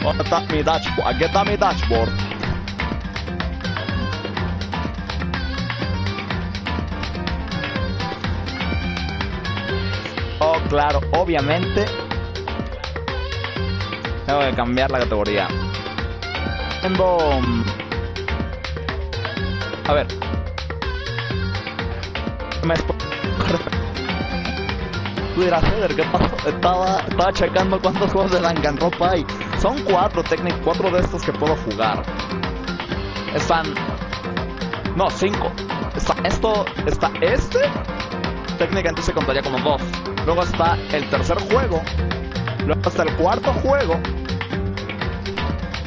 ¿Dónde está mi dashboard? Aquí está mi dashboard. Oh, claro, obviamente tengo que cambiar la categoría. A ver. Tú dirás, Eder, ¿qué pasó? Estaba checando cuántos juegos de Danganropa hay. Son 4 de estos que puedo jugar. Están... No, 5. Está este. Técnicamente se contaría como 2. Luego está el tercer juego. Luego está el cuarto juego.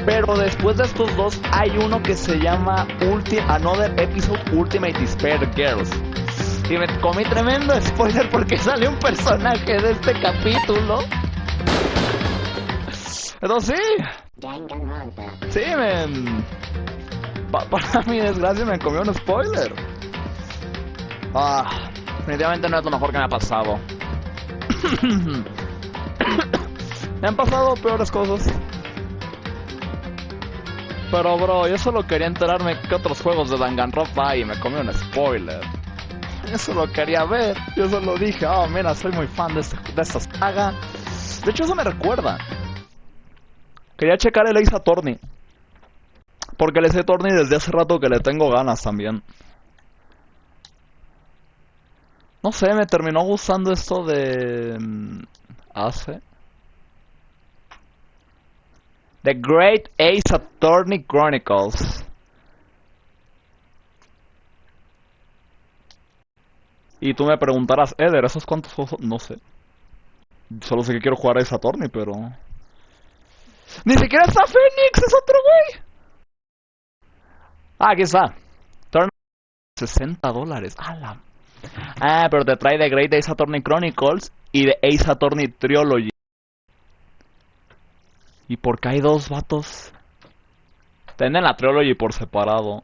Pero después de estos 2 hay uno que se llama Another Episode Ultimate Despair Girls. Y me comí tremendo spoiler porque sale un personaje de este capítulo. Entonces sí, para mi desgracia me comí un spoiler. Definitivamente no es lo mejor que me ha pasado. Me han pasado peores cosas. Pero bro, yo solo quería enterarme qué otros juegos de Danganropa hay y me comí un spoiler. Yo solo quería ver. Yo solo dije, mira, soy muy fan de esta saga. De hecho, eso me recuerda. Quería checar el Ace Attorney. Porque el Ace Attorney desde hace rato que le tengo ganas también. No sé, me terminó gustando esto de... The Great Ace Attorney Chronicles. Y tú me preguntarás, Eder, ¿esos cuántos juegos? No sé. Solo sé que quiero jugar a Ace Attorney, pero... ¡Ni siquiera está Phoenix! ¡Es otro güey! Aquí está. $60. ¡Hala! Pero te trae The Great Ace Attorney Chronicles y The Ace Attorney Trilogy. ¿Y por qué hay 2 vatos? Te venden la Trilogy por separado.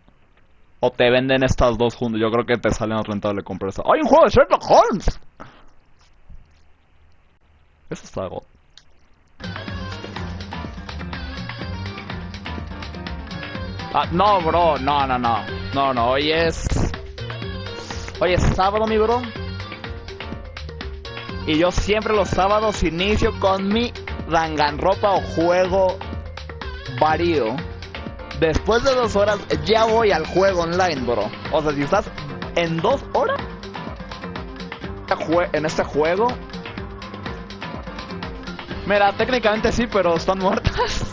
O te venden estas 2 juntos. Yo creo que te sale más rentable comprar esta. ¡Hay un juego de Sherlock Holmes! Eso está god. No, bro. No. Hoy es sábado, mi bro. Y yo siempre los sábados inicio con mi Danganropa o juego varío. Después de 2 horas ya voy al juego online, bro. O sea, si estás en 2 horas en este juego... Mira, técnicamente sí, pero están muertas.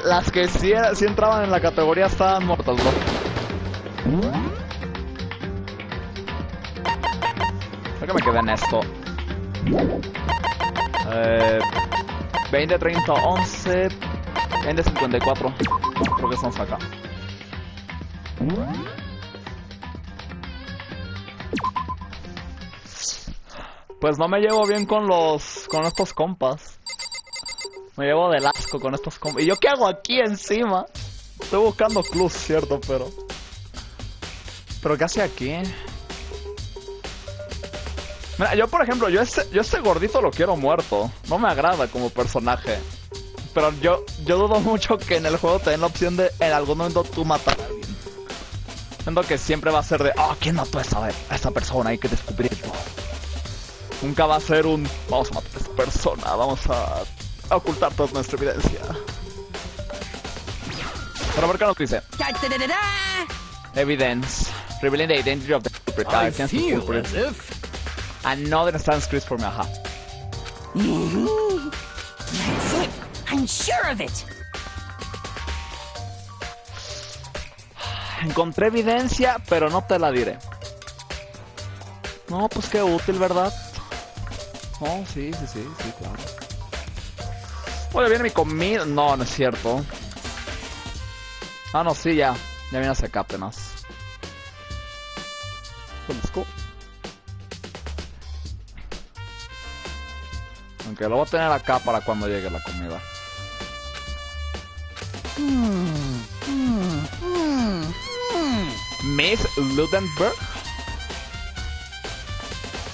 Las que sí entraban en la categoría estaban muertas, bro. Creo que me quedé en esto. 20, 30, 11, 20, 54. Creo que estamos acá. Pues no me llevo bien con estos compas. Me llevo del asco con estos compas. ¿Y yo qué hago aquí encima? Estoy buscando clues, cierto, pero ¿qué hace aquí? Mira, yo por ejemplo, yo este gordito lo quiero muerto. No me agrada como personaje. Pero yo dudo mucho que en el juego te den la opción de en algún momento tú matar a alguien. Siento que siempre va a ser de, ¿quién mató a esta persona? Hay que descubrirlo. Nunca va a ser vamos a matar a esta persona, vamos a ocultar toda nuestra evidencia. Pero ¿por qué nos dice? Evidence. Revealing the identity of the culprit. I feel as if... Another transcript for me, ajá. That's it. I'm sure of it. Encontré evidencia, pero no te la diré. No, pues qué útil, ¿verdad? Oh, sí, claro. Oye, viene mi comida. No, no es cierto. No, sí, ya viene hacia acá apenas. Conozco. Aunque lo voy a tener acá para cuando llegue la comida. Miss Ludenberg.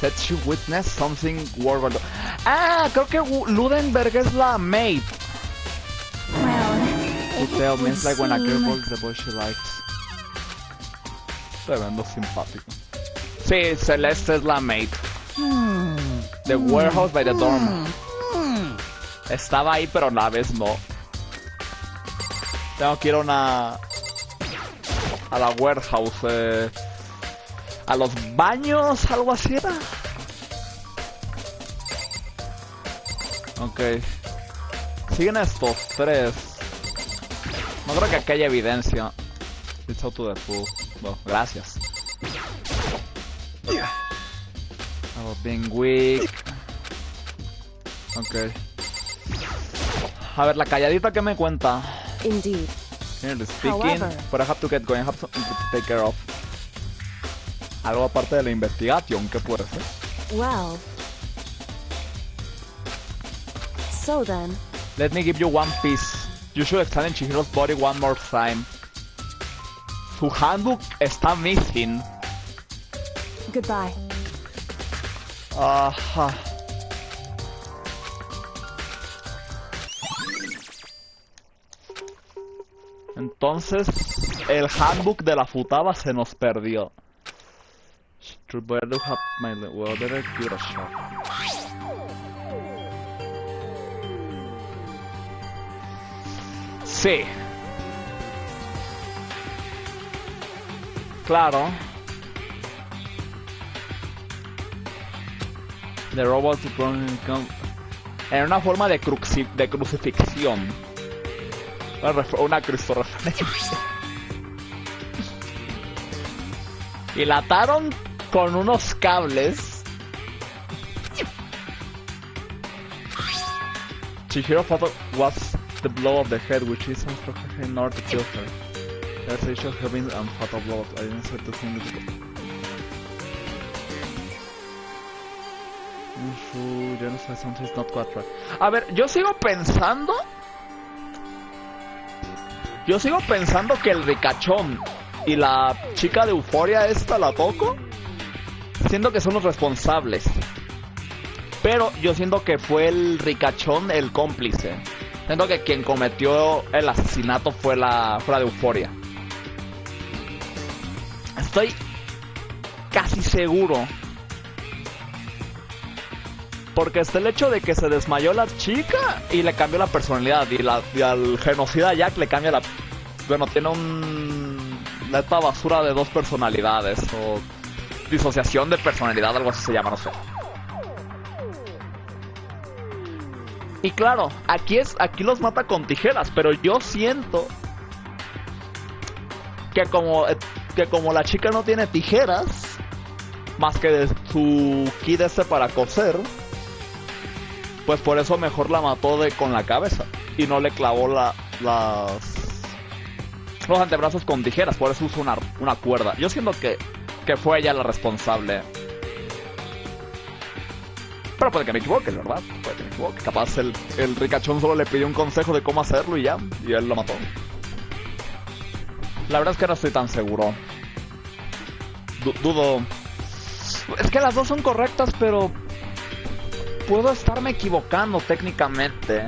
Said she witnessed something world. Ah, creo que Ludenberg es la maid. Well, To tell it me, would it's like when a girl seem... calls the boy she likes. Tremendo simpático. Sí, Celeste es la maid. The warehouse by the dorm. Estaba ahí, pero a la vez no. Tengo que ir a la warehouse. A los baños, algo así era. Ok. Siguen estos tres. No creo que aquí haya evidencia. It's out to the pool. Bueno, gracias. About being weak. Ok. A ver, la calladita que me cuenta. Indeed. Generally speaking, However, but I have to get going. I have something to take care of. Algo aparte de la investigación, ¿qué puede ser? well. So then, Let me give you one piece. You should examine Chihiro's body one more time. Su handbook está missing. goodbye. Ajá. Entonces, el handbook de la futaba se nos perdió. Better have my well, better give it a shot. Sí. Claro. The robot en una forma de crucifixión. Una cristo-referencia. Y la ataron con unos cables. Chihiro thought was the blow of the head, which is instructed in order to kill her. There's a issue of having and fatal blow. I didn't say to think it. Something's not quite right. A ver, yo sigo pensando que el ricachón y la chica de euforia esta, la Toco, siento que son los responsables. Pero yo siento que fue el ricachón el cómplice. Siento que quien cometió el asesinato fue la de euforia. Estoy casi seguro. Porque está el hecho de que se desmayó la chica y le cambió la personalidad. Y al genocida Jack le cambia la... Bueno, tiene esta basura de dos personalidades. O disociación de personalidad, algo así se llama, no sé. Y claro, aquí los mata con tijeras. Pero yo siento que como la chica no tiene tijeras, más que de su kit ese para coser, pues por eso mejor la mató con la cabeza y no le clavó los antebrazos con tijeras. Por eso usó una cuerda. Yo siento que fue ella la responsable. Pero puede que me equivoque, ¿verdad? Puede que me equivoque. Capaz el ricachón solo le pidió un consejo de cómo hacerlo y ya. Y él lo mató. La verdad es que no estoy tan seguro. Dudo. Es que las dos son correctas, pero puedo estarme equivocando técnicamente.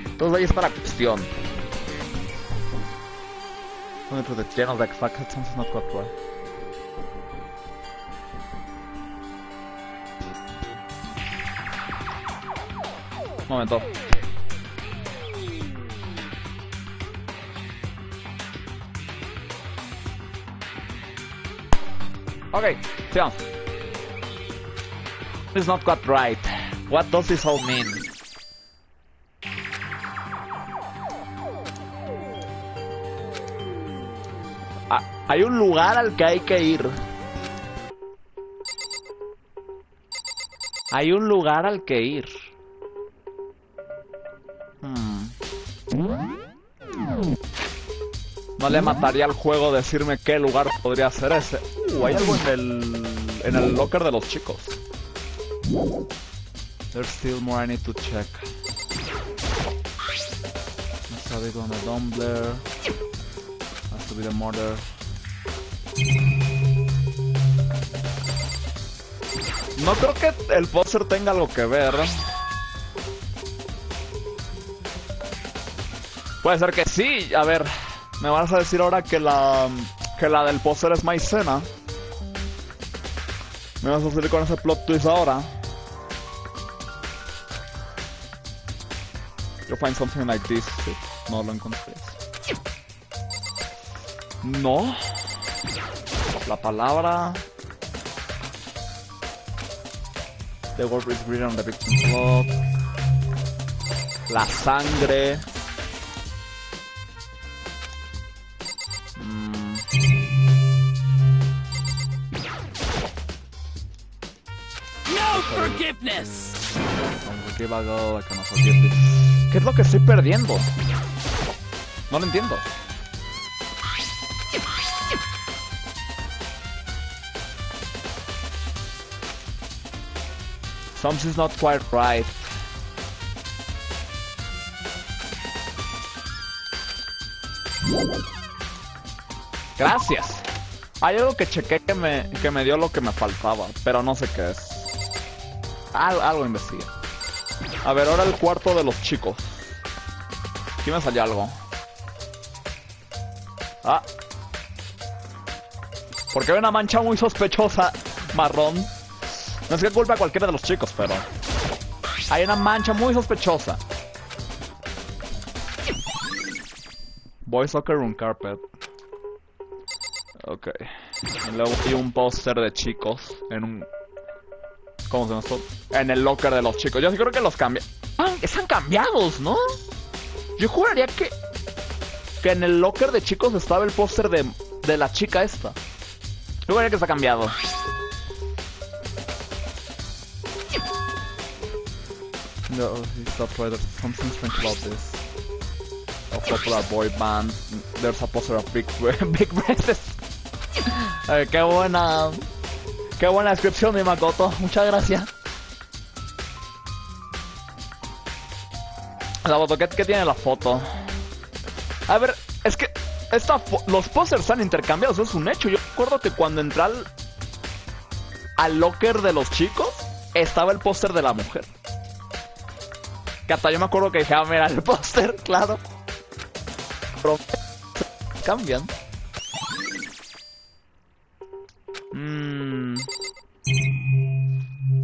Entonces ahí está la cuestión. Un momento. Ok, sigamos. It's not quite right. What does this all mean? Hay un lugar al que hay que ir. Hay un lugar al que ir. No le mataría al juego decirme qué lugar podría ser ese. Hay algo en el locker de los chicos. There's still more I need to check. Let's have it on the Dumbler. Has to be the murder. No creo que el póster tenga algo que ver. Puede ser que sí. A ver, me vas a decir ahora que la del póster es maicena. Me vas a salir con ese plot twist ahora. You'll find something like this. Sí, no lo encontré. No. La palabra. The word is written on the victim's blood. La sangre. No forgiveness. Unforgive a God, I cannot forgive this. ¿Qué es lo que estoy perdiendo? No lo entiendo. Something's not quite right. Gracias. Hay algo que chequé que me dio lo que me faltaba, pero no sé qué es. Algo investigué. A ver, ahora el cuarto de los chicos. Aquí me salió algo. Ah. Porque hay una mancha muy sospechosa marrón. No es que culpe a cualquiera de los chicos, pero hay una mancha muy sospechosa. Boys Soccer Room Carpet. Ok. Y luego hay un póster de chicos en un... ¿Cómo se llama esto? En el locker de los chicos. Yo sí creo que los cambian. Ah, están cambiados, ¿no? Yo juraría que en el locker de chicos estaba el póster de la chica esta. Yo juraría que está cambiado. No, he's not right. There's something strange about this. A popular boy band. There's a poster of big breasts. Qué buena descripción, mi Makoto. Muchas gracias. La foto, ¿qué tiene la foto? A ver, es que los pósters están intercambiados, es un hecho. Yo recuerdo que cuando entré al locker de los chicos, estaba el póster de la mujer. Que hasta yo me acuerdo que dije, mira el póster, claro. Pero cambian.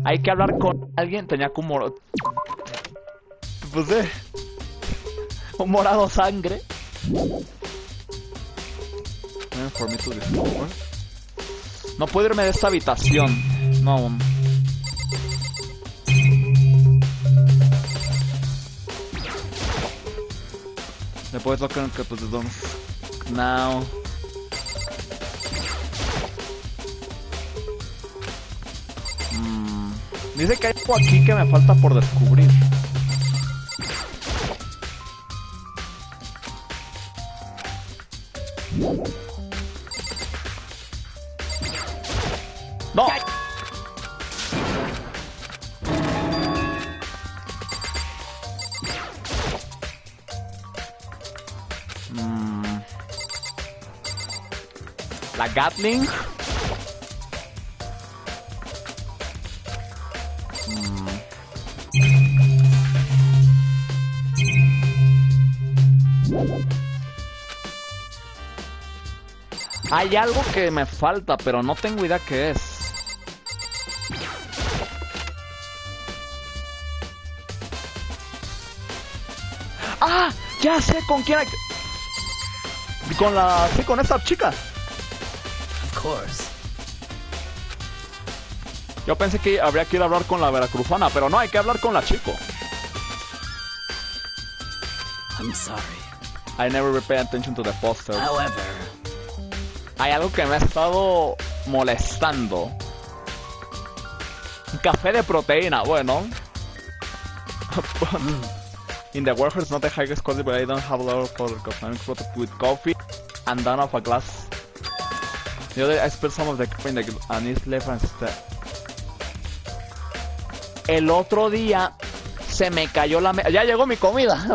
Hay que hablar con alguien. Tenía como... Pues un morado sangre. No puedo irme de esta habitación. No. Después lo que pues vamos. Now. Dice que hay algo aquí que me falta por descubrir. ¡No! La Gatling. Hay algo que me falta, pero no tengo idea qué es. ¡Ah! Ya sé con quién hay que... Sí, con esta chica. Of course. Yo pensé que habría que ir a hablar con la veracruzana, pero no, hay que hablar con la chico. I'm sorry. I never pay attention to the posters. However, hay algo que me ha estado molestando. Un café de proteína, bueno. In the warehouse, not the highest quality, but I don't have a lot of color coffee. With coffee and down of a glass. The other, I spilled some of the coffee in the glass and it's left and el otro día se me cayó la ya llegó mi comida.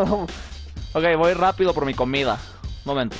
Ok, voy rápido por mi comida. Un momento.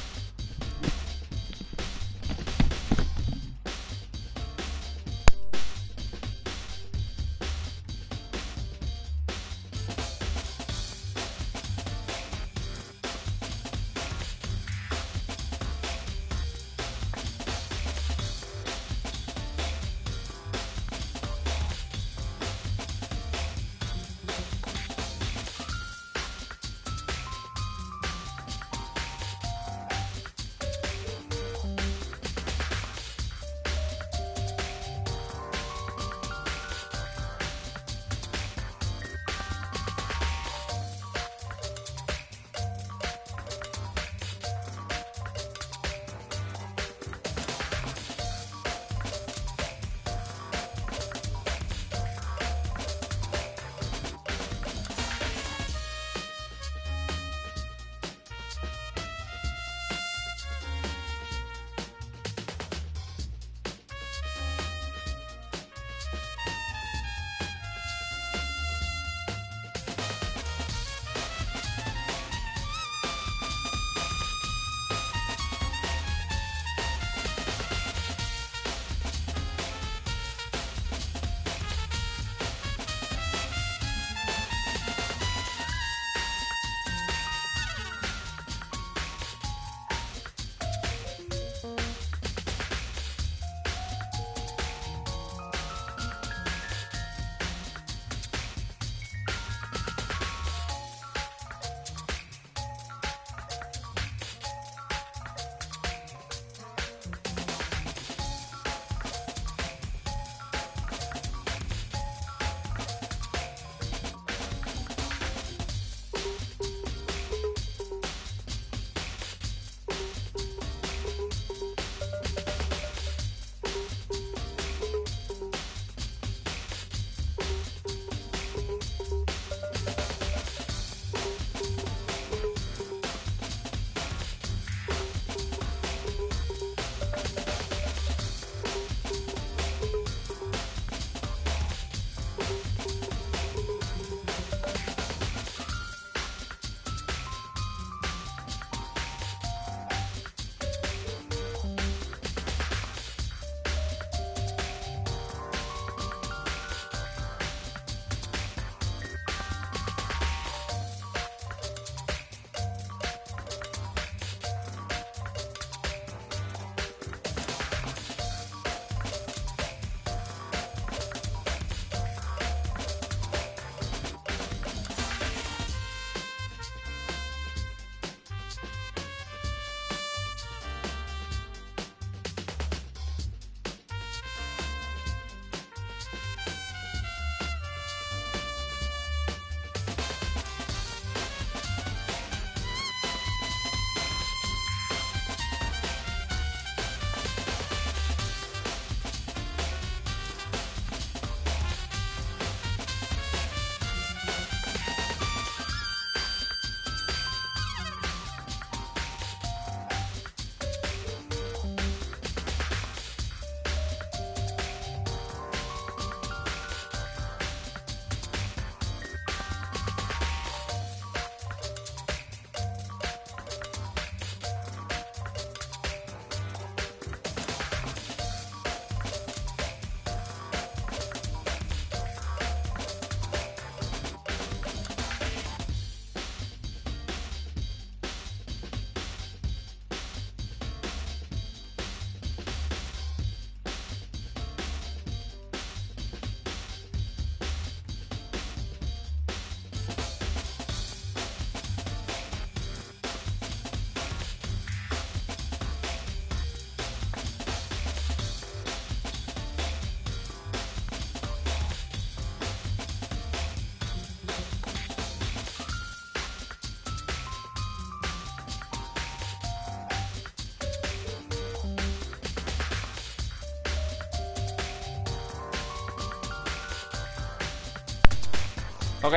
Ok,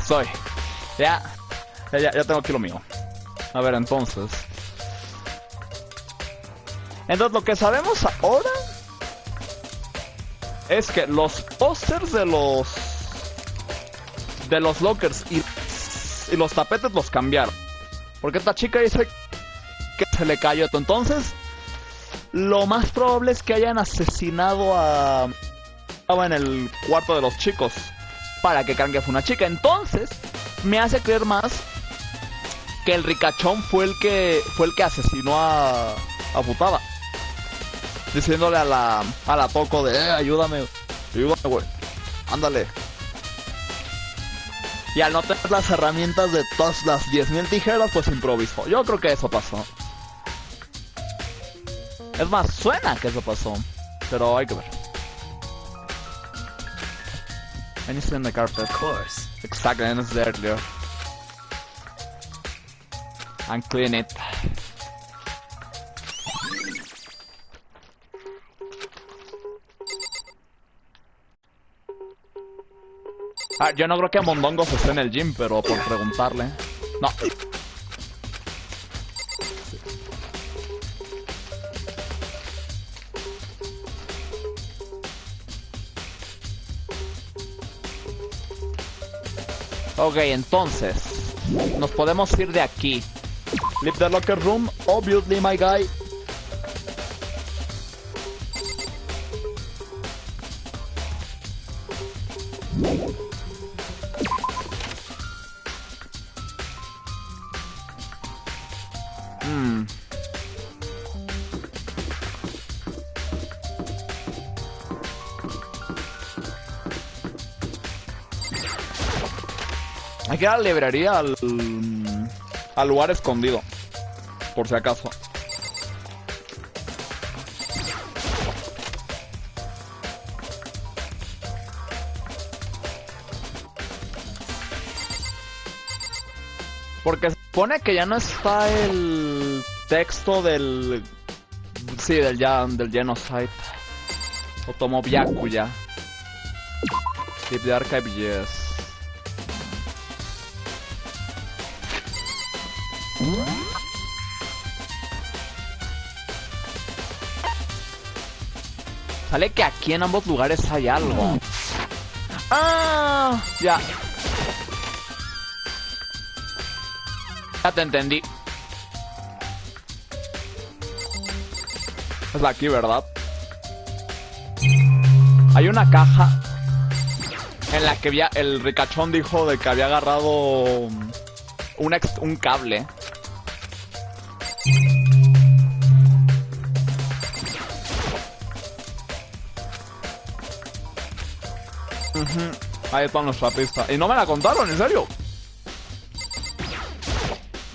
soy. Ya tengo aquí lo mío. A ver, entonces. Entonces, lo que sabemos ahora es que los pósters de los lockers y los tapetes los cambiaron. Porque esta chica dice que se le cayó esto. Entonces, lo más probable es que hayan asesinado a... Estaba en el cuarto de los chicos para que crean que fue una chica. Entonces, me hace creer más que el ricachón fue el que asesinó a Futaba. Diciéndole a la Toco de ayúdame, güey. Ándale. Y al no tener las herramientas de todas las 10.000 tijeras, pues improvisó. Yo creo que eso pasó. Es más, suena que eso pasó. Pero hay que ver. Anything in the carpet. Of course. Exactly, and it's there, Leo. And clean it. Yo no creo que Mondongos esté en el gym, pero por preguntarle. No. Ok, entonces nos podemos ir de aquí. Leave the locker room, obviously, my guy. Hay que ir a la librería, al lugar escondido, por si acaso. Porque se supone que ya no está el texto del... Sí, del genocide. Otomo Byakuya. Keep the archive, yes. Sale que aquí en ambos lugares hay algo. ¡Ah! Ya. Ya te entendí. Es aquí, ¿verdad? Hay una caja en la que el ricachón dijo de que había agarrado un cable. Ahí está nuestra pista. Y no me la contaron, ¿en serio?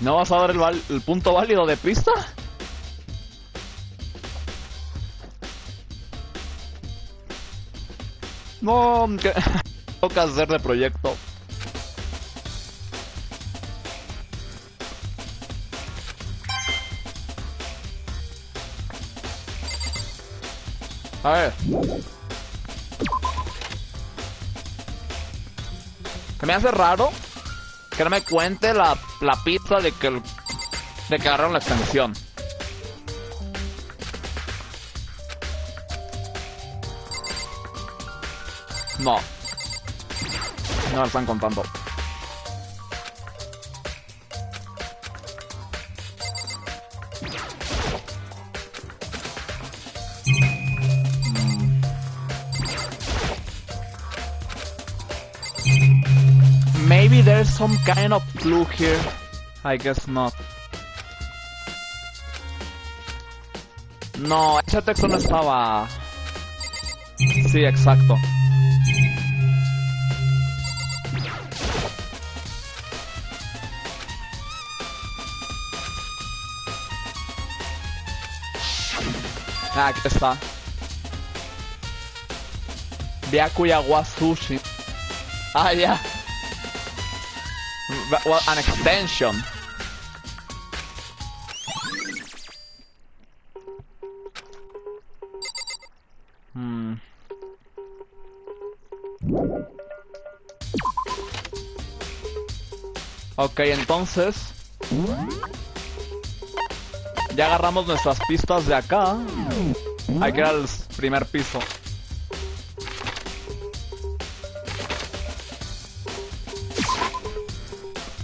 ¿No vas a dar el punto válido de pista? No, que toca hacer de proyecto. A ver. Que me hace raro que no me cuente la pista de que agarraron la extensión. No. No me están contando. Maybe there's some kind of clue here. I guess not. No, ese texto no estaba... Sí, exacto. Ah, aquí está. Byakuya wa sushi. Ah, ya. Yeah. Well, an extension. Ok, entonces... ya agarramos nuestras pistas de acá. Hay que ir al primer piso.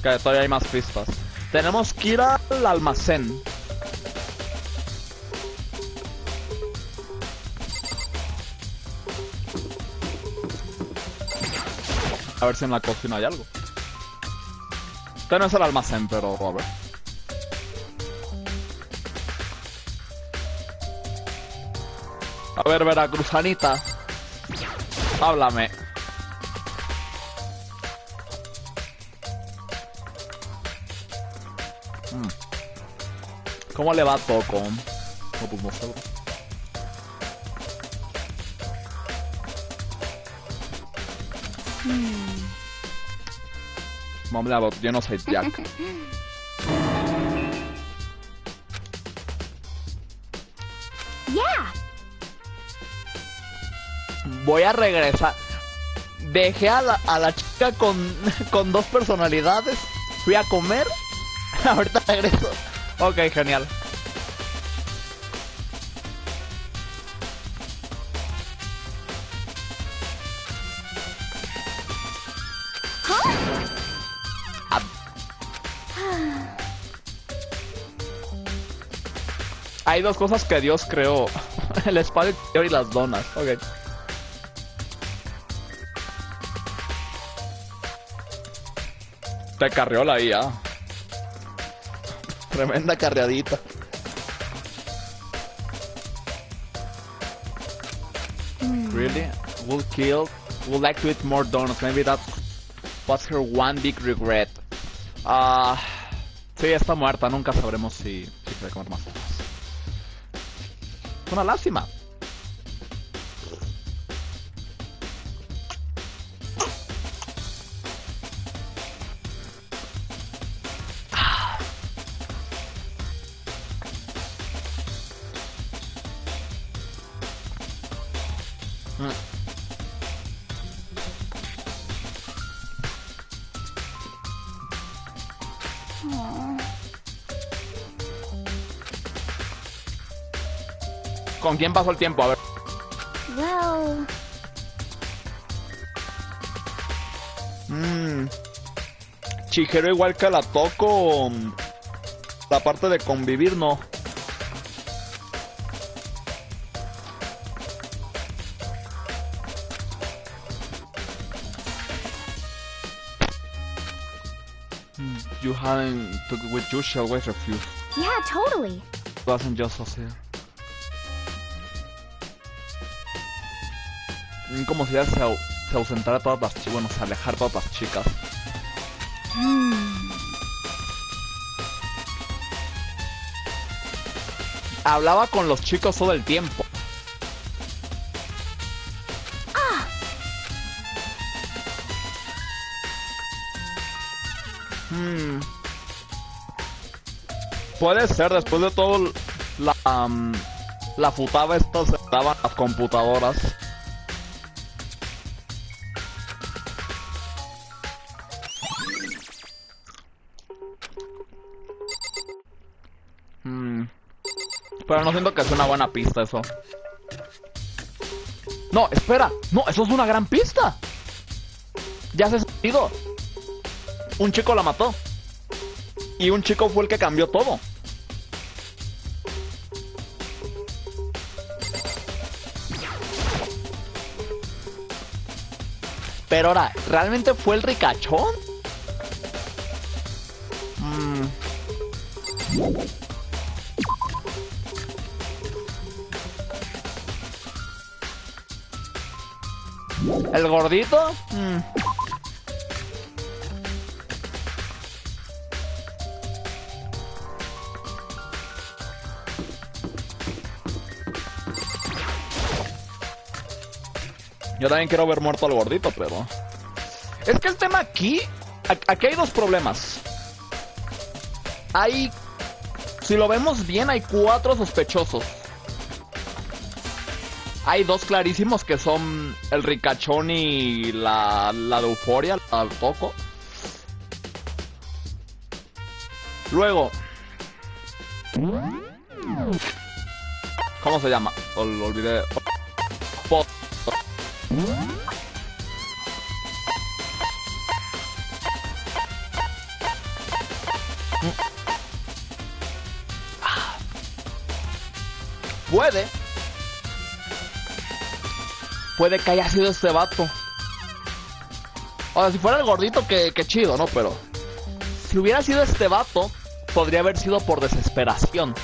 Que todavía hay más pistas. Tenemos que ir al almacén. A ver si en la cocina hay algo. Este no es el almacén, pero a ver. A ver, veracruzanita. Háblame. ¿Cómo le va a Toco? No, pues no sé. Mom, yo no soy Jack. Yeah. Voy a regresar. Dejé a la chica con dos personalidades. Fui a comer. Ahorita regreso. Ok, genial. Hay dos cosas que Dios creó. El espacio exterior y las donas. Ok. Te carrió la IA. Tremenda carreadita. Really? Would like to eat more donuts. Maybe that was her one big regret. Sí, está muerta. Nunca sabremos si quiere comer más. Es una lástima. ¿Con quién pasó el tiempo? A ver. Well... Chihiro igual que la Toco. La parte de convivir no. You haven't took it with you, she always refuse. Yeah, totally. Wasn't just so here. Como si ya se ausentara todas las chicas, bueno, se alejara todas las chicas. Hablaba con los chicos todo el tiempo. Puede ser, después de todo la futada esta se daban las computadoras. Pero no siento que sea una buena pista eso. No, espera. No, eso es una gran pista. Ya hace sentido. Un chico la mató. Y un chico fue el que cambió todo. Pero ahora, ¿realmente fue el ricachón? ¿El gordito? Yo también quiero ver muerto al gordito, pero... Es que el tema aquí... Aquí hay dos problemas. Hay... Si lo vemos bien, hay 4 sospechosos. Hay 2 clarísimos que son el ricachón y la de Euforia, la Toco. Luego, ¿cómo se llama? Lo olvidé. Puede que haya sido este vato. O sea, si fuera el gordito, que chido, ¿no? Pero si hubiera sido este vato, podría haber sido por desesperación.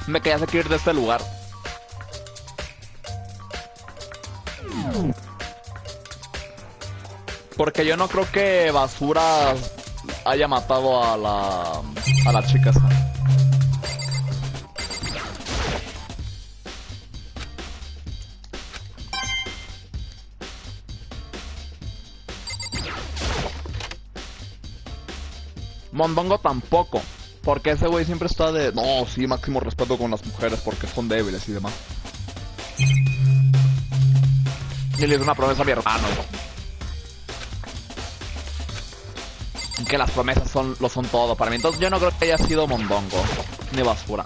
Me quería hacer ir de este lugar. Porque yo no creo que Basura haya matado a la chica esa. Mondongo tampoco, porque ese güey siempre está de no, sí, máximo respeto con las mujeres porque son débiles y demás. Y le hizo una promesa a mi hermano. Que las promesas lo son todo para mí. Entonces yo no creo que haya sido Mondongo ni Basura.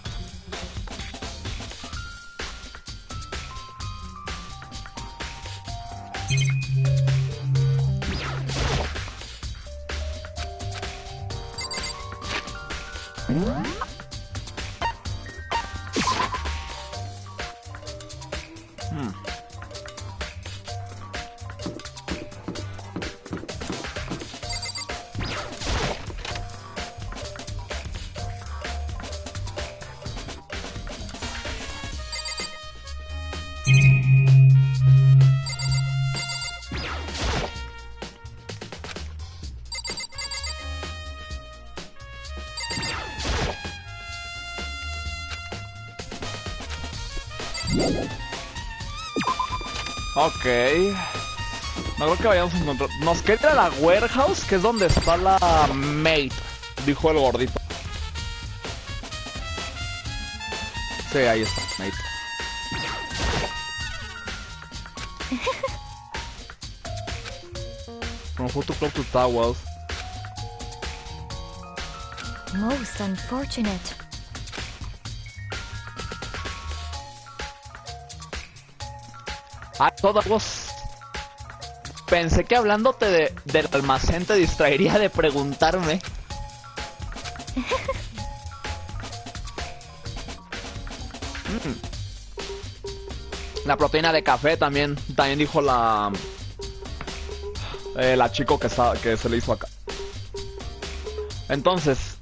Ok. No creo que vayamos a encontrar. Nos queda ir a la warehouse, que es donde está la maid, dijo el gordito. Sí, ahí está, maid. From who to close to towels. Most unfortunate. Ah, todos. Pensé que hablándote del almacén te distraería de preguntarme. La proteína de café también dijo la chico que se le hizo acá. Entonces,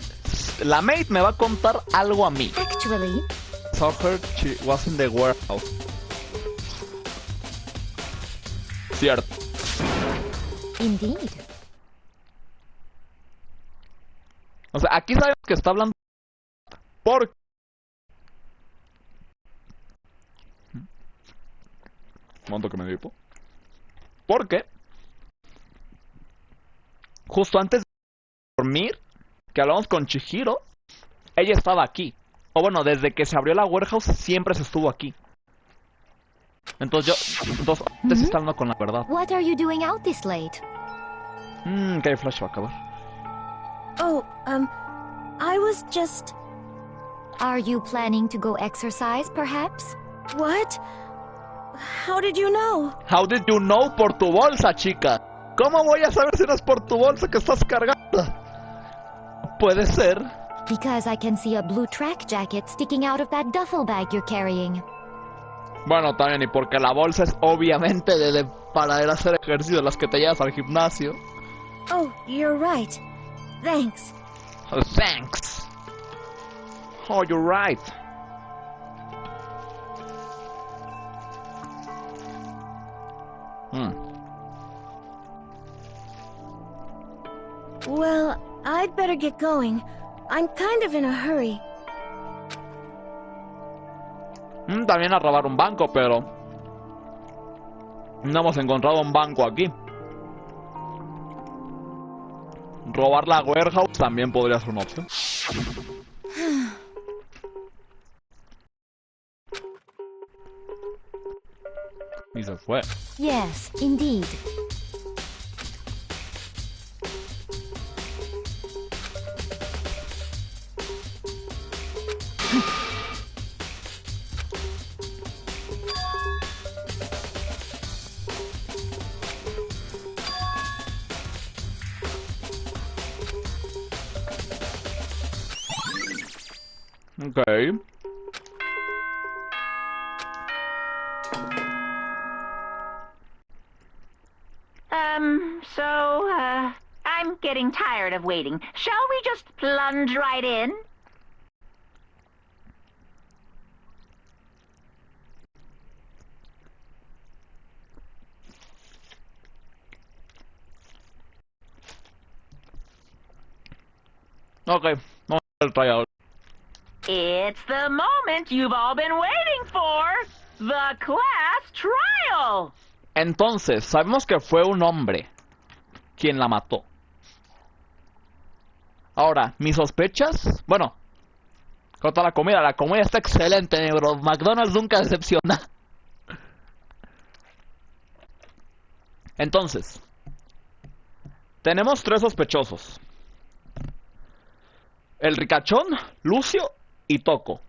la maid me va a contar algo a mí. Actually, Saw her, she was in the warehouse. Cierto. indeed. O sea, aquí sabemos que está hablando por... ¿Cuánto que me dio? Porque justo antes de dormir, que hablamos con Chihiro, ella estaba aquí. O bueno, desde que se abrió la warehouse siempre se estuvo aquí. Entonces antes está hablando con la verdad. What are you doing out this late? Que hay flashback, a ver. Oh, I was just... Are you planning to go exercise, perhaps? What? How did you know? How did you know? Por tu bolsa, chica. ¿Cómo voy a saber si no es por tu bolsa que estás cargando? Puede ser. Because I can see a blue track jacket sticking out of that duffel bag you're carrying. Bueno, también, y porque la bolsa es obviamente para ir a hacer ejercicio, las que te llevas al gimnasio. Oh, you're right. Thanks. Oh, thanks. Oh, you're right. Well, I'd better get going. I'm kind of in a hurry. También a robar un banco, pero no hemos encontrado un banco aquí. Robar la warehouse también podría ser una opción. Y se fue. Yes, indeed. Ok. I'm getting tired of waiting. Shall we just plunge right in? Ok, vamos a ver el tryout. It's the moment you've all been waiting for! The class trial! Entonces, sabemos que fue un hombre quien la mató. Ahora, mis sospechas... Bueno, corta la comida está excelente, bro. McDonald's nunca decepciona. Entonces, tenemos 3 sospechosos. El ricachón, Lucio y Toco.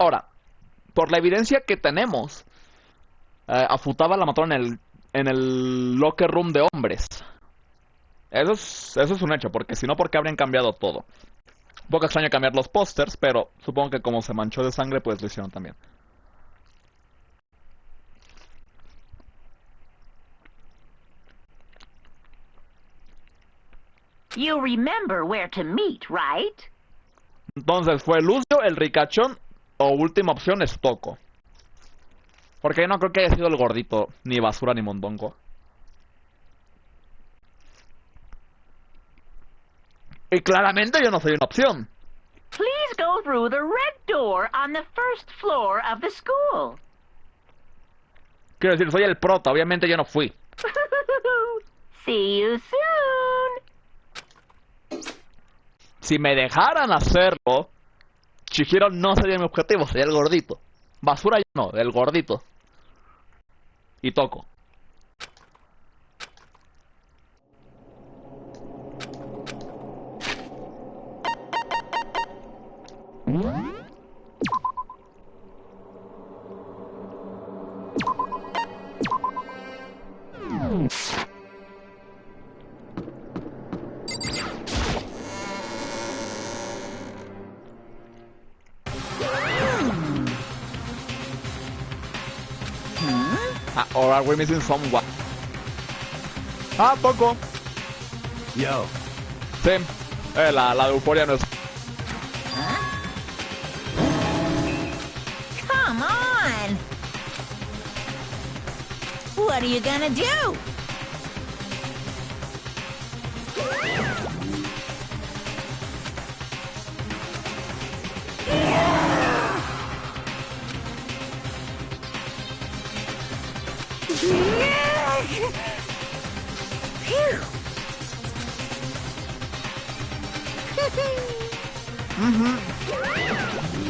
Ahora, por la evidencia que tenemos, a Futaba la mataron en el locker room de hombres. Eso es un hecho, porque si no, ¿por qué habrían cambiado todo? Un poco extraño cambiar los pósters, pero supongo que como se manchó de sangre, pues lo hicieron también. You remember where to meet, right? Entonces, ¿fue Lucio, el ricachón o última opción es Toco? Porque yo no creo que haya sido el gordito, ni basura ni mondongo. Y claramente yo no soy una opción. Please go through the red door on the first floor of the school. Quiero decir, soy el prota, obviamente yo no fui. See you soon. Si me dejaran hacerlo, Chihiro no sería mi objetivo, sería el gordito. Basura yo no, el gordito. Y Toco. Or are we missing someone? Ah, Toco. Yo. Sí, la de Euforia no es... Come on! What are you gonna do?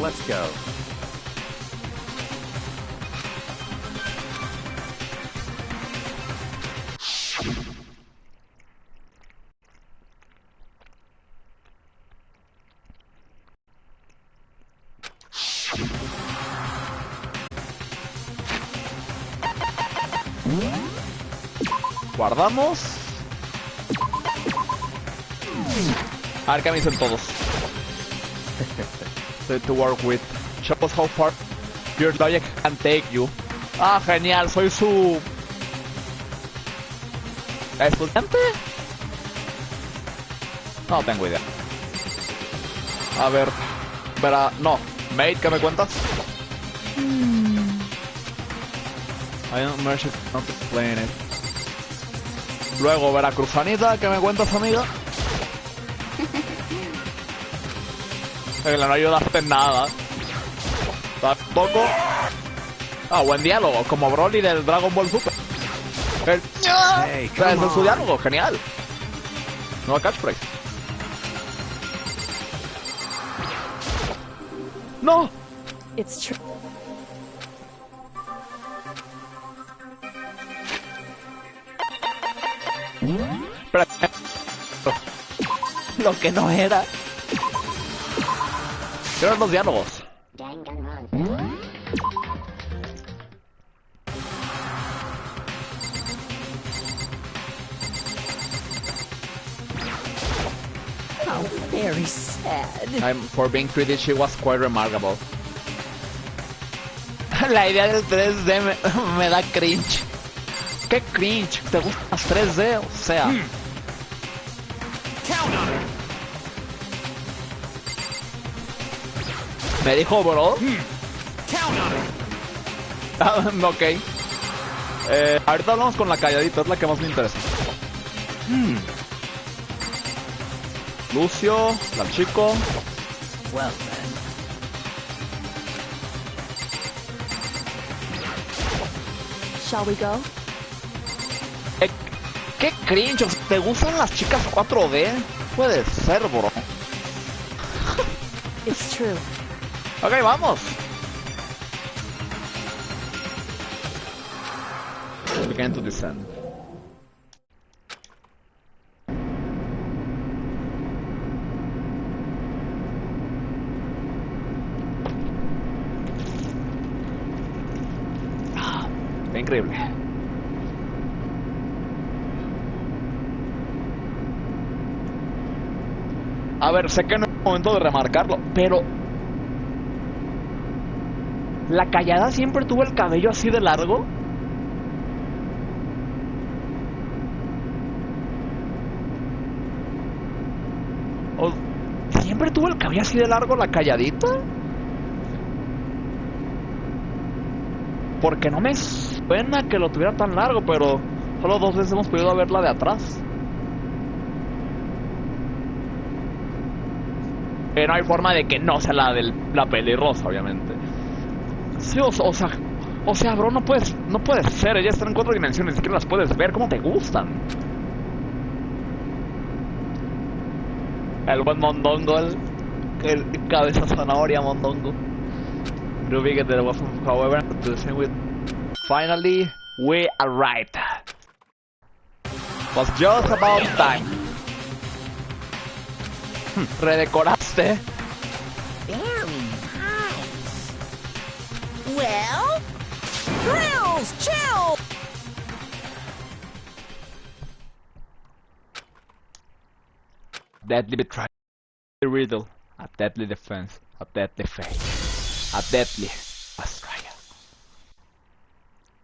Let's go. Guardamos. A ver qué me dicen todos. To work with. Show us how far your logic can take you. Ah, genial, soy su... ¿estudiante? No tengo idea. A ver... verá... no. Mate, ¿qué me cuentas? I don't mercy not explain it. Luego, Veracruzanita, ¿qué me cuentas, amiga? Que no ayudaste en nada. Tampoco. Ah, buen diálogo, como Broly del Dragon Ball Super. Hey, Ese es su diálogo, genial. Nueva catchphrase. ¡No! It's true. Pero... lo que no era. ¿Qué eran los diálogos? Very sad. For being pretty, she was quite remarkable. La idea del 3D me da cringe. ¿Qué cringe? ¿Te gustan las 3D? O sea... ¿Me dijo bro? Ok. Ahorita hablamos con la calladita, es la que más me interesa. Lucio, la chico. Well then. Shall we go? ¿Qué cringe? ¿Te gustan las chicas 4D? Puede ser, bro. It's true. Ok, vamos. Begin to descend. Increíble. A ver, sé que no es momento de remarcarlo, pero... ¿La callada siempre tuvo el cabello así de largo? ¿O siempre tuvo el cabello así de largo la calladita? Porque no me suena que lo tuviera tan largo, pero solo 2 veces hemos podido verla de atrás. No hay forma de que no sea la pelirrosa, obviamente. Sí, o sea, bro, no puedes ser. Ellas están en 4 dimensiones, ni siquiera las puedes ver. ¿Cómo te gustan? El buen mondongo, el cabeza zanahoria mondongo. Ruby get the weapon, however, to the same with. Finally, we arrived. Was just about time. Redecoraste. Very nice. Well, Grills, chill. Deadly betrayal. A riddle. A deadly defense. A deadly fate. A deadly betrayal.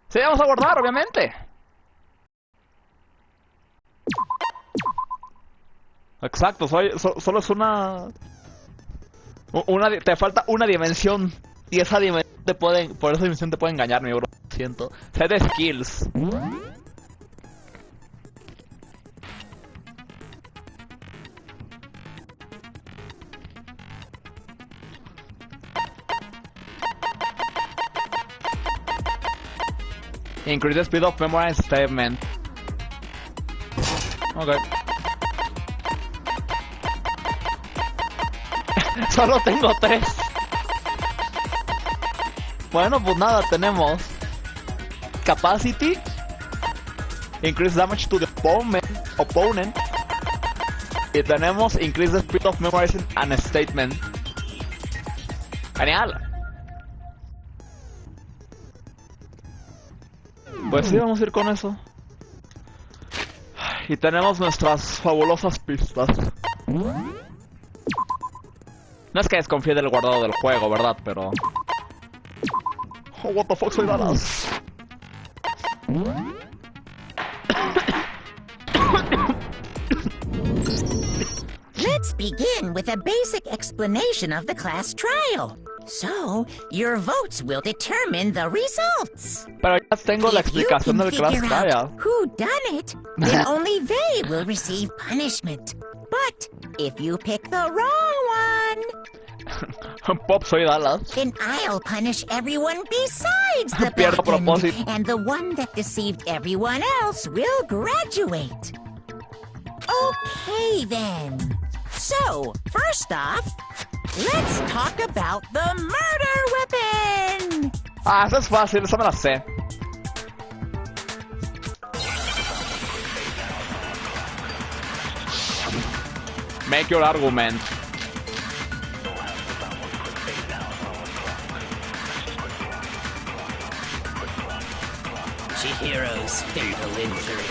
Sí, vamos a guardar, obviamente. Exacto, solo es una... Te falta una dimensión. Y esa dimensión por esa dimensión te puede engañar, mi bro. Siento. Set de skills. Increase the speed of memory statement. Ok. Solo tengo 3. Bueno, pues nada, tenemos Capacity, Increase damage to the opponent. Y tenemos Increase the speed of memorizing an statement. Genial. Pues sí, vamos a ir con eso. Y tenemos nuestras fabulosas pistas. No es que desconfíe del guardado del juego, ¿verdad? Pero... Oh, what the fuck, soy Dallas. Let's begin with a basic explanation of the class trial. So, your votes will determine the results. Pero ya tengo la explicación del class trial. Who done it, then only they will receive punishment. But if you pick the wrong one, Pop, soy Dallas. then I'll punish everyone besides the Pierdo back end, propósito. and the one that deceived everyone else will graduate. Okay then. So, first off, let's talk about the murder weapon! Ah, eso es fácil, eso me la sé. Make your argument. Chihiro's fatal injury.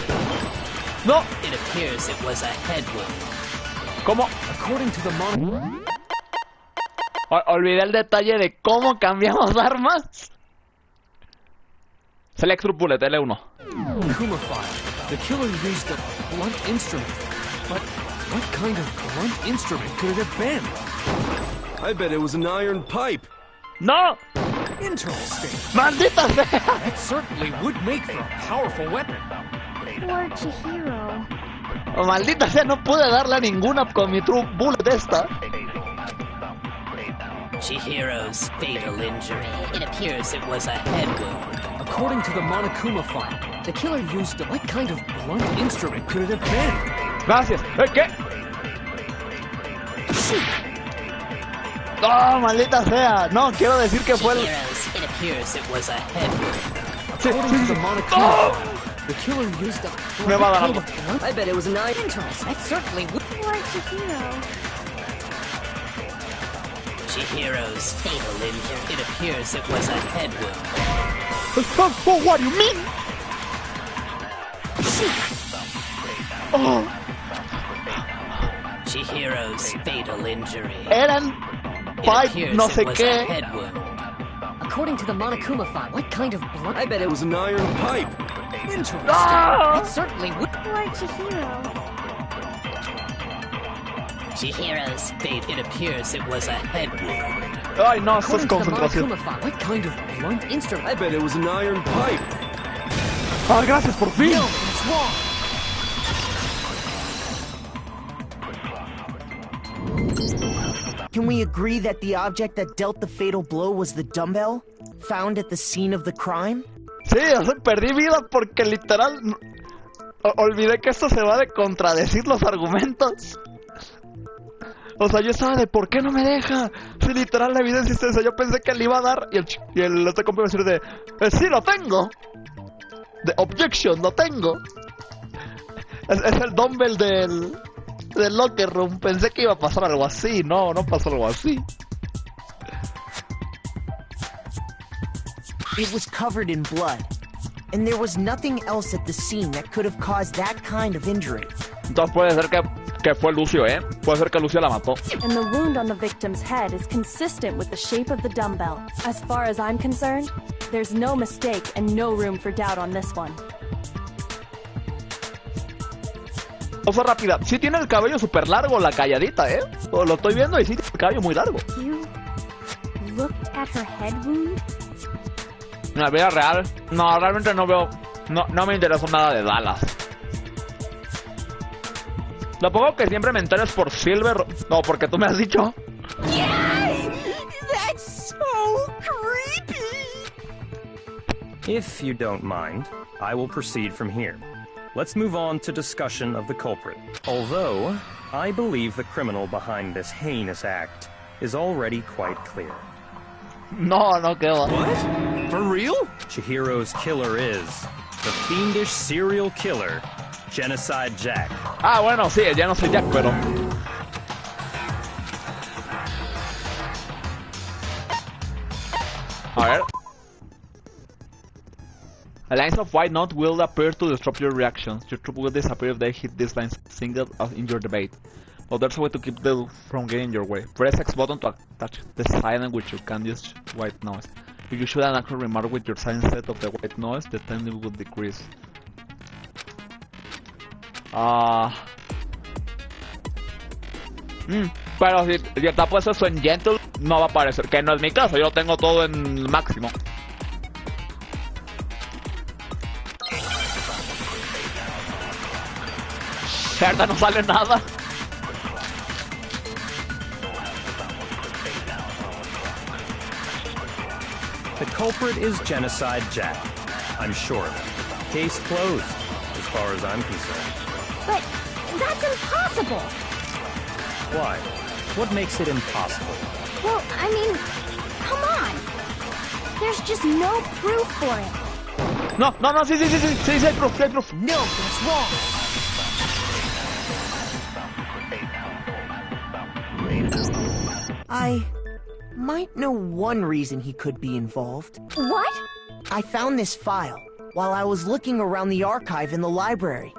No. It appears it was a head wound. ¿Cómo? According to the mon... Olvidé el detalle de cómo cambiamos armas. Select through bullet, L1. Kuma file. The killer used a blunt instrument. But what kind of blunt instrument could it have been? I bet it was an iron pipe. ¡No! Interesting. ¡Maldita sea! That certainly would make for a powerful weapon. Poor Chihiro. Oh, maldita sea, no pude darle a ninguna con mi true bullet esta. Chihiro's fatal injury. It appears it was a head wound. According to the Monokuma file, the killer used a... What kind of blunt instrument could it have been? Gracias. ¿Qué? ¡Oh, maldita sea! No, quiero decir que fue el... Chihiro's, it appears it was a head wound. According to the Monokuma file, the killer used a... Me va a dar algo. I bet it was an eye. Interesting. That certainly would... Poor Chihiro. Chihiro's fatal injury. It appears it was a head wound. Oh, what do you mean? Oh, Chihiro's fatal injury. eran It pipe, appears no it sé was a qué. head wound. According to the Monokuma file, what kind of blunt... I bet it was an iron pipe. Interesting. Ah! That certainly would... Poor Chihiro. Chihiro's fate. It appears it was a head wound. Ay, no, esto es According to the concentración. Monokuma file, what kind of blunt instrument... I bet it was an iron pipe. Ay, gracias, por fin. No, it's wrong. Can we agree that the object that dealt the fatal blow was the dumbbell found at the scene of the crime? Sí, o sea, perdí vida porque literal... olvidé que esto se va de contradecir los argumentos. O sea, yo estaba de ¿por qué no me deja? Si literal la evidencia es esa. Yo pensé que le iba a dar y el este compa iba a decir de sí, lo tengo. De objection, lo tengo. Es el dumbbell del locker room. Pensé que iba a pasar algo así. No pasó algo así. It was covered in blood, and there was nothing else at the scene that could have caused that kind of injury. Entonces puede ser que fue Lucio, ¿eh? Puede ser que Lucio la mató. And the wound on the victim's head is consistent with the shape of the dumbbell. As far as I'm concerned, there's no mistake and no room for doubt on this one. Cosa rápida, sí tiene el cabello súper largo la calladita, ¿eh? Lo estoy viendo y sí tiene el cabello muy largo. You looked at her head wound? En la vida real, no, realmente no veo, no me interesó nada de Dallas. Lo poco que siempre me enteras por Silver, no, porque tú me has dicho. Yay! That's so creepy! If you don't mind, I will proceed from here. Let's move on to discussion of the culprit. Although, I believe the criminal behind this heinous act is already quite clear. No queda. What? For real? Chihiro's killer is the fiendish serial killer, Genocide Jack. Ah, bueno, sí, ya no soy Jack, pero... A ver. The lines of white note will appear to disrupt your reactions. Your troop will disappear if they hit these lines single in your debate. But there's a way to keep them from getting in your way. Press X button to attach the silent with your candiest white noise. If you shoot an accurate remark with your silent set of the white noise, the time will decrease. Pero si yo tapo eso en gentle, no va a aparecer. Que no es mi caso, yo lo tengo todo en máximo. Cerda, no sale nada. The culprit is Genocide Jack. I'm sure of it. Case closed, as far as I'm concerned. But that's impossible! Why? What makes it impossible? Well, I mean, come on! There's just no proof for it. No, sí, hay proof. No, that's wrong. I might know one reason he could be involved. What? I found this file while I was looking around the archive in the library.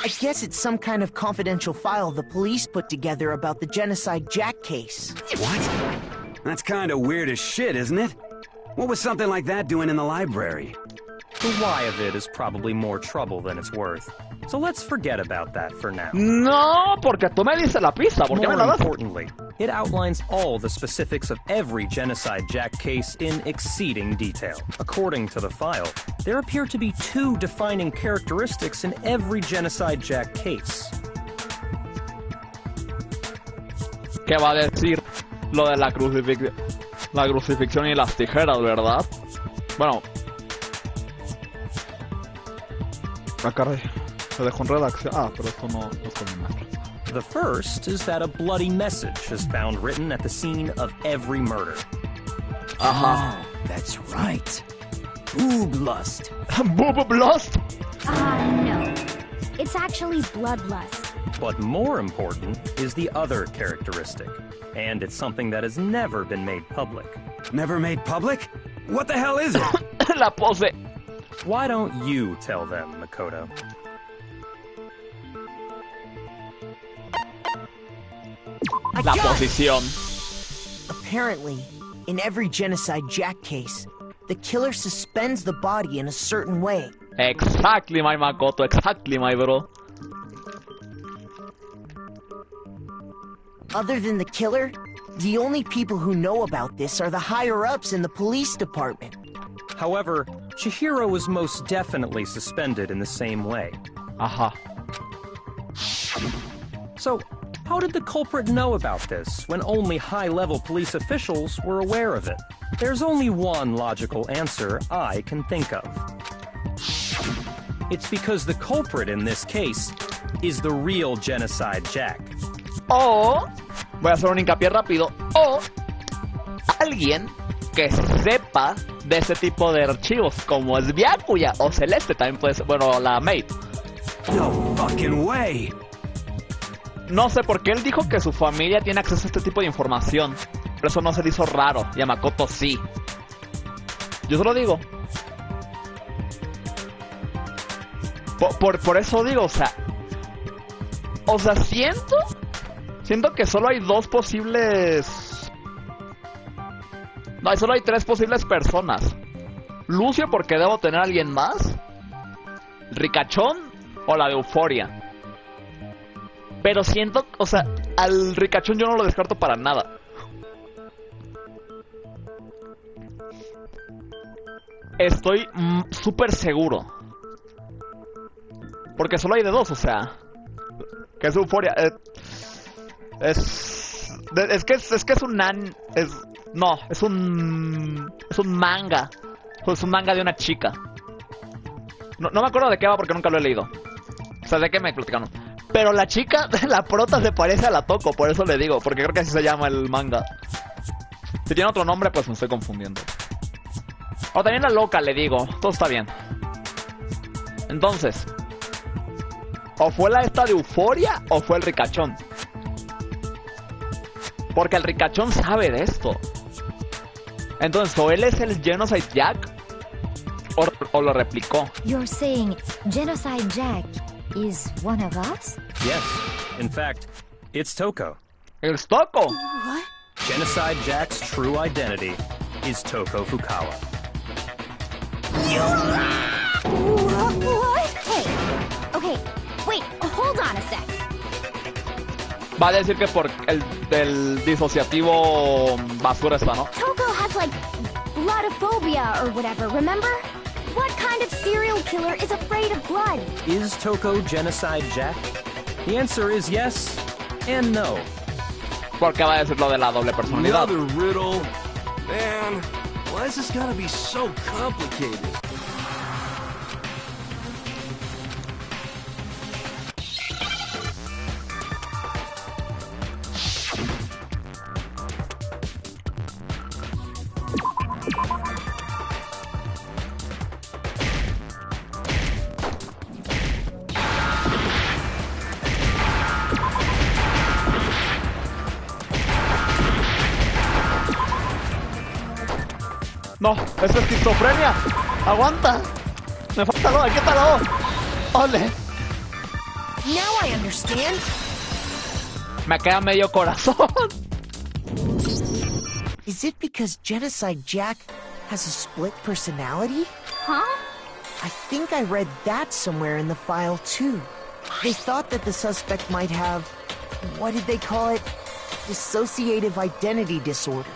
I guess it's some kind of confidential file the police put together about the Genocide Jack case. What? That's kind of weird as shit, isn't it? What was something like that doing in the library? The why of it is probably more trouble than it's worth. So let's forget about that for now. No, porque tú me dices la pista. ¿Por qué me More la das? importantly, it outlines all the specifics of every Genocide Jack case in exceeding detail. According to the file, there appear to be 2 defining characteristics in every Genocide Jack case. ¿Qué va a decir lo de la crucifixión y las tijeras, verdad? Bueno. Acá se dejó en redacción. Ah, pero esto no está bien mal. The first is that a bloody message is found written at the scene of every murder. Ajá. Oh, that's right. Boob lust. Boob lust? No. It's actually bloodlust. But more important is the other characteristic, and it's something that has never been made public. Never made public? What the hell is it? La pose. Why don't you tell them, Makoto? La posición. Apparently, in every Genocide Jack case, the killer suspends the body in a certain way. Exactly, my Makoto. Exactly, my bro. Other than the killer, the only people who know about this are the higher-ups in the police department. However, Chihiro was most definitely suspended in the same way. Aha. So, how did the culprit know about this when only high-level police officials were aware of it? There's only one logical answer I can think of. It's because the culprit in this case is the real Genocide Jack. O, voy a hacer un hincapié rápido, o alguien que sepa de ese tipo de archivos, como es Byakuya o Celeste, también puede ser, bueno, la Maid. No fucking way. No sé por qué él dijo que su familia tiene acceso a este tipo de información, pero eso no se le hizo raro, y a Makoto sí. Yo solo digo. Por eso digo, o sea, siento que solo hay 2 posibles... No, solo hay 3 posibles personas. Lucio porque debo tener a alguien más, Ricachón o la de Euforia. Pero siento, o sea, al Ricachón yo no lo descarto para nada. Estoy súper seguro. Porque solo hay de 2, o sea, que es Euforia. Es que es un es un manga. Es un manga de una chica. No me acuerdo de qué va porque nunca lo he leído. O sea, de qué me platicaron. Pero la chica, la prota se parece a la Toko, por eso le digo, porque creo que así se llama el manga. Si tiene otro nombre, pues me estoy confundiendo. O también la loca, le digo, todo está bien. Entonces, o fue la esta de Euforia o fue el Ricachón. Porque el Ricachón sabe de esto. Entonces, o él es el Genocide Jack o lo replicó. You're saying Genocide Jack is one of us? Yes. In fact, it's Toko. It's Toko. What? Genocide Jack's true identity is Toko Fukawa. What? Hey. Okay. Wait. Hold on a sec. Va a decir que por el disociativo basura está, ¿no? Toko has like bloodophobia or whatever, remember? What kind of serial killer is afraid of blood? Is Toko Genocide Jack? The answer is yes and no. Porque va a decir lo de la doble personalidad. Another riddle. Man, why is this gotta be so complicated? No, es esquizofrenia. Aguanta. Me falta lo, aquí está lo. Ole. Now I understand. Me queda medio corazón. Is it because Genocide Jack has a split personality? Huh? I think I read that somewhere in the file, too. They thought that the suspect might have... what did they call it? Dissociative identity disorder.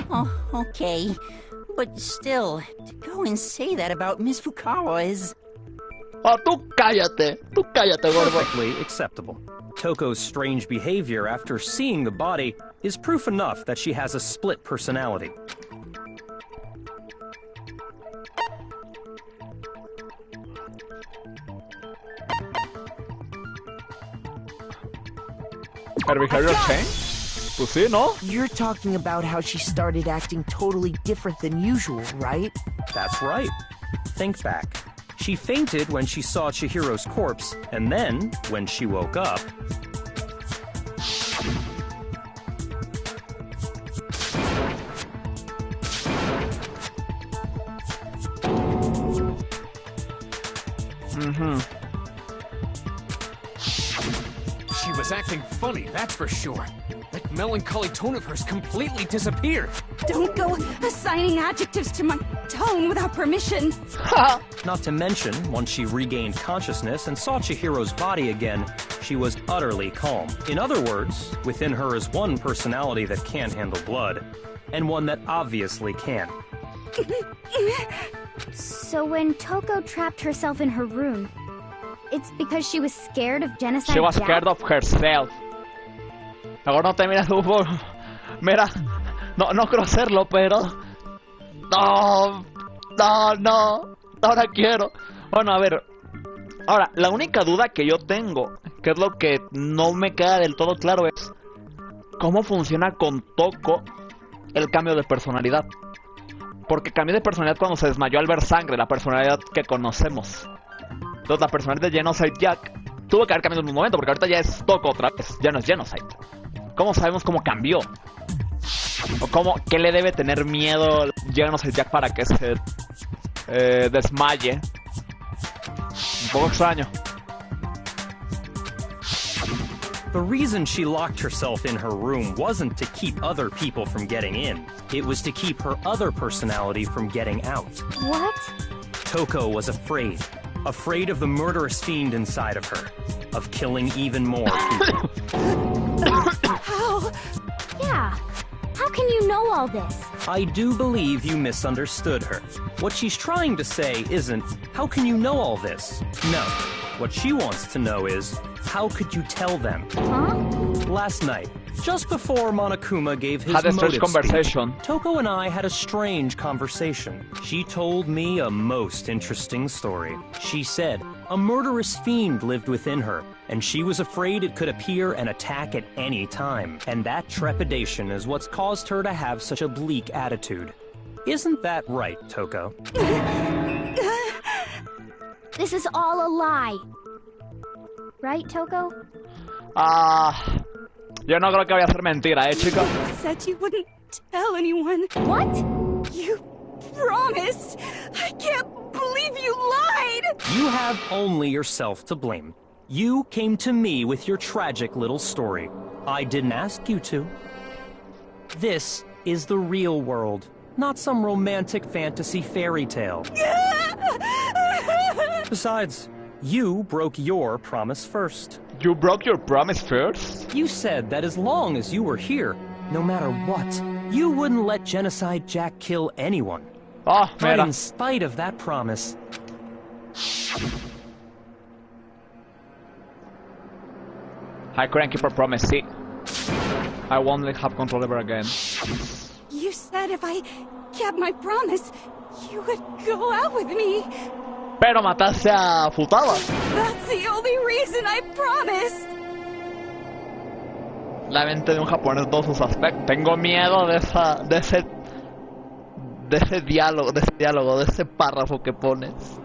Oh, okay. But still, to go and say that about Miss Fukawa is... Oh, tú cállate, gordo. Perfectly acceptable. Toko's strange behavior after seeing the body is proof enough that she has a split personality. Her behavior changed? Pues sí, ¿no? You're talking about how she started acting totally different than usual, right? That's right. Think back. She fainted when she saw Chihiro's corpse, and then, when she woke up... She was acting funny, that's for sure. That melancholy tone of hers completely disappeared. Don't go assigning adjectives to my tone without permission. Not to mention, once she regained consciousness and saw Chihiro's body again, she was utterly calm. In other words, within her is one personality that can't handle blood, and one that obviously can. So when Toko trapped herself in her room, it's because she was scared of Genocide She was Jack? scared of herself. Ahora no te miras tú por... Mira, no quiero hacerlo, pero... No quiero. Bueno, a ver. Ahora, la única duda que yo tengo, que es lo que no me queda del todo claro, es... ¿cómo funciona con Toko el cambio de personalidad? Porque cambió de personalidad cuando se desmayó al ver sangre, la personalidad que conocemos. Entonces la personalidad de Genocide Jack tuvo que haber cambiado en un momento, porque ahorita ya es Toko otra vez, ya no es Genocide. ¿Cómo sabemos cómo cambió? ¿O qué le debe tener miedo Genocide Jack para que se desmaye? Un poco extraño. The reason she locked herself in her room wasn't to keep other people from getting in. It was to keep her other personality from getting out. What? Toko was afraid. Afraid of the murderous fiend inside of her. Of killing even more people. How? Yeah. How can you know all this? I do believe you misunderstood her. What she's trying to say isn't, how can you know all this? No. What she wants to know is, how could you tell them? Huh? Last night, just before Monokuma gave his Had a strange motive conversation. speech, Toko and I had a strange conversation. She told me a most interesting story. She said a murderous fiend lived within her, and she was afraid it could appear and attack at any time. And that trepidation is what's caused her to have such a bleak attitude. Isn't that right, Toko? This is all a lie. Right, Toko? Yo no creo que vaya a ser mentira, chica. You said you wouldn't tell anyone. What? You promised. I can't believe you lied. You have only yourself to blame. You came to me with your tragic little story. I didn't ask you to. This is the real world, not some romantic fantasy fairy tale. Besides, you broke your promise first. You broke your promise first? You said that as long as you were here, no matter what, you wouldn't let Genocide Jack kill anyone. Oh, but mira. in spite of that promise... I couldn't keep her promise, see. I won't have control ever again. You said if I kept my promise, you would go out with me. Pero mataste a Futaba. That's the only reason I promised. La mente de un japonés, todos sus aspectos. Tengo miedo de ese diálogo, de ese párrafo que pones.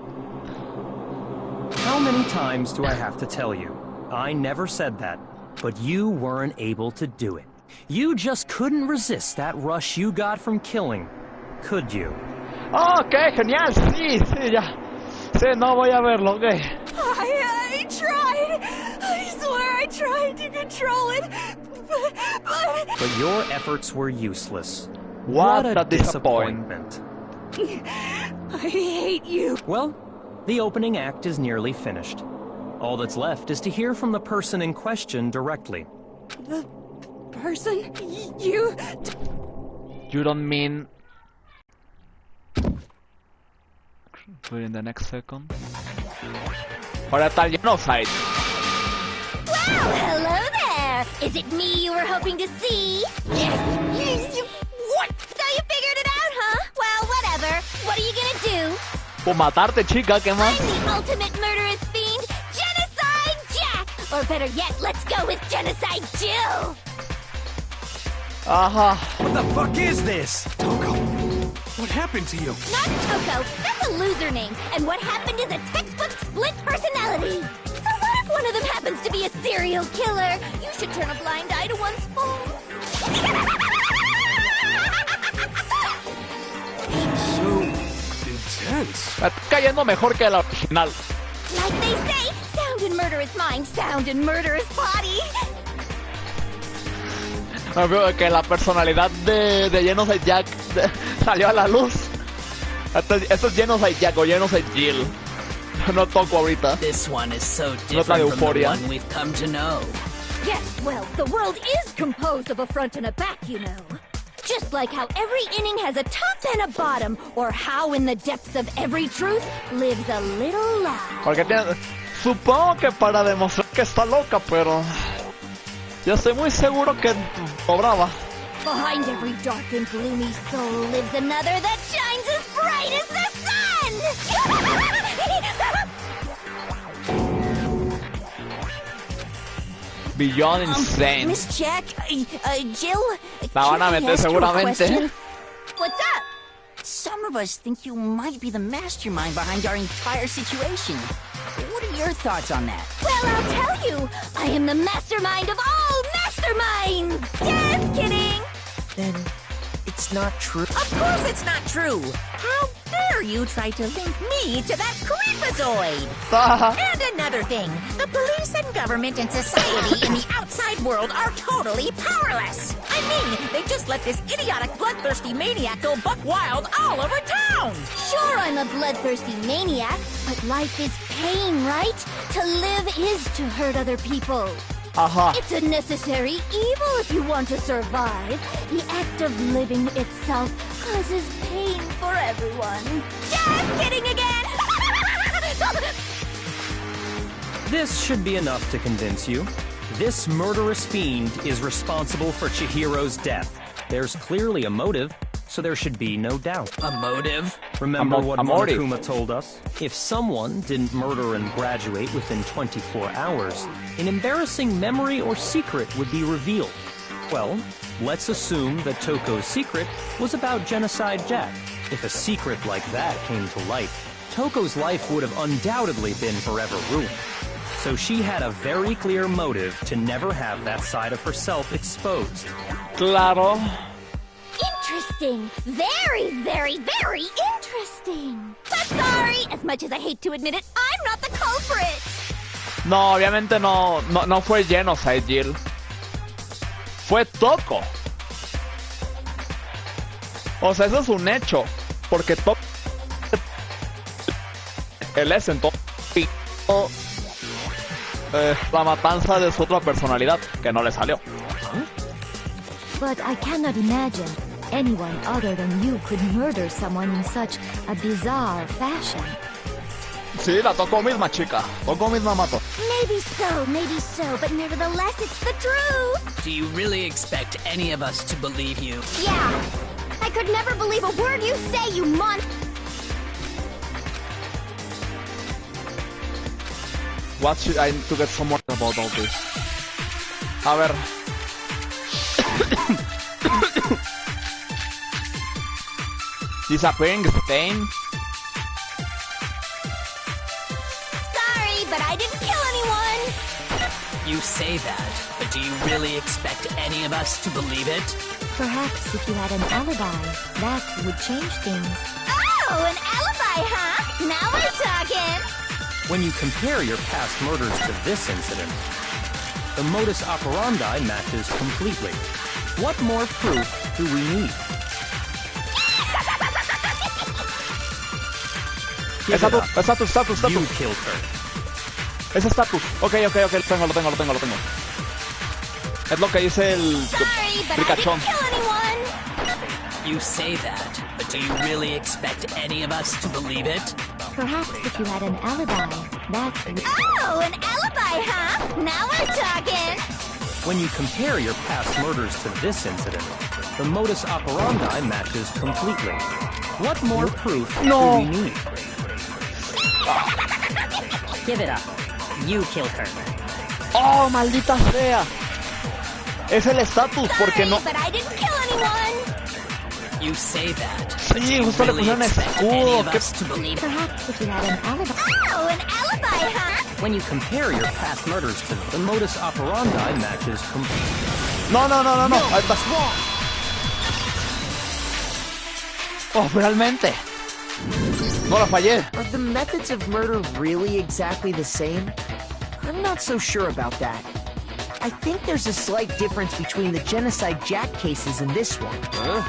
How many times do I have to tell you? I never said that, but you weren't able to do it. You just couldn't resist that rush you got from killing, could you? Oh, ok, genial, sí, ya. Sí, no voy a verlo, ok. I tried. I swear I tried to control it, But your efforts were useless. What a a disappointment. I hate you. Well, the opening act is nearly finished. All that's left is to hear from the person in question directly. The person? You... You don't mean... Wait in the next second. Ahora está el genocide. Well, hello there! Is it me you were hoping to see? What? So you figured it out, huh? Well, whatever. What are you gonna do? Por matarte, chica, ¿qué más? I'm the ultimate murderous fiend, Genocide Jack! Or better yet, let's go with Genocide Jill! Ajá. What the fuck is this? Toko, what happened to you? Not Toko, that's a loser name. And what happened is a textbook split personality. So what if one of them happens to be a serial killer? You should turn a blind eye to one's faults. So intense. Me está cayendo mejor que la original. Like they say, sound in murderous mind, sound in murderous body. Me veo que la personalidad de Genocide Jack salió a la luz. Esto es Genocide Jack o Genocide Jill. No toco ahorita. This one is so No está de different from the euforia. one we've come to know. Yes, well, the world is composed of a front and a back, you know. Just like how every inning has a top and a bottom, or how in the depths of every truth lives a little lie. Porque tiene... Supongo que para demostrar que está loca, pero... Yo estoy muy seguro que cobraba. Behind every dark and gloomy soul lives another that shines as bright as the sun! Beyond insane. Miss Jack, Jill, La van a can I meter ask you a seguramente. question? What's up? Some of us think you might be the mastermind behind our entire situation. What are your thoughts on that? Well, I'll tell you. I am the mastermind of all masterminds. Just kidding. Then it's not true. Of course it's not true! How dare you try to link me to that creepazoid! And another thing, the police and government and society in the outside world are totally powerless! I mean, they just let this idiotic bloodthirsty maniac go buck wild all over town! Sure, I'm a bloodthirsty maniac, but life is pain, right? To live is to hurt other people. Ajá. It's a necessary evil if you want to survive. The act of living itself causes pain for everyone. Just kidding again! This should be enough to convince you. This murderous fiend is responsible for Chihiro's death. There's clearly a motive, so there should be no doubt. A motive? Remember what a motive. Monokuma told us? If someone didn't murder and graduate within 24 hours, an embarrassing memory or secret would be revealed. Well, let's assume that Toko's secret was about Genocide Jack. If a secret like that came to light, Toko's life would have undoubtedly been forever ruined. So she had a very clear motive to never have that side of herself exposed. Claro. Interesting. Very, very, very interesting. But sorry, as much as I hate to admit it, I'm not the culprit. No, obviamente no fue Genocide Jill. Fue Toko. O sea, eso es un hecho. Porque Toko... Él es entonces... la matanza de su otra personalidad, que no le salió. But I cannot imagine anyone other than you could murder someone in such a bizarre fashion. Sí, la Toko misma, chica. Toko misma mató. Maybe so, but nevertheless, it's the truth. Do you really expect any of us to believe you? Yeah. I could never believe a word you say, you monster. What should I need to get some more about all this? A ver. Disappearing stain. Sorry, but I didn't kill anyone. You say that, but do you really expect any of us to believe it? Perhaps if you had an alibi, that would change things. Oh, an alibi, huh? Now we're talking. When you compare your past murders to this incident, the modus operandi matches completely. What more proof do we need? Estatus. You killed her. Es estatus. Ok, lo tengo. Es lo que dice el ricachón. You say that, but do you really expect any of us to believe it? Perhaps if you had an alibi, that would... Oh, an alibi, huh? Now we're talking! When you compare your past murders to this incident, the modus operandi matches completely. What more proof do we need? Give it up. You killed her. Oh, maldita sea. Es el estatus, porque no... But I didn't kill anyone! You say that. Sí, justo le pusieron escudo. Perhaps if you had an alibi. Oh, an alibi, huh? When you compare your past murders to the modus operandi matches completely. No. Ahí está. Oh, realmente. No la fallé. Are the methods of murder really exactly the same? I'm not so sure about that. I think there's a slight difference between the Genocide Jack cases and this one. Huh?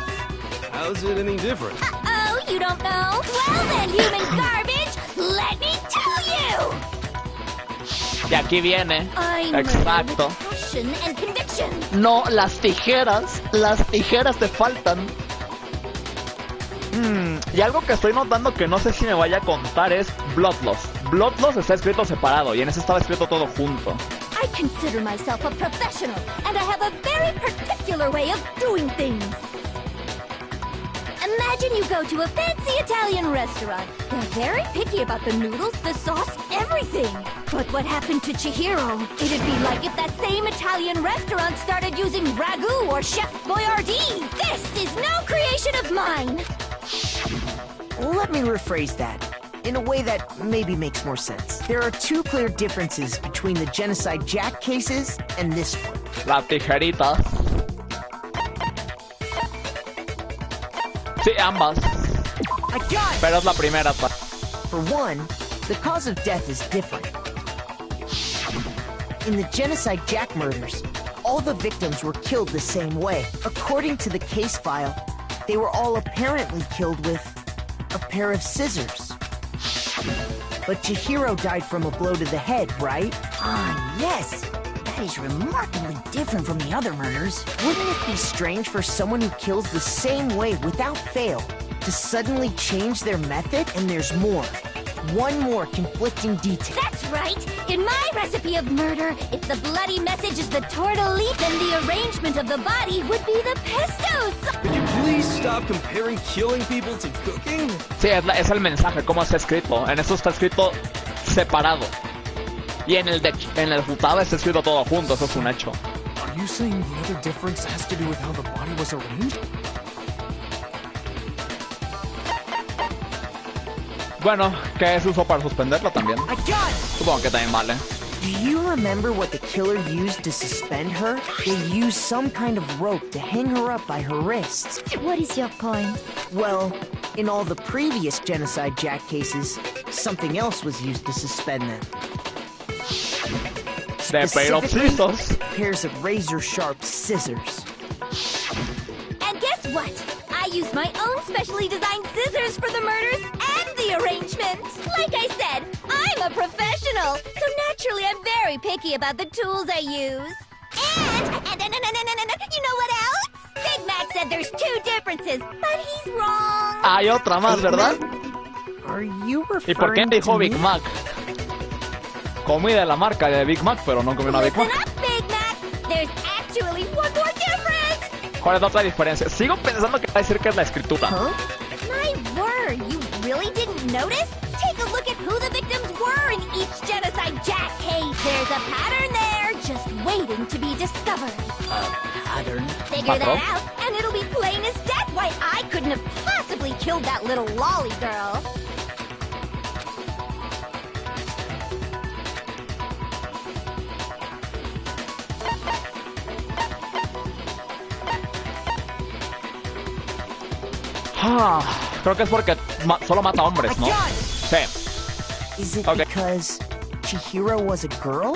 How's it any different? Uh-oh, you don't know? Well then, human garbage, let me tell you! Y aquí viene. I'm Exacto. with passion and conviction. No, las tijeras te faltan. Y algo que estoy notando que no sé si me vaya a contar es Bloodloss. Bloodloss está escrito separado y en ese estaba escrito todo junto. I consider myself a professional, and I have a very particular way of doing things. Imagine you go to a fancy Italian restaurant. They're very picky about the noodles, the sauce, everything. But what happened to Chihiro? It'd be like if that same Italian restaurant started using ragu or Chef Boyardee. This is no creation of mine. Let me rephrase that in a way that maybe makes more sense. There are two clear differences between the Genocide Jack cases and this one. La tijerita. Sí, ambas. Pero es la primera. For one, the cause of death is different. In the Genocide Jack murders, all the victims were killed the same way. According to the case file, they were all apparently killed with a pair of scissors. But Chihiro died from a blow to the head, right? Ah, yes. That is remarkably different from the other murders. Wouldn't it be strange for someone who kills the same way without fail to suddenly change their method? And there's more. One more conflicting detail. That's right! In my recipe of murder, if the bloody message is the tortellini, then the arrangement of the body would be the pestos! Could you please stop comparing killing people to cooking? Sí, es el mensaje, cómo está escrito. En eso está escrito separado. Y en el futaba está escrito todo junto, eso es un hecho. Are you saying the other difference has to do with how the body was arranged? Bueno, ¿qué se usó para suspenderlo también? Supongo que también vale. Do you remember what the killer used to suspend her? They used some kind of rope to hang her up by her wrists. What is your point? Well, in all the previous Genocide Jack cases, something else was used to suspend them. Specifically, pairs of razor-sharp scissors. And guess what? I used my own specially designed scissors for the murders and the arrangement. Like I said, I'm a professional, so naturally I'm very picky about the tools I use. And you know what else? Big Mac said there's two differences, but he's wrong. Hay otra más, ¿verdad? Are you ¿Y por qué referring dijo to Big me? Mac? Comí de la marca de Big Mac, pero no comí una Big Mac. Listen up, Big Mac. There's actually one more difference. ¿Cuál es la otra diferencia? Sigo pensando que va a decir que es la escritura. My word, you really didn't notice? Take a look at who the victims were in each Genocide Jack case. There's a pattern there, just waiting to be discovered. Pattern? Figure that out, and it'll be plain as death why I couldn't have possibly killed that little lolly girl. Creo que es porque solo mata hombres, ¿no? Sí. Is it because Chihiro was a girl?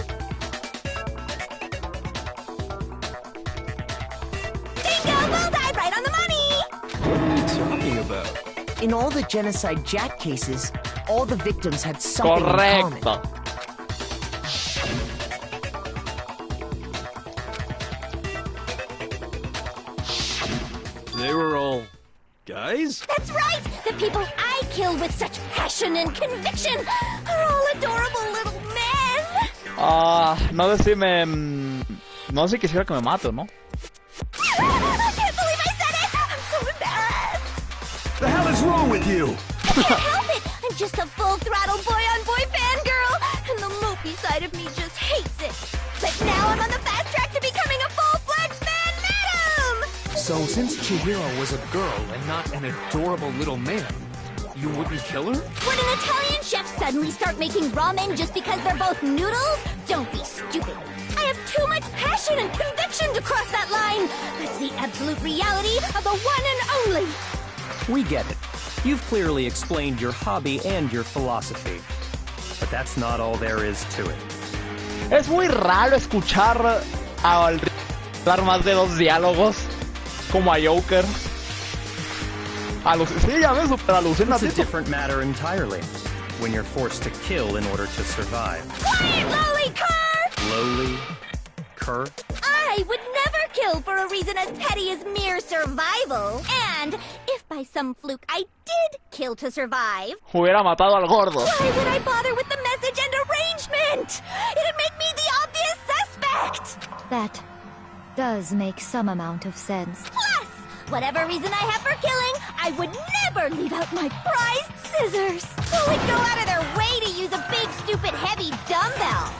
Bingo! Bullseye! Right on the money! What are you talking about? In all the Genocide Jack cases, all the victims had something in common. Correcto. They were all guys? That's right! The people I kill with such passion and conviction are all adorable little men! No sé si me... No sé si quisiera que me mate, ¿no? I can't believe I said it! I'm so embarrassed! The hell is wrong with you? I can't help it! I'm just a full-throttle boy-on-boy fangirl, and the mopey side of me just hates it. But now I'm on the fast track to becoming a full-fledged man-madam! So since Chihiro was a girl and not an adorable little man, you wouldn't kill her? Would an Italian chef suddenly start making ramen just because they're both noodles? Don't be stupid. I have too much passion and conviction to cross that line. That's the absolute reality of the one and only. We get it. You've clearly explained your hobby and your philosophy. But that's not all there is to it. Es muy raro escuchar al dar más de 2 diálogos como a Joker. Sí, ya me super alucina. It's a different matter entirely. When you're forced to kill in order to survive. Quiet, lowly cur! Lowly cur? I would never kill for a reason as petty as mere survival. And if by some fluke I did kill to survive, Hubiera matado al gordo. why would I bother with the message and arrangement? It'd make me the obvious suspect. That does make some amount of sense. Plus, whatever reason I have for killing, I would never leave out my prized scissors. Who would go out of their way to use a big, stupid, heavy dumbbell?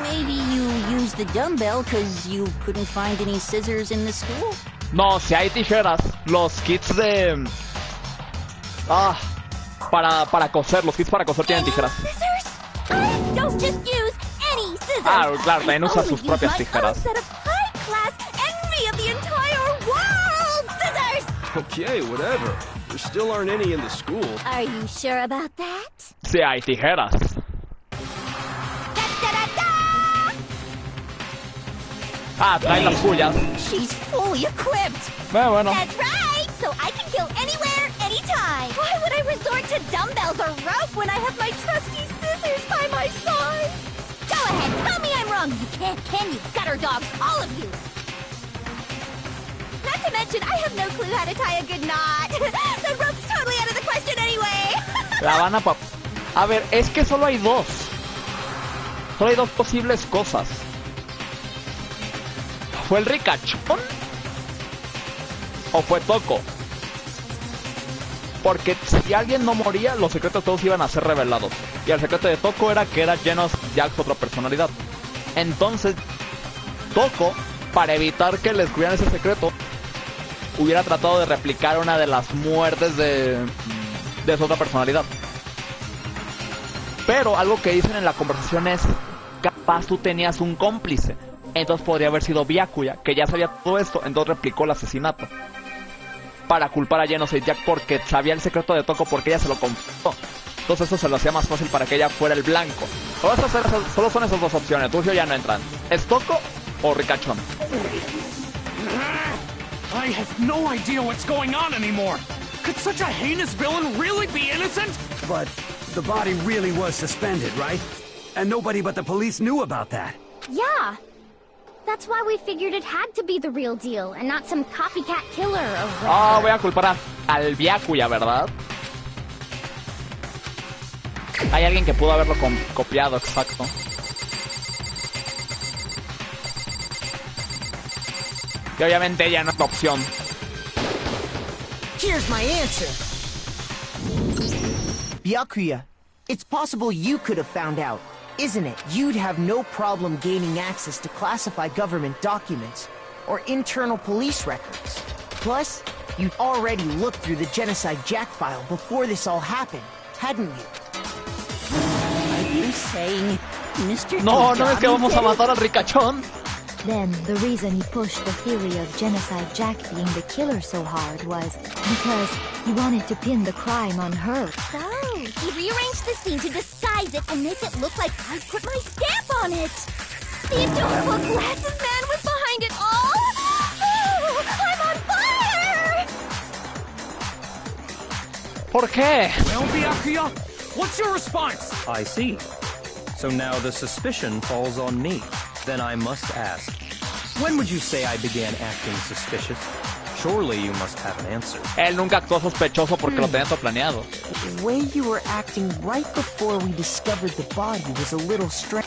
Maybe you used the dumbbell because you couldn't find any scissors in the school? No, si hay tijeras. Los kits de... para coser. Los kits para coser tienen tijeras. Scissors? I don't just use any scissors. Claro, también usa sus propias tijeras. Set of high-class envy of the entire world! Scissors! Okay, whatever. There still aren't any in the school. Are you sure about that? Si hay tijeras. Trae las suyas. She's fully equipped. Bueno. That's right. So I can kill anywhere, anytime. Why would I resort to dumbbells or rope when I have my trusty scissors by my side? Go ahead, tell me I'm wrong. You can't, can you? Gutter dogs, all of you. Not to mention, I have no clue how to tie a good knot. So rope's totally out of the question anyway. La van a... A ver, es que solo hay dos. Solo hay dos posibles cosas. ¿Fue el ricachón? ¿O fue Toko? Porque si alguien no moría, los secretos todos iban a ser revelados. Y el secreto de Toko era que era Genos Jack otra personalidad. Entonces, Toko, para evitar que le descubrieran ese secreto, hubiera tratado de replicar una de las muertes de su otra personalidad. Pero algo que dicen en la conversación es, capaz tú tenías un cómplice. Entonces podría haber sido Byakuya, que ya sabía todo esto, entonces replicó el asesinato. Para culpar a Genocide Jack porque sabía el secreto de Toko porque ella se lo confesó. Entonces eso se lo hacía más fácil para que ella fuera el blanco. Solo son esas dos opciones, Turgio ya no entran. ¿Es Toko o Ricachón? I have no idea what's going on anymore. Could such a heinous villain really be innocent? But the body really was suspended, right? And nobody but the police knew about that. Yeah. That's why we figured it had to be the real deal and not some copycat killer or voy a culpar al Byakuya, ¿verdad? Hay alguien que pudo haberlo copiado, exacto. Y obviamente ella no es la opción. Here's my answer. Byakuya, it's possible you could have found out. Isn't it? You'd have no problem gaining access to classified government documents or internal police records. Plus, you'd already looked through the Genocide Jack file before this all happened, hadn't you? Are you saying Mr. No es que vamos a matar al Ricachón. Then the reason he pushed the theory of Genocide Jack being the killer so hard was because he wanted to pin the crime on her. So, he rearranged the scene to disguise it and make it look like I put my stamp on it. The adorable glasses man was behind it all. Oh, I'm on fire! ¿Por qué? Well, Byakuya, what's your response? I see. So now the suspicion falls on me. Then I must ask, when would you say I began acting suspicious? Surely you must have an answer. Él nunca actuó sospechoso porque lo tenía todo planeado. The way you were acting right before we discovered the body was a little strange.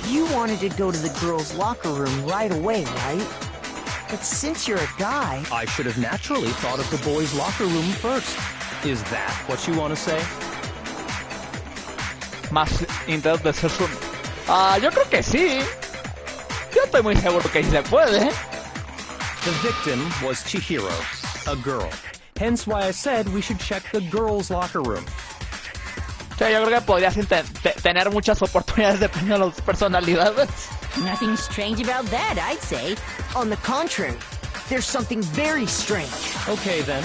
You wanted to go to the girls' locker room right away, right? But since you're a guy... I should have naturally thought of the boys' locker room first. Is that what you want to say? Más intentos de ser su... yo creo que sí. Yo estoy muy seguro que sí se puede. The victim was Chihiro, a girl. Hence why I said we should check the girls' locker room. Sí, yo creo que podrías tener muchas oportunidades dependiendo de las personalidades. Nothing strange about that, I'd say. On the contrary, there's something very strange. Okay then,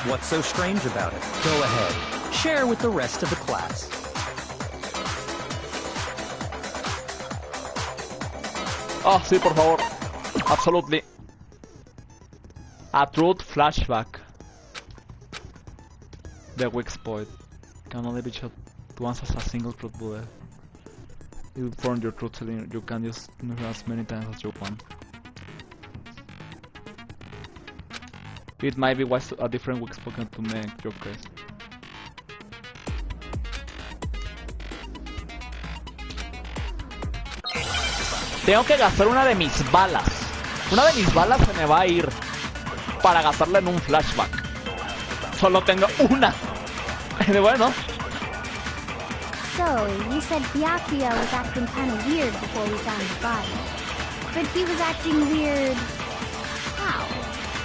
what's so strange about it? Go ahead, share with the rest of the class. Oh, sí, por favor. Absolutely. A truth flashback. The weak point can only be shot once as a single truth bullet. It will form your truth telling you can use as many times as you want. It might be wise to a different weak spoken to make your case. Tengo que gastar una de mis balas. Una de mis balas se me va a ir para gastarla en un flashback. Solo tengo una. Bueno. So, you said Byakuya was acting kind of weird before we found the body. But he was acting weird... how?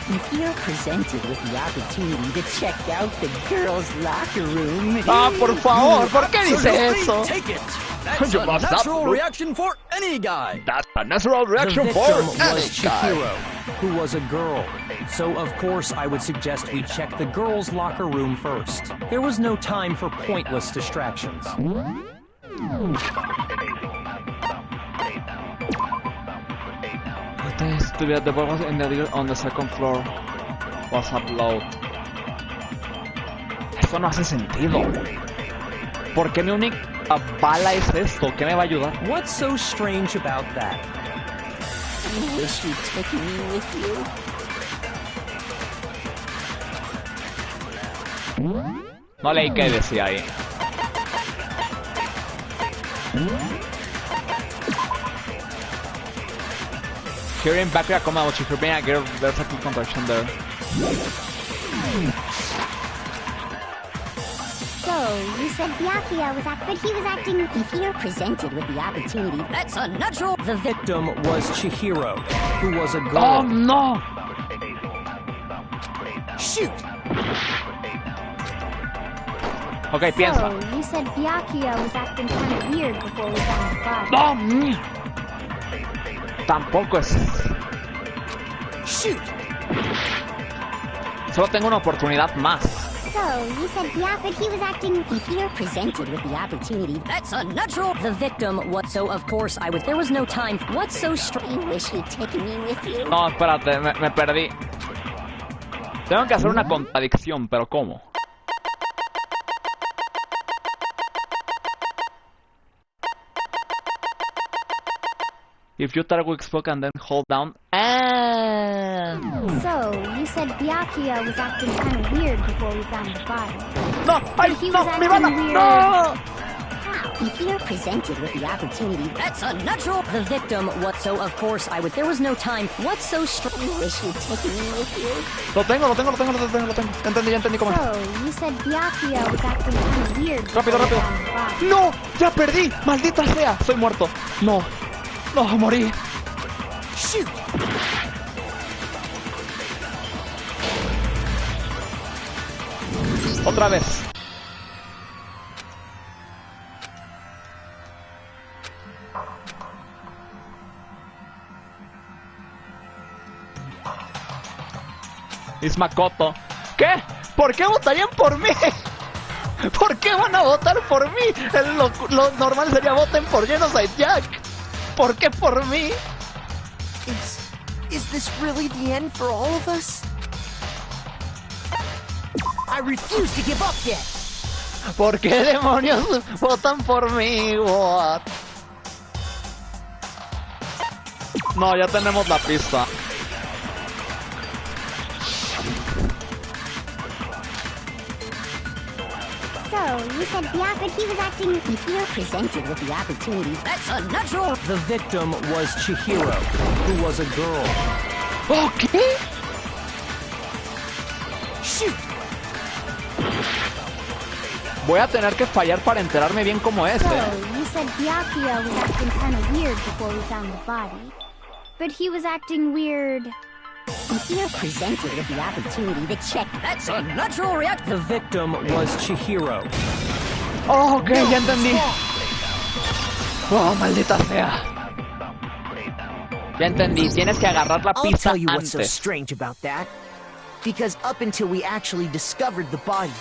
If you're presented with the opportunity to check out the girls' locker room... Por favor, ¿por qué dice eso? Take it. That's a natural reaction for any guy. That's a natural reaction the for victim any was Chihiro, who was a girl. So of course I would suggest we check the girls' locker room first. There was no time for pointless distractions. The ball was on the second floor. Was upload. Esto no hace sentido. ¿Por qué mi única bala es esto? ¿Qué me va a ayudar? What's so strange about that? I wish you'd taken me with you. No leí qué decía ahí. Hearing Byakuya come out, if you're being a girl, there's a quick contraction there. So, you said Byakuya was but he was acting... If you're presented with the opportunity, that's a natural... The victim was Chihiro, who was a girl. Oh no! Shoot! Okay, piensa. So, you said Byakuya was acting kind of weird before we found the body. No! Tampoco es... Shoot! Solo tengo una oportunidad más. So, you said but he was acting... If you're presented with the opportunity, that's a natural... The victim was... So, of course, There was no time... What's so strange? I wish you'd taken me with you. No, espérate, me perdí. Tengo que hacer una contradicción, pero ¿cómo? If you target weak spot and then hold down... So, you said Byakuya was acting kind of weird before we found the body. No! Ay, he no! was ¡Mi acting bala! weird. ¡No! If you're presented with the opportunity, that's a natural... The victim was... So, of course, There was no time... What's so strange? I wish you'd taken me with you. Lo tengo. Ya entendí cómo es. So, you said Byakuya was acting kind of weird before Rápido. we found the body. ¡No! ¡Ya perdí! ¡Maldita sea! Soy muerto. No. No, morí. Shoot! Otra vez. Es Makoto. ¿Qué? ¿Por qué votarían por mí? ¿Por qué van a votar por mí? Lo normal sería voten por Genocide Jack. ¿Por qué por mí? Is this really the end for all of us? I refuse to give up yet. ¿Por qué demonios votan por mí? What? No, ya tenemos la pista. So, you said but he was acting... If you're presented with the opportunity, that's unnatural. The victim was Chihiro, who was a girl. ¿Qué? Shoot. Voy a tener que fallar para enterarme bien cómo es. So, you said Byakuya was acting kind of weird before we found the body. But he was acting weird... If you're presented with the opportunity to check, that's unnatural reaction. The victim was Chihiro. Oh, ok, ya entendí. Oh, maldita sea. Ya entendí, tienes que agarrar la pista I'll tell you what's so antes. strange about that. Because up until we actually discovered the body,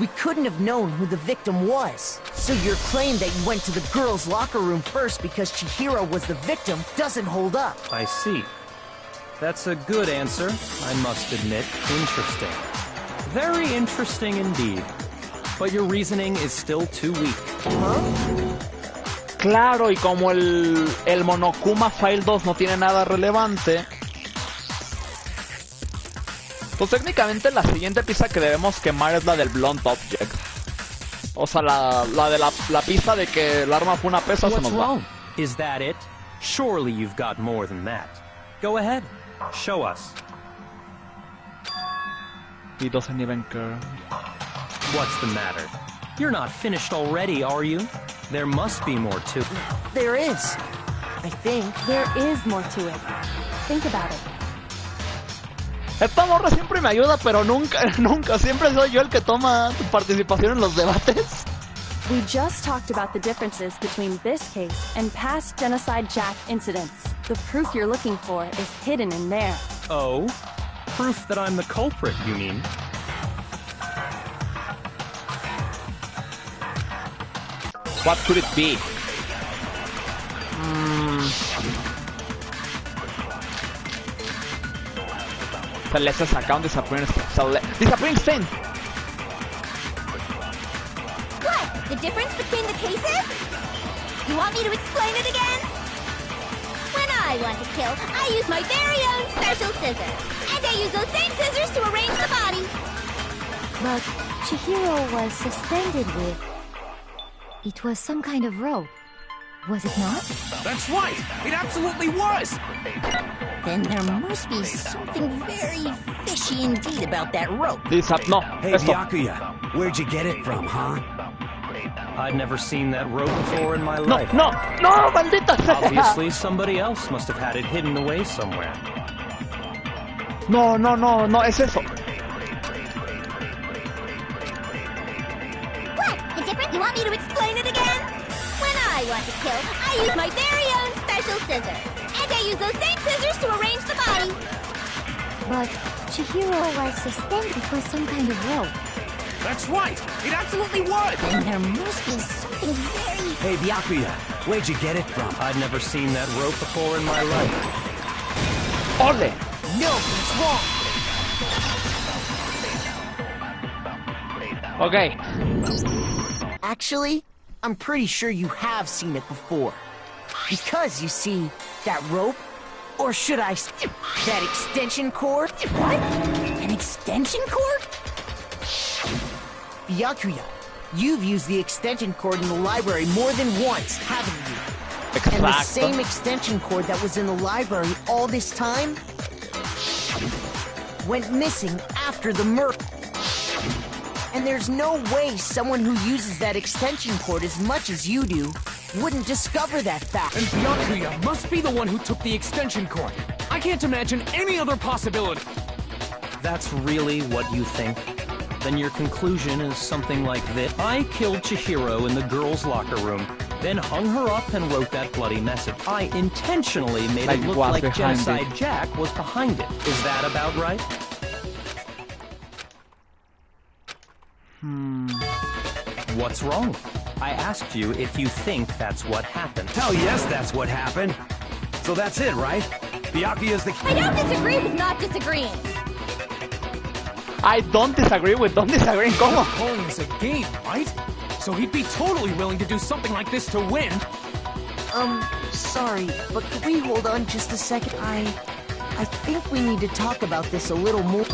we couldn't have known who the victim was. So your claim that you went to the girls' locker room first because Chihiro was the victim doesn't hold up. I see. That's a good answer, I must admit. Interesting. Very interesting indeed. But your reasoning is still too weak. Claro, y como el Monokuma File 2 no tiene nada relevante, pues técnicamente la siguiente pista que debemos quemar es la del Blunt Object. O sea, la de la pista de que el arma fue una pesa se nos va. Is that it? Surely you've got more than that. Go ahead. Show us. He doesn't even care. What's the matter? You're not finished already, are you? There must be more to it. There is. I think. There is more to it. Think about it. Esta morra siempre me ayuda, pero nunca, siempre soy yo el que toma participación en los debates. We just talked about the differences between this case and past Genocide Jack incidents. The proof you're looking for is hidden in there. Oh? Proof that I'm the culprit, you mean? What could it be? Celeste's account disappearing stain. What? The difference between the cases? You want me to explain it again? When I want to kill, I use my very own special scissors. And I use those same scissors to arrange the body. But Chihiro was suspended with... It was some kind of rope. Was it not? That's right! It absolutely was! Then there must be something very fishy indeed about that rope. No, hey, Byakuya, where'd you get it from, huh? I'd never seen that rope before in my life. No, maldita sea. Obviously, somebody else must have had it hidden away somewhere. No, es eso. What? The difference? You want me to explain it again? When I want to kill, I use my very own special scissors. And I use those same scissors to arrange the body. But Chihiro was suspended with some kind of rope. That's right! It absolutely was! Then there must be something very... Hey, Byakuya, where'd you get it from? I'd never seen that rope before in my life. Ole! No, it's wrong! Okay. Actually, I'm pretty sure you have seen it before. Because, you see, that rope, or should I say, that extension cord? What? An extension cord? Byakuya, you've used the extension cord in the library more than once, haven't you? Exacto. And the same extension cord that was in the library all this time went missing after the murder. And there's no way someone who uses that extension cord as much as you do wouldn't discover that fact. And Byakuya must be the one who took the extension cord. I can't imagine any other possibility. That's really what you think? Then your conclusion is something like this. I killed Chihiro in the girls' locker room, then hung her up and wrote that bloody message. I intentionally made it look like Genocide Jack was behind it. Is that about right? What's wrong? I asked you if you think that's what happened. Hell yes, that's what happened. So that's it, right? Byakuya's the... I don't disagree with not disagreeing. I don't disagree with don't disagree. ¿Cómo? Calling this a game, right? So he'd be totally willing to do something like this to win. Sorry, but could we hold on just a second? I think we need to talk about this a little more.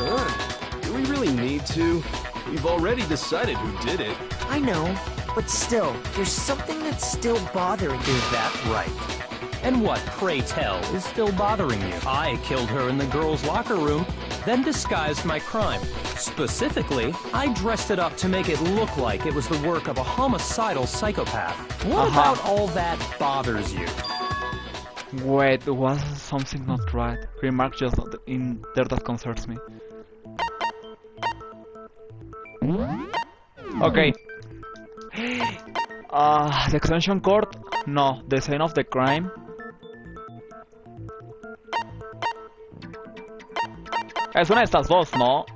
Do we really need to? We've already decided who did it. I know, but still, there's something that's still bothering you. Is that right? And what, pray tell, is still bothering you? I killed her in the girls' locker room, then disguised my crime. Specifically, I dressed it up to make it look like it was the work of a homicidal psychopath. What about all that bothers you? Wait, was something not right? Remark just in there that concerns me. Okay. The extension cord? No. The scene of the crime? Es una de estas dos, ¿no?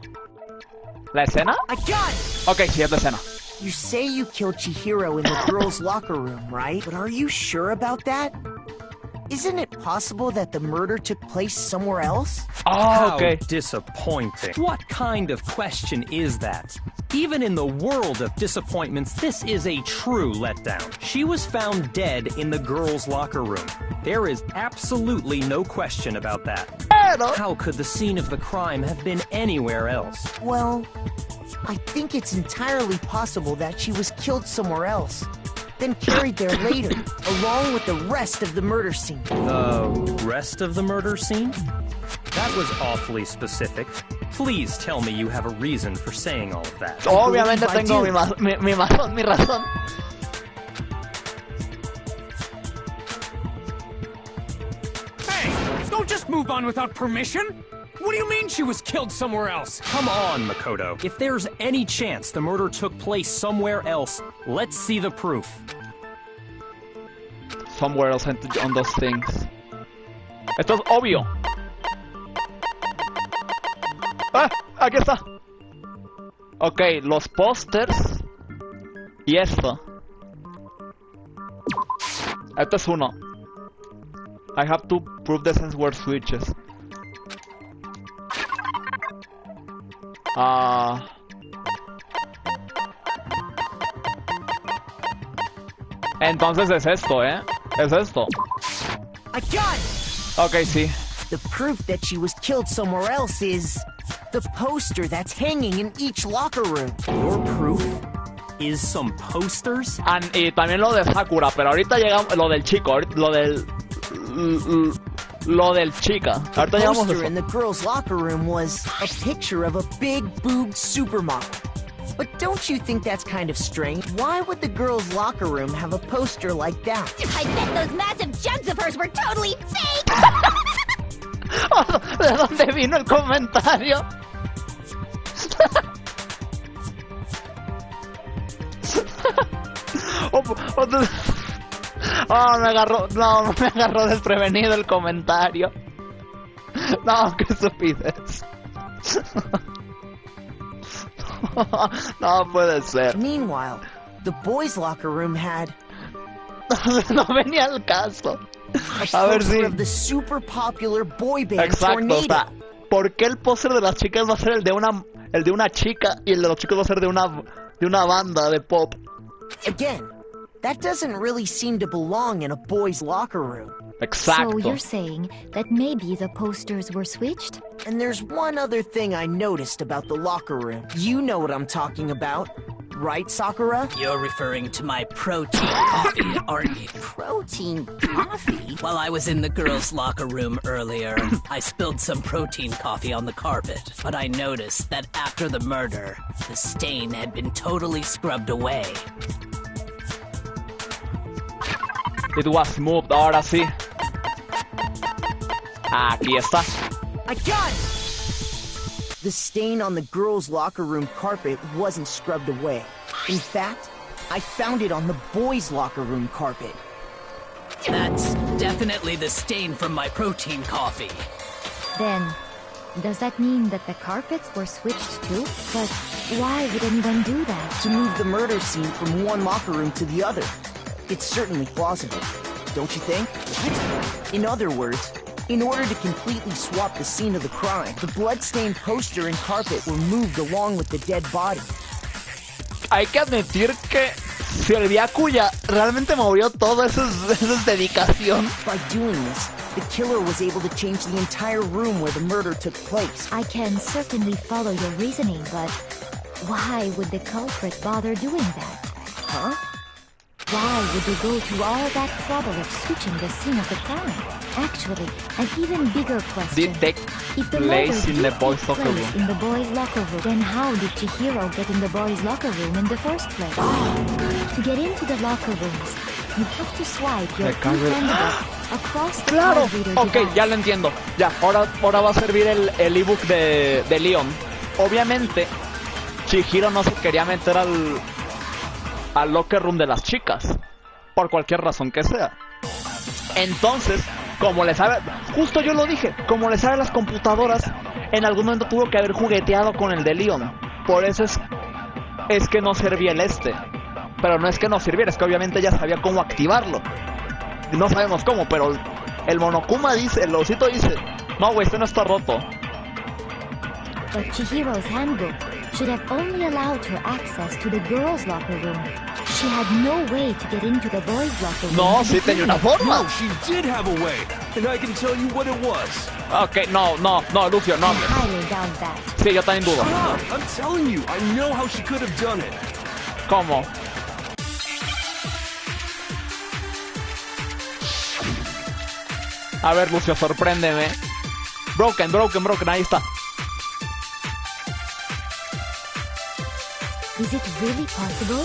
¿La escena? I got it! Ok, sí, es la escena. You say you killed Chihiro in the girls' locker room, right? But are you sure about that? Isn't it possible that the murder took place somewhere else? Oh, okay. How disappointing. What kind of question is that? Even in the world of disappointments, this is a true letdown. She was found dead in the girls' locker room. There is absolutely no question about that. How could the scene of the crime have been anywhere else? Well, I think it's entirely possible that she was killed somewhere else, then carried there later, along with the rest of the murder scene. The rest of the murder scene? That was awfully specific. Please tell me you have a reason for saying all of that. Obviamente tengo mi razón. Hey, don't just move on without permission. What do you mean she was killed somewhere else? Come on, Makoto. If there's any chance the murder took place somewhere else, let's see the proof. Somewhere else on those things. Esto es obvio. ¡Ah! ¡Aquí está! Ok, los pósters y esto. Esto es uno. I have to prove the sense word switches. Entonces es esto, ¿eh? Es esto. I got it! Ok, sí. The proof that she was killed somewhere else is the poster that's hanging in each locker room. Your proof is some posters? Y también lo de Sakura, pero ahorita llegamos lo del chico, lo del chica. The poster in the girls' locker room was a picture of a big-boobed supermodel. But don't you think that's kind of strange? Why would the girls' locker room have a poster like that? I bet those massive jugs of hers were totally fake! ¿De dónde vino el comentario? Me agarró desprevenido el comentario. No, qué estupidez. No puede ser. Meanwhile, the boys' locker room had... No venía al caso. A ver si... of the super popular boy band Tornado. O sea, ¿por qué el póster de las chicas va a ser el de una chica y el de los chicos va a ser de una banda de pop? Again, that doesn't really seem to belong in a boys' locker room. Exacto. So you're saying that maybe the posters were switched? And there's one other thing I noticed about the locker room. You know what I'm talking about, right, Sakura? You're referring to my protein coffee, aren't you? Protein coffee? While I was in the girls' locker room earlier, I spilled some protein coffee on the carpet, but I noticed that after the murder, the stain had been totally scrubbed away. It was moved, ahora sí. Aquí está. I got it! The stain on the girls' locker room carpet wasn't scrubbed away. In fact, I found it on the boys' locker room carpet. That's definitely the stain from my protein coffee. Then, does that mean that the carpets were switched too? But Why would anyone do that? To move the murder scene from one locker room to the other. It's certainly plausible, don't you think? What? In other words, in order to completely swap the scene of the crime, the blood-stained poster and carpet were moved along with the dead body. Hay que admitir que si el Byakuya realmente movió todo, eso es dedicación. By doing this, the killer was able to change the entire room where the murder took place. I can certainly follow your reasoning, but why would the culprit bother doing that? Huh? Why would they go through all that trouble of switching the scene of the crime? Actually, an even bigger question. Did take if the place in the boys' locker room? In the boys' locker room, then how did Chihiro get in the boys' locker room in the first place? To get into the locker rooms, you have to swipe your e-handbook across the ¡Claro! card reader Ok, device. ya lo entiendo. Ya, ahora va a servir el ebook de Leon. Obviamente, Chihiro no se quería meter al locker room de las chicas, por cualquier razón que sea. Entonces, como le sabe, justo yo lo dije, como le sabe las computadoras, en algún momento tuvo que haber jugueteado con el de Leon. Por eso es que no servía el este. Pero no es que no sirviera, es que obviamente ya sabía cómo activarlo. No sabemos cómo, pero el Monokuma dice, el osito dice, no güey, este no está roto. But Chihiro's handbook should have only allowed her access to the girls' locker room. She had no way to get into the boys' locker room. No, sí tenía una forma. No, she did have a way, and I can tell you what it was. Ok, no, Lucio, no. I highly doubt that. Sí, yo también dudo. I'm telling you, I know how she could have done it. ¿Cómo? A ver, Lucio, sorpréndeme. Broken, ahí está. Is it really possible?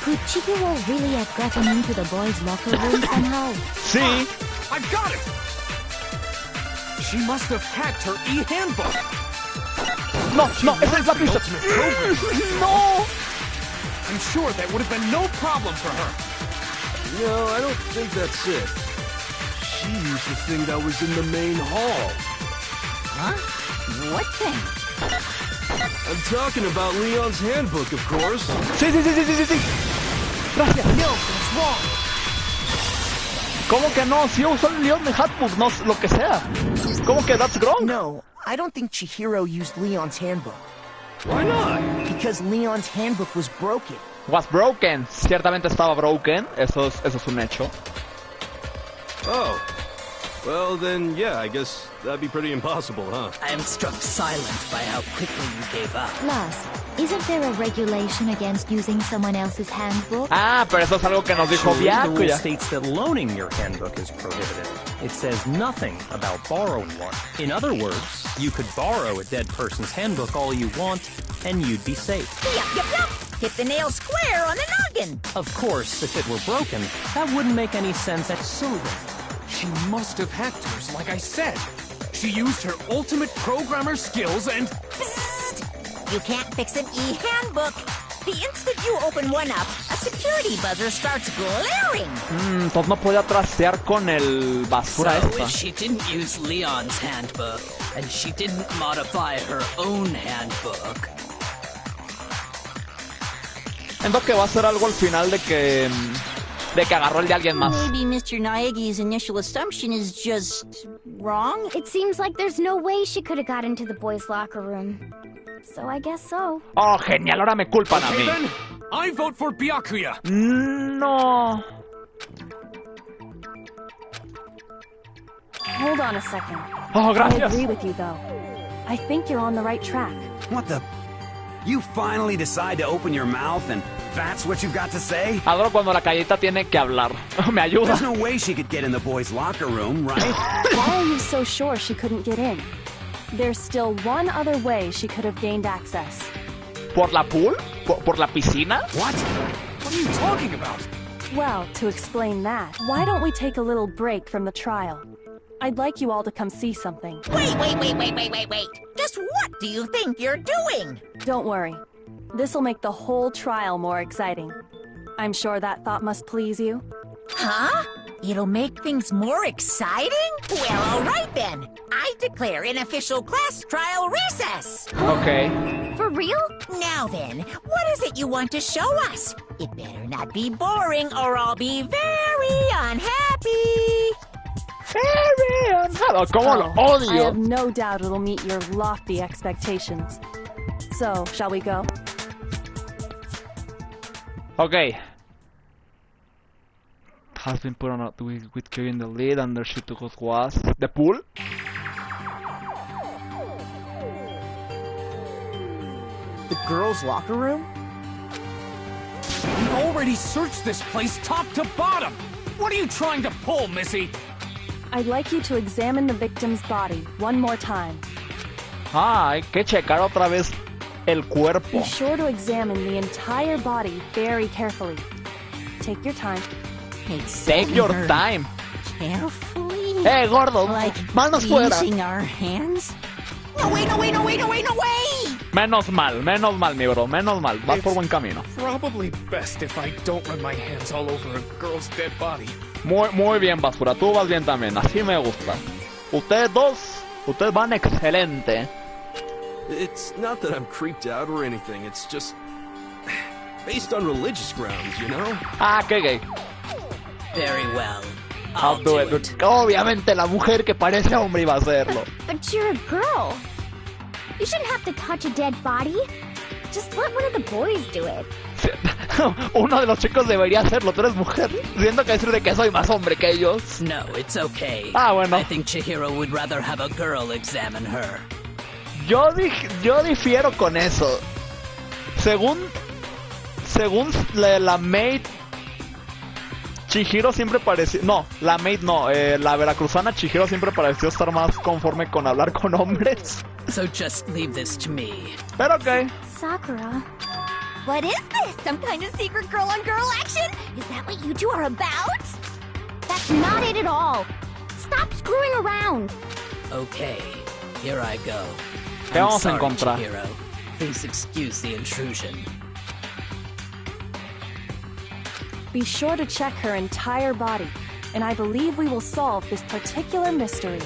Could Chihiro really have gotten into the boys' locker room somehow? Sí. I've got it! She must have hacked her e-handbook. No, esa es la pista. No. I'm sure that would have been no problem for her. No, I don't think that's it. She used the thing that was in the main hall. Huh? What thing? I'm talking about Leon's handbook, of course. Sí. Gracias. No, that's wrong. ¿Cómo que no? Si usó el Leon de Handbook, no lo que sea. ¿Cómo que that's wrong? No, I don't think Chihiro used Leon's handbook. Why not? Because Leon's handbook was broken. Was broken. Ciertamente estaba broken. Eso es un hecho. Oh. Well, then, yeah, I guess that'd be pretty impossible, huh? I am struck silent by how quickly you gave up. Plus, isn't there a regulation against using someone else's handbook? Ah, pero eso es algo que nos dijo Actually, the rule Byakuya. states that loaning your handbook is prohibited. It says nothing about borrowing one. In other words, you could borrow a dead person's handbook all you want, and you'd be safe. Yup. Hit the nail square on the noggin. Of course, if it were broken, that wouldn't make any sense. So then, she must have hacked hers, like I said. She used her ultimate programmer skills and... Psst! You can't fix an e-handbook. The instant you open one up, a security buzzer starts glaring. Entonces no podía trastear con el basura So esta. if she didn't use Leon's handbook, and she didn't modify her own handbook... Entiendo que va a ser algo al final de que agarró el de alguien más. Maybe Mr. Naegi's initial assumption is just wrong? It seems like there's no way she could have got into the boys' locker room. So I guess so. Oh, genial, ahora me culpan a Okay, mí. then, I vote for Byakuya. No. Hold on a second. Oh, I gracias. agree with you, though. I think you're on the right track. What the? You finally decide to open your mouth and that's what you've got to say? Adoro cuando la callita tiene que hablar. Me ayuda. There's no way she could get in the boys' locker room, right? Why are you so sure she couldn't get in? There's still one other way she could have gained access. ¿Por la pool? ¿Por la piscina? What? What are you talking about? Well, to explain that, why don't we take a little break from the trial? I'd like you all to come see something. Wait. Just what do you think you're doing? Don't worry. This'll make the whole trial more exciting. I'm sure that thought must please you. Huh? It'll make things more exciting? Well, all right then. I declare an official class trial recess. Okay. For real? Now then, what is it you want to show us? It better not be boring or I'll be very unhappy. Very unhappy. ¿Cómo lo I odio? have no doubt it'll meet your lofty expectations. So, shall we go? Okay. Has been put on a with Kyo in the lead, and there she took was the pool. The girls' locker room? We've already searched this place top to bottom. What are you trying to pull, Missy? I'd like you to examine the victim's body one more time. Ah, hay que checar otra vez el cuerpo. Be sure to examine the entire body very carefully. Take your time. Take your time. Carefully? Gordo, Like manos fuera. using our hands? No way, no way, no way, no way, no way! Menos mal, mi bro, menos mal. Vas por buen camino. Probably best if I don't run my hands all over a girl's dead body. Muy bien, basura. Tú vas bien también. Así me gusta. Ustedes dos, ustedes van excelente. It's not that I'm creeped out or anything, it's just based on religious grounds, you know? Ah, qué gay. Very well. I'll do it. Obviamente la mujer que parece hombre iba a hacerlo. But you're a girl. You shouldn't have to touch a dead body. Just let one of the boys do it. Uno de los chicos debería hacerlo. Tú eres mujer. Siento que decir de que soy más hombre que ellos. No, it's okay. Ah, bueno. I think Chihiro would rather have a girl examine her. Yo difiero con eso. Según la maid, Chihiro siempre pareció... No, la maid no. La veracruzana Chihiro siempre pareció estar más conforme con hablar con hombres. So just leave this to me. Pero ok. Sakura. What is this? Some kind of secret girl-on-girl action? Is that what you two are about? That's not it at all. Stop screwing around. Okay, here I go. ¿Qué I'm vamos a sorry, encontrar? Chihiro. Please excuse the intrusion. Be sure to check her entire body, and I believe we will solve this particular mystery.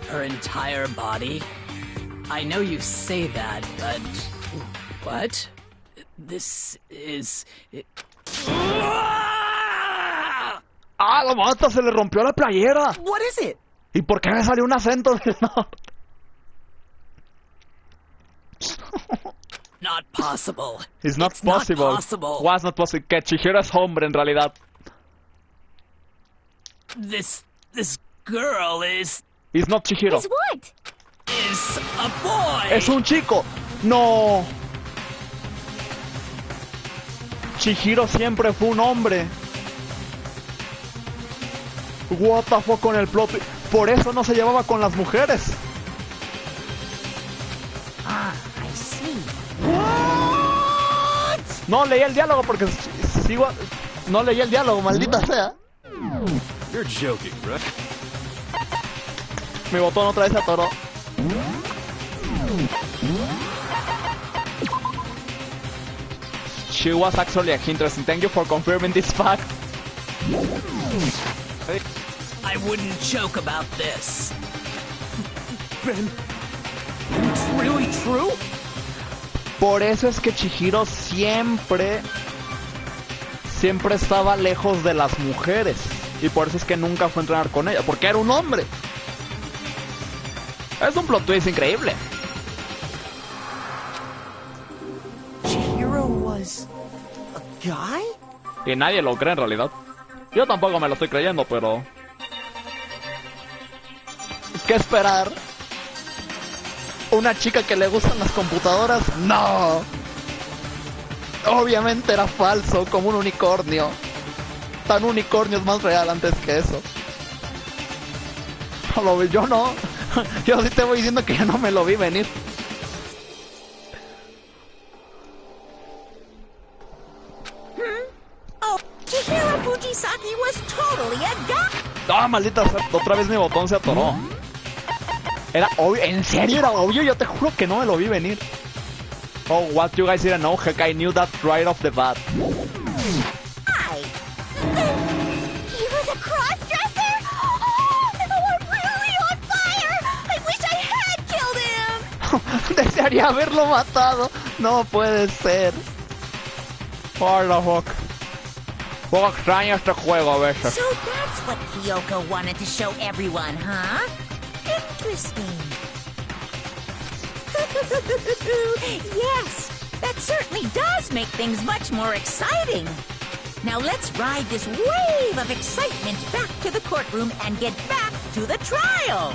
Her entire body? I know you say that, but... What? This is... ¡Ah, la mata! ¡Se le rompió la playera! What is it? ¿Y por qué me salió un acento del norte? Not possible. It's not possible. Not possible. Was not possible. Que Chihiro es hombre en realidad. This girl is It's not Chihiro. Is what? a boy. Es un chico. No. Chihiro siempre fue un hombre. What the fuck con el plot. Por eso no se llevaba con las mujeres. Ah, I see. What? No leí el diálogo porque sigo. No leí el diálogo, maldita sea. You're joking, right? Mi botón otra vez se atoró. She was actually interesting. Thank you for confirming this fact. I wouldn't joke about this. Ben, it's really true? Por eso es que Chihiro siempre estaba lejos de las mujeres. Y por eso es que nunca fue a entrenar con ella. Porque era un hombre. Es un plot twist increíble. Chihiro was a guy? Y nadie lo cree en realidad. Yo tampoco me lo estoy creyendo, pero... ¿qué esperar? ¿Una chica que le gustan las computadoras? ¡No! Obviamente era falso, como un unicornio. Tan unicornio es más real antes que eso. Yo no. Yo sí te voy diciendo que yo no me lo vi venir. Oh, Chihiro Fujisaki was totally a guy. ¡Ah, maldita sea! Otra vez mi botón se atoró. Era obvio. ¿En serio era obvio? Yo te juro que no me lo vi venir. Oh, what you guys didn't know? Heck, I knew that right off the bat. He was a cross desearía haberlo matado. No puede ser. Hola, fuck. Poco extraño este juego a veces. So that's what Kyoko wanted to show everyone, huh? Interesting. Yes, that certainly does make things much more exciting. Now let's ride this wave of excitement back to the courtroom and get back to the trial.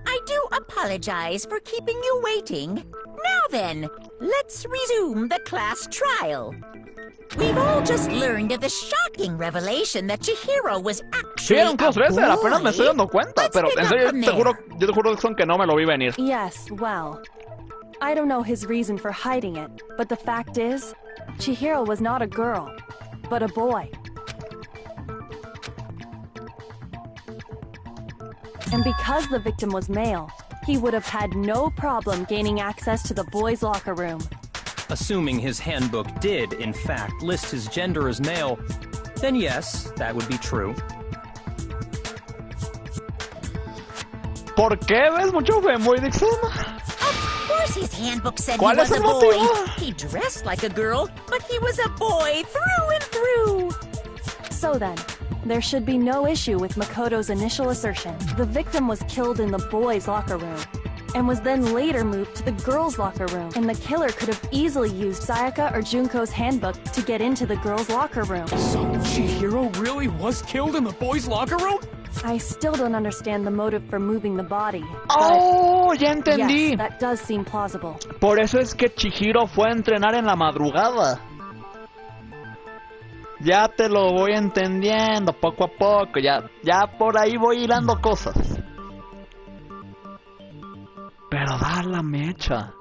I do apologize for keeping you waiting. Now then, let's resume the class trial. We've all just learned of the shocking revelation that Chihiro was Sí, actually era un crossdresser, a apenas me estoy dando cuenta, pero en serio, yo te juro que no me lo vi venir. Yes, well, I don't know his reason for hiding it, but the fact is, Chihiro was not a girl, but a boy. And because the victim was male, he would have had no problem gaining access to the boys' locker room. Assuming his handbook did, in fact, list his gender as male, then yes, that would be true. ¿Por qué ves mucho femboy, Dixon? Of course his handbook said he ¿Cuál was es a el boy. motivo? He dressed like a girl, but he was a boy through and through. So then, there should be no issue with Makoto's initial assertion. The victim was killed in the boys' locker room, and was then later moved to the girls' locker room. And the killer could have easily used Sayaka or Junko's handbook to get into the girls' locker room. So Chihiro really was killed in the boys' locker room? I still don't understand the motive for moving the body. Oh, ya entendí. Yes, that does seem plausible. Por eso es que Chihiro fue a entrenar en la madrugada. Ya te lo voy entendiendo poco a poco, ya por ahí voy hilando cosas. Pero da la mecha.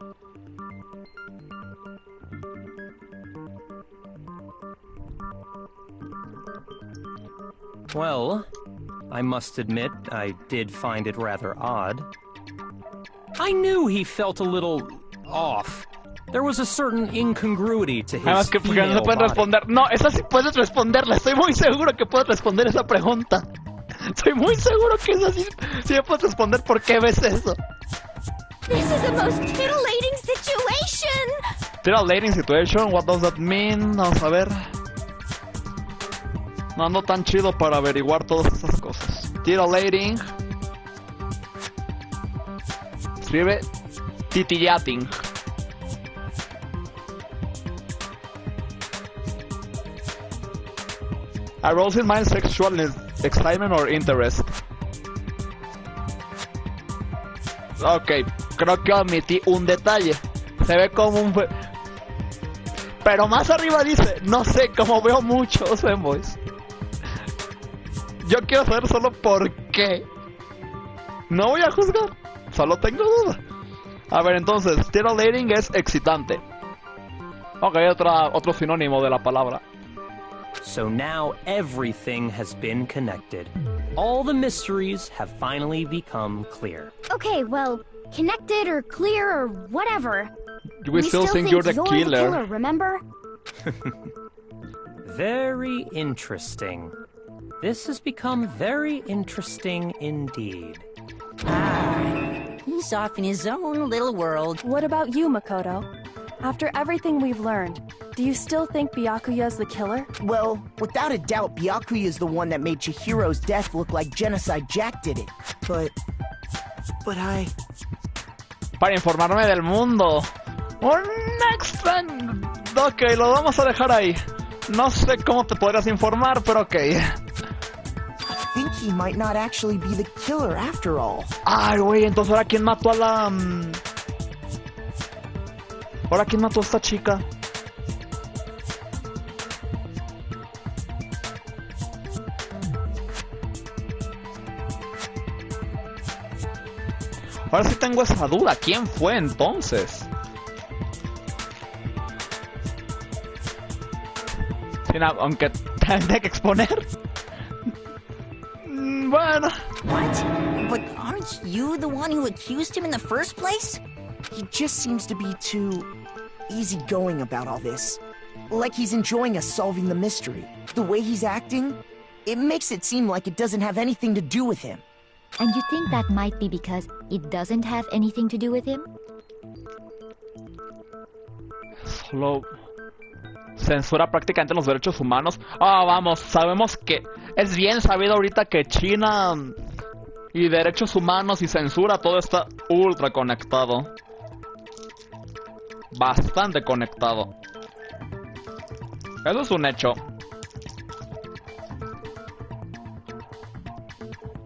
Well, I must admit, I did find it rather odd. I knew he felt a little off. There was a certain incongruity to his Además que porque no pueden responder. No, esa sí puedes responderla. Estoy muy seguro que puedes responder esa pregunta. Estoy muy seguro que esa sí me puedes responder por qué ves eso. This is a most titillating situation! Titillating situation, what does that mean? Vamos a ver. No ando tan chido para averiguar todas esas cosas. Titillating. Escribe titillating. Arousing mind, sexual excitement or interest. Ok, creo que omití un detalle. Se ve como un... Pero más arriba dice, no sé, como veo muchos femboys. Yo quiero saber solo por qué. No voy a juzgar, solo tengo duda. A ver, entonces, titillating es excitante. Ok, otro sinónimo de la palabra. So now everything has been connected. All the mysteries have finally become clear. Okay, well, connected or clear or whatever. We still think you're the killer. Remember? Very interesting. This has become very interesting indeed. He's off in his own little world. What about you, Makoto? After everything we've learned, do you still think Byakuya's the killer? Well, without a doubt, Byakuya's the one that made Chihiro's death look like Genocide Jack did it. But I... Para informarme del mundo. Un extra... Ok, lo vamos a dejar ahí. No sé cómo te podrías informar, pero ok. I think he might not actually be the killer after all. Ay, güey, entonces ahora quién mató a la... Ahora quién mató a esta chica. Ahora sí tengo esa duda. ¿Quién fue entonces? Aunque tendré que exponer. Bueno. What? But aren't you the one who accused him in the first place? He just seems to be too easygoing about all this. Like he's enjoying us solving the mystery. The way he's acting, it makes it seem like it doesn't have anything to do with him. And you think that might be because it doesn't have anything to do with him? Solo censura prácticamente los derechos humanos. Ah, vamos, sabemos que es bien sabido ahorita que China y derechos humanos y censura, todo está ultra conectado. Bastante conectado. Eso es un hecho.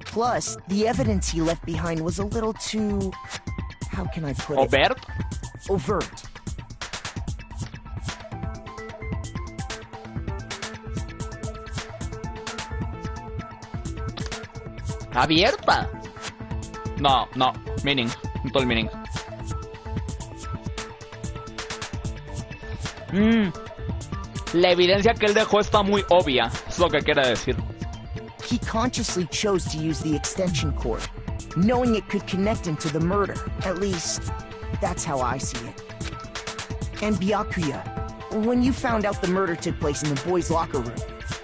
Plus, the evidence he left behind was a little too... how can I put it? ¿Overt? Overt. ¿Abierta? No, meaning. Todo el meaning. La evidencia que él dejó está muy obvia. Es lo que quiere decir. He consciously chose to use the extension cord, knowing it could connect him to the murder. At least, that's how I see it. And Byakuya, when you found out the murder took place in the boys' locker room,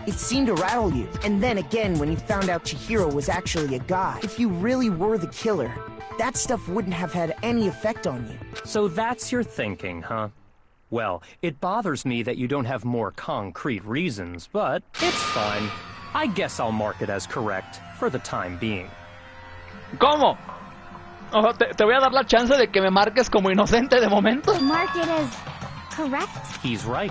it seemed to rattle you. And then again, when you found out Chihiro was actually a guy, if you really were the killer, that stuff wouldn't have had any effect on you. So that's your thinking, huh? Well, it bothers me that you don't have more concrete reasons, but it's fine. I guess I'll mark it as correct for the time being. ¿Cómo? O sea, te voy a dar la chance de que me marques como inocente de momento. Mark it as correct? He's right.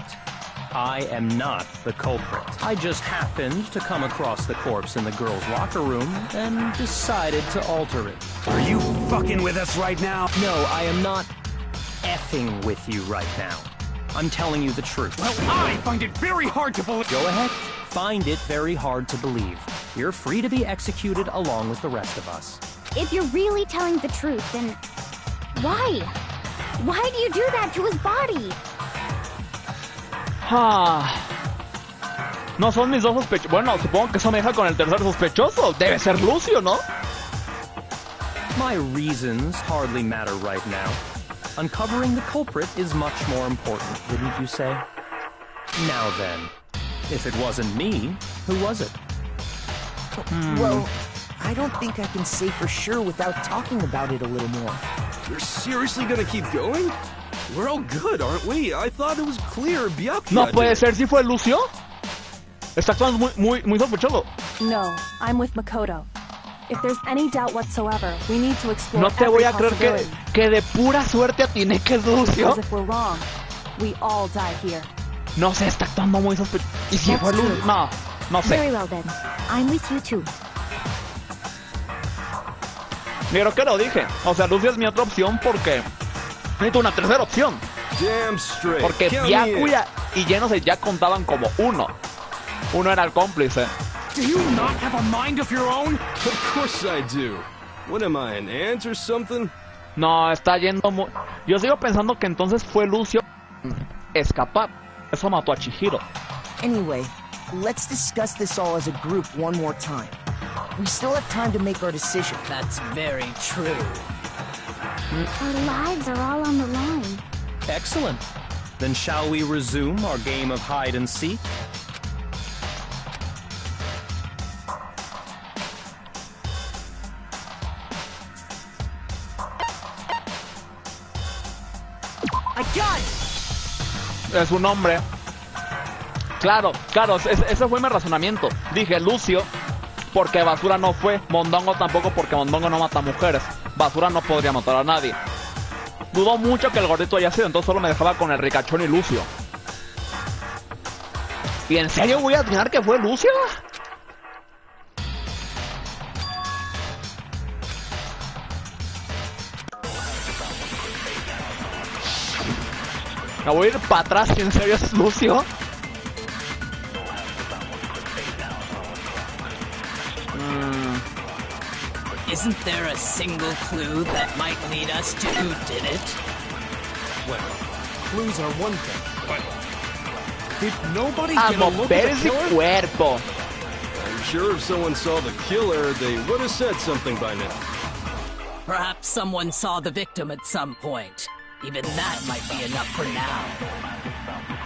I am not the culprit. I just happened to come across the corpse in the girls' locker room and decided to alter it. Are you fucking with us right now? No, I am not effing with you right now. I'm telling you the truth. Well, I find it very hard to believe. Go ahead. Find it very hard to believe. You're free to be executed along with the rest of us. If you're really telling the truth, then why? Why do you do that to his body? No son mis dos sospechosos. Bueno, supongo que eso me deja con el tercer sospechoso. Debe ser Lucio, ¿no? My reasons hardly matter right now. Uncovering the culprit is much more important, wouldn't you say? Now then, if it wasn't me, who was it? Well, I don't think I can say for sure without talking about it a little more. You're seriously gonna keep going? We're all good, aren't we? I thought it was clear Byakuya No puede did. ser, si fue Lucio. Está actuando muy sospechoso. No, I'm with Makoto. If there's any doubt whatsoever, we need to explore No te voy a creer possibility. que de pura suerte atiné que es Lucio. Because if we're wrong, we all die here. No sé, está actuando muy sospechoso. ¿Y si fue Lucio? No sé. Very well then. I'm with you too. Creo que lo dije. O sea, Lucio es mi otra opción porque necesito una tercera opción. Damn straight. Porque Count me Byakuya y Genocide ya contaban como uno. Uno era el cómplice. Do you not have a mind of your own? Of course I do. What am I, an ant or something? No, está yendo muy... Yo sigo pensando que entonces fue Lucio escapar. Eso mató a Chihiro. Anyway, let's discuss this all as a group one more time. We still have time to make our decision. That's very true. Our lives are all on the line. Excellent. Then shall we resume our game of hide and seek? Es un hombre. Claro, ese fue mi razonamiento. Dije Lucio porque Basura no fue, Mondongo tampoco porque Mondongo no mata mujeres. Basura no podría matar a nadie. Dudo mucho que el gordito haya sido, entonces solo me dejaba con el ricachón y Lucio. ¿Y en serio voy a adivinar que fue Lucio? Me voy a ir para atrás, si en serio es Lucio. Isn't there a single clue that might lead us to who did it? Well, clues are one thing, but did nobody get a look ver at ese the killer? cuerpo. I'm sure if someone saw the killer, they would have said something by now. Perhaps someone saw the victim at some point. Even that might be enough for now.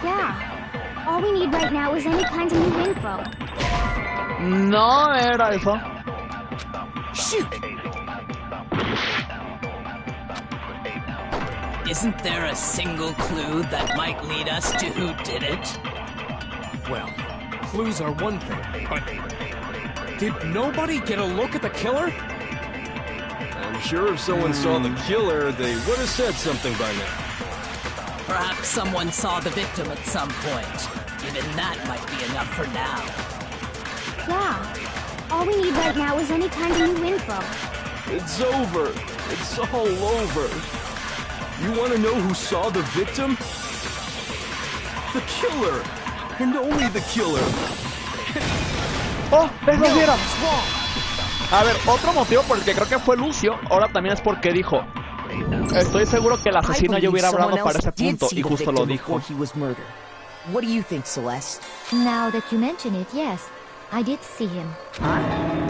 Yeah. All we need right now is any kind of new info. No era eso. Shoot! Isn't there a single clue that might lead us to who did it? Well, clues are one thing, but did nobody get a look at the killer? I'm sure if someone saw the killer, they would have said something by now. Perhaps someone saw the victim at some point. Even that might be enough for now. Yeah. All we need right now is any kind of new info. It's over. It's all over. You want to know who saw the victim? The killer. And only the killer. ¡Oh! ¡Eso sí era! A ver, otro motivo por el que creo que fue Lucio, ahora también es porque dijo: estoy seguro que el asesino ya hubiera hablado para ese punto, y justo lo dijo. What do you think, Celeste? Now that you mention it, yes, I did see him. Huh?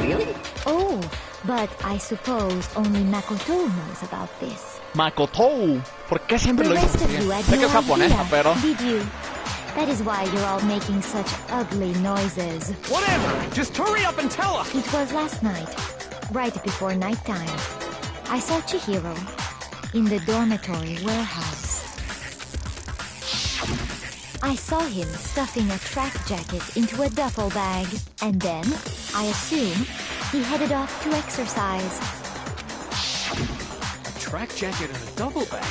Really? Oh, but I suppose only Makoto knows about this. Makoto, ¿por qué siempre The lo rest dices of you así? had Sé que no es japonesa, idea, pero... did you? That is why you're all making such ugly noises. Whatever! Just hurry up and tell us! It was last night, right before nighttime. I saw Chihiro in the dormitory warehouse. I saw him stuffing a track jacket into a duffel bag, and then, I assume, he headed off to exercise. A track jacket and a duffel bag?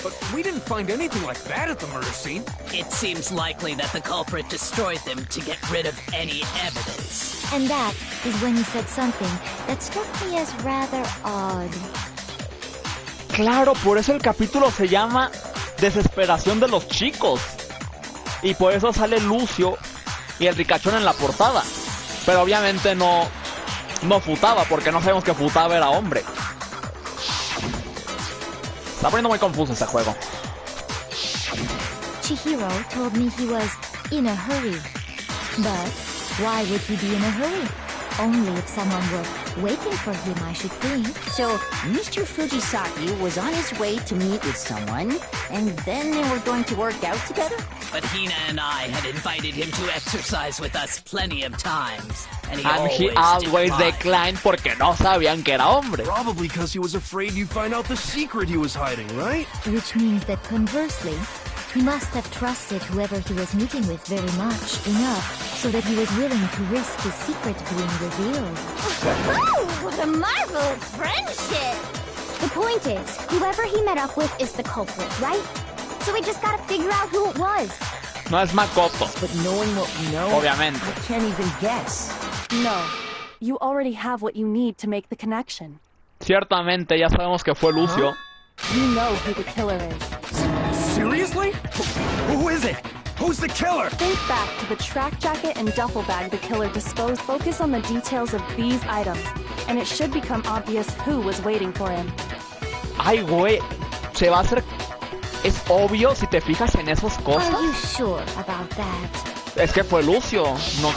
But we didn't find anything like that at the murder scene. It seems likely that the culprit destroyed them to get rid of any evidence. And that is when he said something that struck me as rather odd. Claro, por eso el capítulo se llama Desesperación de los chicos. Y por eso sale Lucio y el ricachón en la portada. Pero obviamente no Futaba, porque no sabemos que Futaba era hombre. Está poniendo muy confuso este juego. Chihiro told me he was in a hurry. But why would he be in a hurry? Only if someone were waiting for him, I should think. So, Mr. Fujisaki was on his way to meet with someone, and then they were going to work out together? But Hina and I had invited him to exercise with us plenty of times, and he always declined porque no sabían que era hombre. Probably because he was afraid you'd find out the secret he was hiding, right? Which means that conversely, he must have trusted whoever he was meeting with very much enough so that he was willing to risk his secret being revealed. What a marvelous friendship! The point is, whoever he met up with is the culprit, right? So we just gotta figure out who it was. No es Makoto. But knowing what we know, obviamente. I can't even guess. No. You already have what you need to make the connection. Ciertamente, ya sabemos que fue Lucio. You know who the killer is. Seriously? Who is it? Who's the killer? Think back to the track jacket and duffel bag the killer disposed. Focus on the details of these items, and it should become obvious who was waiting for him. Ay, güey. Se va a hacer... Es obvio si te fijas en esas cosas. Are you sure about that? Es que fue Lucio. No,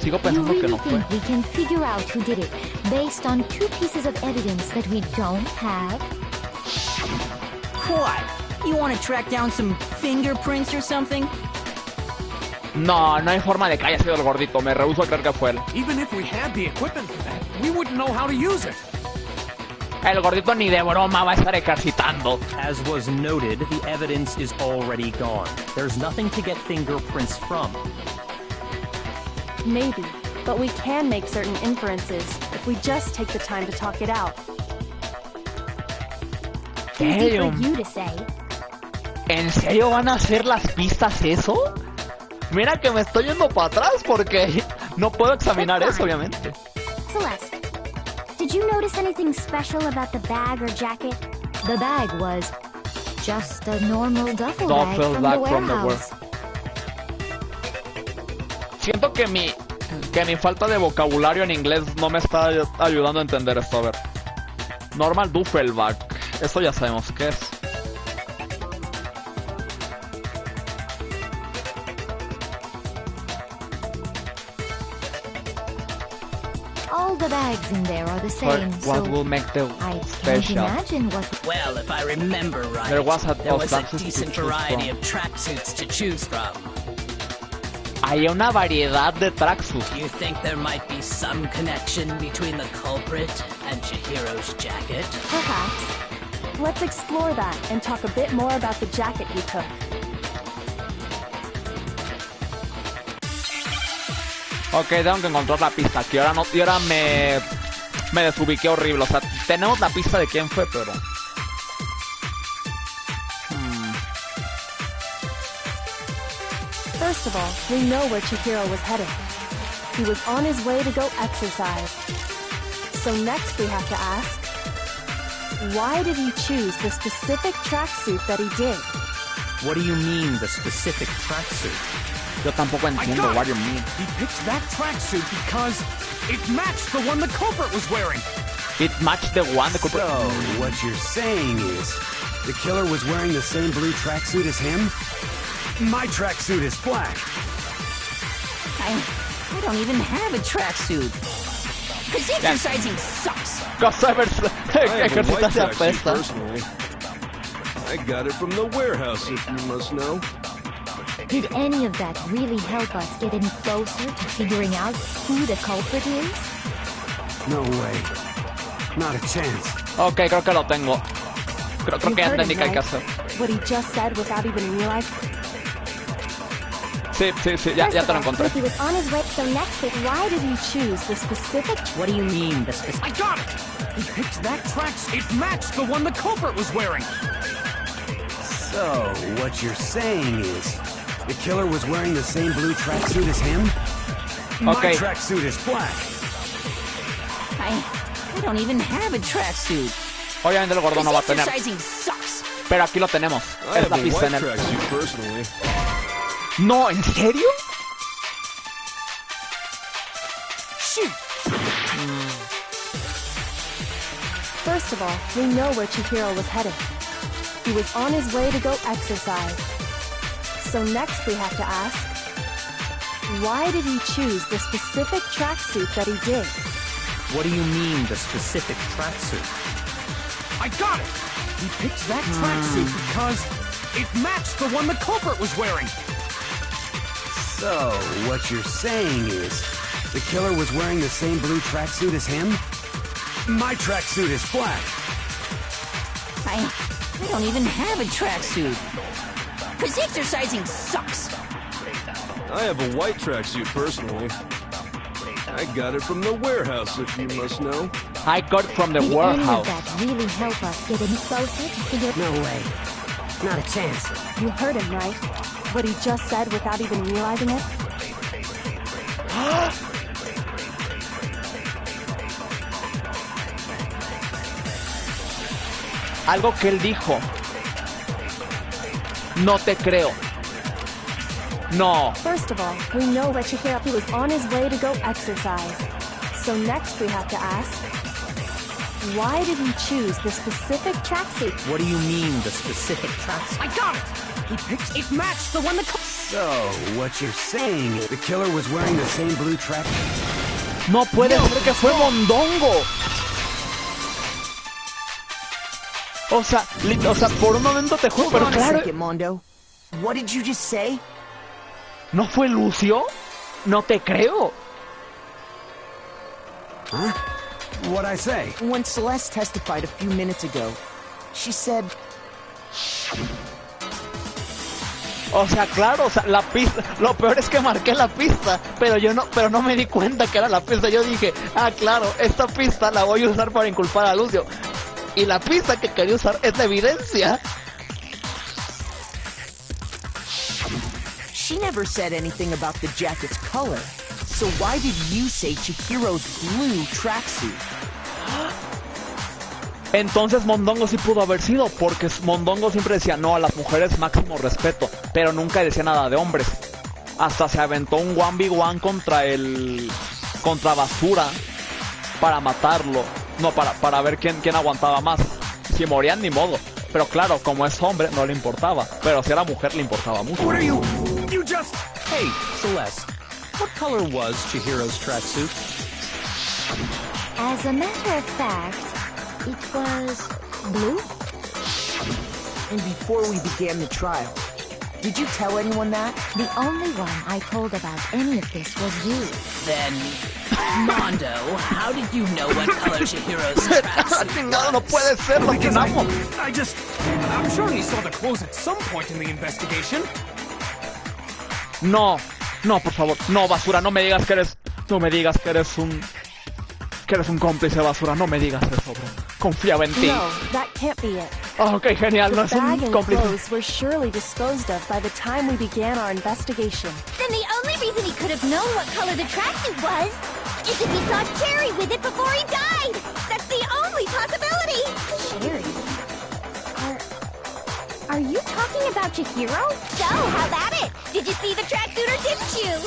sigo pensando you really que no fue. think we can figure out who did it based on two pieces of evidence that we don't have? What? You want to track down some fingerprints or something? No, no hay forma de que haya sido el gordito. Me rehúso a creer que fue él. Even if we had the equipment for that, we wouldn't know how to use it. El gordito ni de broma va a estar ejercitando. As was noted, the evidence is already gone. There's nothing to get fingerprints from. Maybe, but we can make certain inferences if we just take the time to talk it out. Easy for you to say. ¿En serio van a hacer las pistas eso? Mira que me estoy yendo para atrás porque no puedo examinar eso, obviamente. Celeste, did you notice anything special about the bag or jacket? The bag was just a normal duffel bag from the warehouse. Siento que mi falta de vocabulario en inglés no me está ayudando a entender esto. A ver. Normal duffel bag. Eso ya sabemos qué es. All the bags in there are the same, what will make the special? I can't imagine what... Well, if I remember right, there was a decent variety of tracksuits to choose from. Hay una variedad de tracksuits. You think there might be some connection between the culprit And Chihiro's jacket? Perhaps. Let's explore that and talk a bit more about the jacket he took. Ok, tengo que encontrar la pista aquí. Ahora me desubiqué horrible. O sea, tenemos la pista de quién fue, pero... First of all, we know where Chihiro was headed. He was on his way to go exercise. So next we have to ask, why did he choose the specific tracksuit that he did? What do you mean, the specific tracksuit? Yo tampoco entiendo what you mean. He picked that tracksuit because it matched the one the culprit was wearing. It matched the one the culprit... So, what you're saying is, the killer was wearing the same blue tracksuit as him? My tracksuit is black. I don't even have a tracksuit. Because exercising sucks. I have a white tracksuit personally. I got it from the warehouse, if you must know. Did any of that really help us get any closer to figuring out who the culprit is? No way. Not a chance. Ok, creo que lo tengo. Creo que ya entendí qué hay que hacer. What he just said without even realizing. Sí, ya te lo encontré. He was on his way, so next why did he choose the specific... What do you mean, the specific... I got it! He picked that tracksuit. It matched the one the culprit was wearing. So, what you're saying is, the killer was wearing the same blue tracksuit as him? My tracksuit is black. I don't even have a tracksuit. Obviamente el gordo no va a tener. Exercising sucks. Pero aquí lo tenemos. Es la pista en el... personally. No, ¿en serio? Shoot. First of all, we know where Chihiro was headed. He was on his way to go exercise. So next we have to ask, why did he choose the specific tracksuit that he did? What do you mean, the specific tracksuit? I got it! He picked that tracksuit because it matched the one the culprit was wearing. So, what you're saying is, the killer was wearing the same blue tracksuit as him? My tracksuit is black. I don't even have a tracksuit. Because exercising sucks. I have a white tracksuit personally. I got it from the warehouse, if you must know. I got it from the warehouse. Did any of that really help us get any closer to figure... No way. Not a chance. You heard him, right? What he just said without even realizing it? Algo que él dijo. No te creo. No. First of all, we know where Chihiro was on his way to go exercise. So next we have to ask, why did he choose the specific tracksuit? What do you mean, the specific tracksuit? I got it! He picked... It matched the one the... So, what you're saying is, the killer was wearing the same blue tracksuit? No puede ser que fue Mondongo. O sea, por un momento te juro, pero claro. Second, Mondo. What did you just say? ¿No fue Lucio? No te creo. Huh? What'd I say? When Celeste testified a few minutes ago, she said... O sea, claro, o sea, la pista, lo peor es que marqué la pista, pero no me di cuenta que era la pista. Yo dije, claro, esta pista la voy a usar para inculpar a Lucio. Y la pista que quería usar es la evidencia. She never said anything about the jacket's color. So why did you say Chihiro's blue tracksuit? Entonces Mondongo sí pudo haber sido, porque Mondongo siempre decía no a las mujeres, máximo respeto, pero nunca decía nada de hombres. Hasta se aventó un 1v1 contra Basura para matarlo. No, para ver quién aguantaba más. Si morían, ni modo. Pero claro, como es hombre, no le importaba. Pero si era mujer, le importaba mucho. What are you? You just... Hey, Celeste. What color was Chihiro's tracksuit? As a matter of fact, it was blue. And before we began the trial, Did you tell anyone that? The only one I told about any of this was you. Then, Mondo, how did you know what color Chihiro's tracksuit No, no puede ser, lo quemamos. I'm sure he saw the clothes at some point in the investigation. No, no, por favor, no, basura, no me digas que eres, no me digas que eres un cómplice, basura, no me digas eso, bro. Confiaba en ti. No, that can't be it. Oh, ok, genial, no es The bag un and cómplice. clothes were surely disposed of by the time we began our investigation. Then the only reason he could have known what color the tracksuit was is if he saw Cherry with it before he died. That's the only possibility. Cherry? Are you talking about Chihiro? So, how about it? Did you see the tracksuit or didn't you?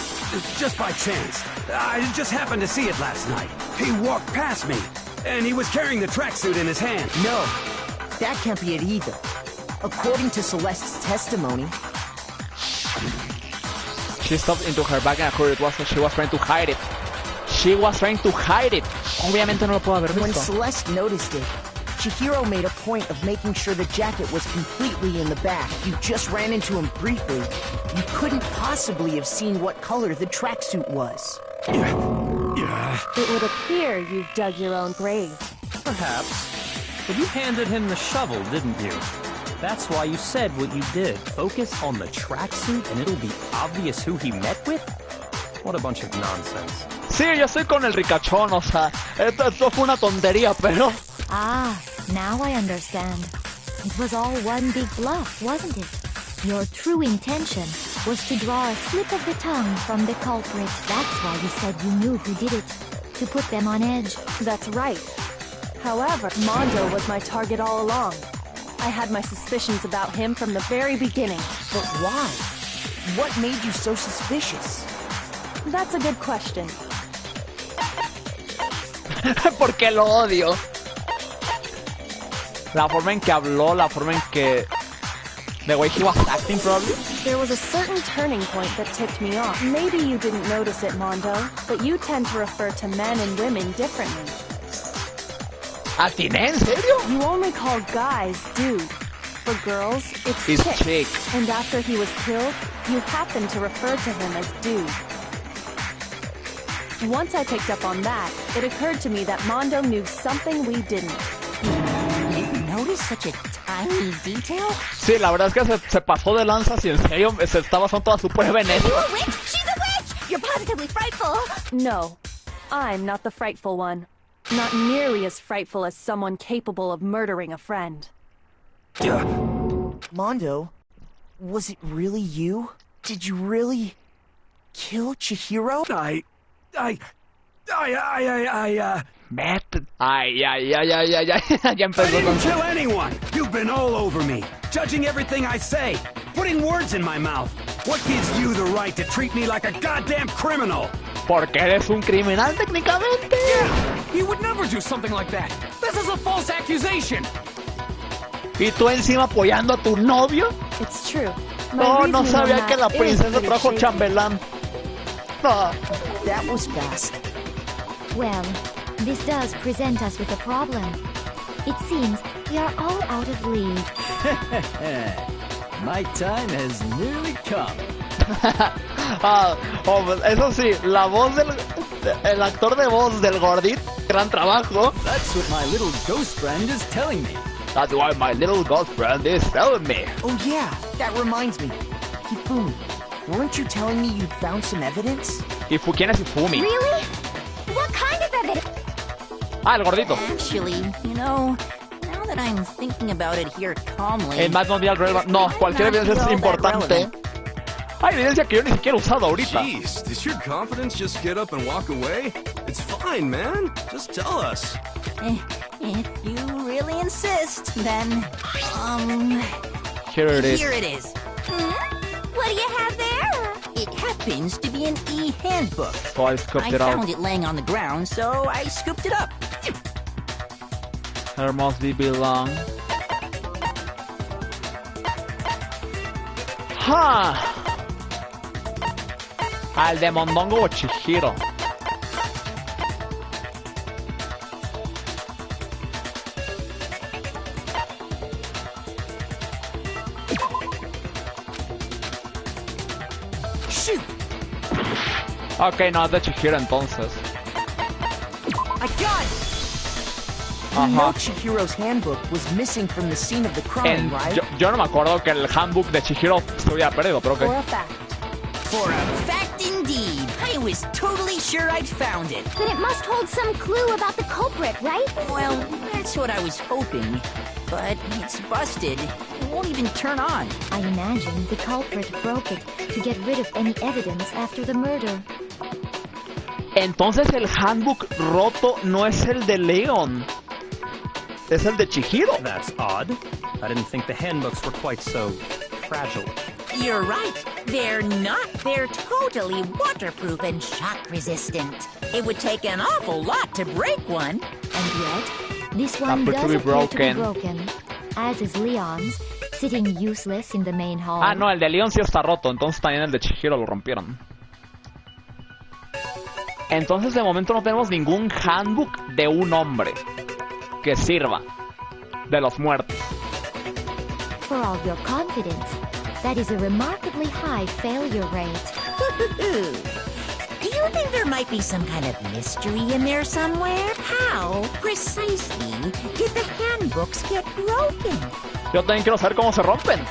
Just by chance. I just happened to see it last night. He walked past me, and he was carrying the tracksuit in his hand. No, that can't be it either. According to Celeste's testimony, She stuffed into her bag and who it was, so she was trying to hide it. She was trying to hide it. Obviamente no lo puedo haber when visto. Celeste noticed it, Chihiro made a point of making sure the jacket was completely in the bag. You just ran into him briefly. You couldn't possibly have seen what color the tracksuit was. It would appear you've dug your own grave. Perhaps. But you handed him the shovel, didn't you? That's why you said what you did. Focus on the tracksuit and it'll be obvious who he met with? What a bunch of nonsense. Sí, yo estoy con el ricachón, o sea, esto fue una tontería, pero... Ah, now I understand. It was all one big bluff, wasn't it? Your true intention was to draw a slip of the tongue from the culprit. That's why you said you knew who did it. To put them on edge. That's right. However, Mondo was my target all along. I had my suspicions about him from the very beginning. But why? What made you so suspicious? That's a good question. Porque lo odio. La forma en que habló, la forma en que... The way he was acting, probably. There was a certain turning point that tipped me off. Maybe you didn't notice it, Mondo, but you tend to refer to men and women differently. ¿A ti, en serio? You only call guys dude. For girls, it's chick. And after he was killed, you happen to refer to him as dude. Once I picked up on that, it occurred to me that Mondo knew something we didn't. You noticed such a tiny detail? Sí, la verdad es que se pasó de lanzas y en serio se está basando toda su prueba en eso. You a witch? She's a witch! You're positively frightful! No, I'm not the frightful one. Not nearly as frightful as someone capable of murdering a friend. Mondo, was it really you? Did you really kill Chihiro? Vete. Ay, ya empezó. I didn't kill anyone! You've been all over me, judging everything I say, putting words in my mouth. What gives you the right to treat me like a goddamn criminal? Porque eres un criminal, técnicamente. Yeah, he would never do something like that. This is a false accusation. ¿Y tú encima apoyando a tu novio? It's true. No sabía que la princesa trajo chambelán. No. That was fast. Well, this does present us with a problem. It seems we are all out of lead. My time has nearly come. Eso sí, la voz el actor de voz del gordito, gran trabajo. That's what my little ghost friend is telling me. That's what my little ghost friend is telling me. Oh yeah, that reminds me. Hifumi, weren't you telling me you'd found some evidence? ¿Quién es Hifumi? Really? What kind of evidence? El gordito. Actually, you know, now that I'm thinking about it here calmly... El más mundial relevant. No, cualquier evidencia es importante. Hay evidencia que yo ni siquiera he usado ahorita. Jeez, does your confidence just get up and walk away? It's fine, man. Just tell us. If you really insist, then, Here it is. Here it is. What do you have there? It happens to be an e-handbook. So I scooped it I out. found it laying on the ground, so I scooped it up. There must be belong. Ha! Al de Mondongo o Chihiro. Shoot! Ok, no, es de Chihiro entonces. I got it! You know Chihiro's handbook was missing from the scene of the crime, right? Yo no me acuerdo que el handbook de Chihiro se hubiera perdido, pero ok. For a fact. For a fact indeed. I was totally sure I'd found it. Then it must hold some clue about the culprit, right? Well, that's what I was hoping. But it's busted. It won't even turn on. I imagine the culprit broke it to get rid of any evidence after the murder. Entonces el handbook roto no es el de Leon. Es el de Chihiro. That's odd. I didn't think the handbooks were quite so fragile. You're right. They're not. They're totally waterproof and shock resistant. It would take an awful lot to break one. And yet, this one does appear to be broken. As is Leon's, sitting useless in the main hall. Ah, no, el de Leon sí está roto. Entonces también el de Chihiro lo rompieron. Entonces de momento no tenemos ningún handbook de un hombre que sirva de los muertos. For all your confidence, that is a remarkably high failure rate. Do you think there might be some kind of mystery in there somewhere? How, precisely, did the handbooks get broken? Yo también quiero saber cómo se rompen.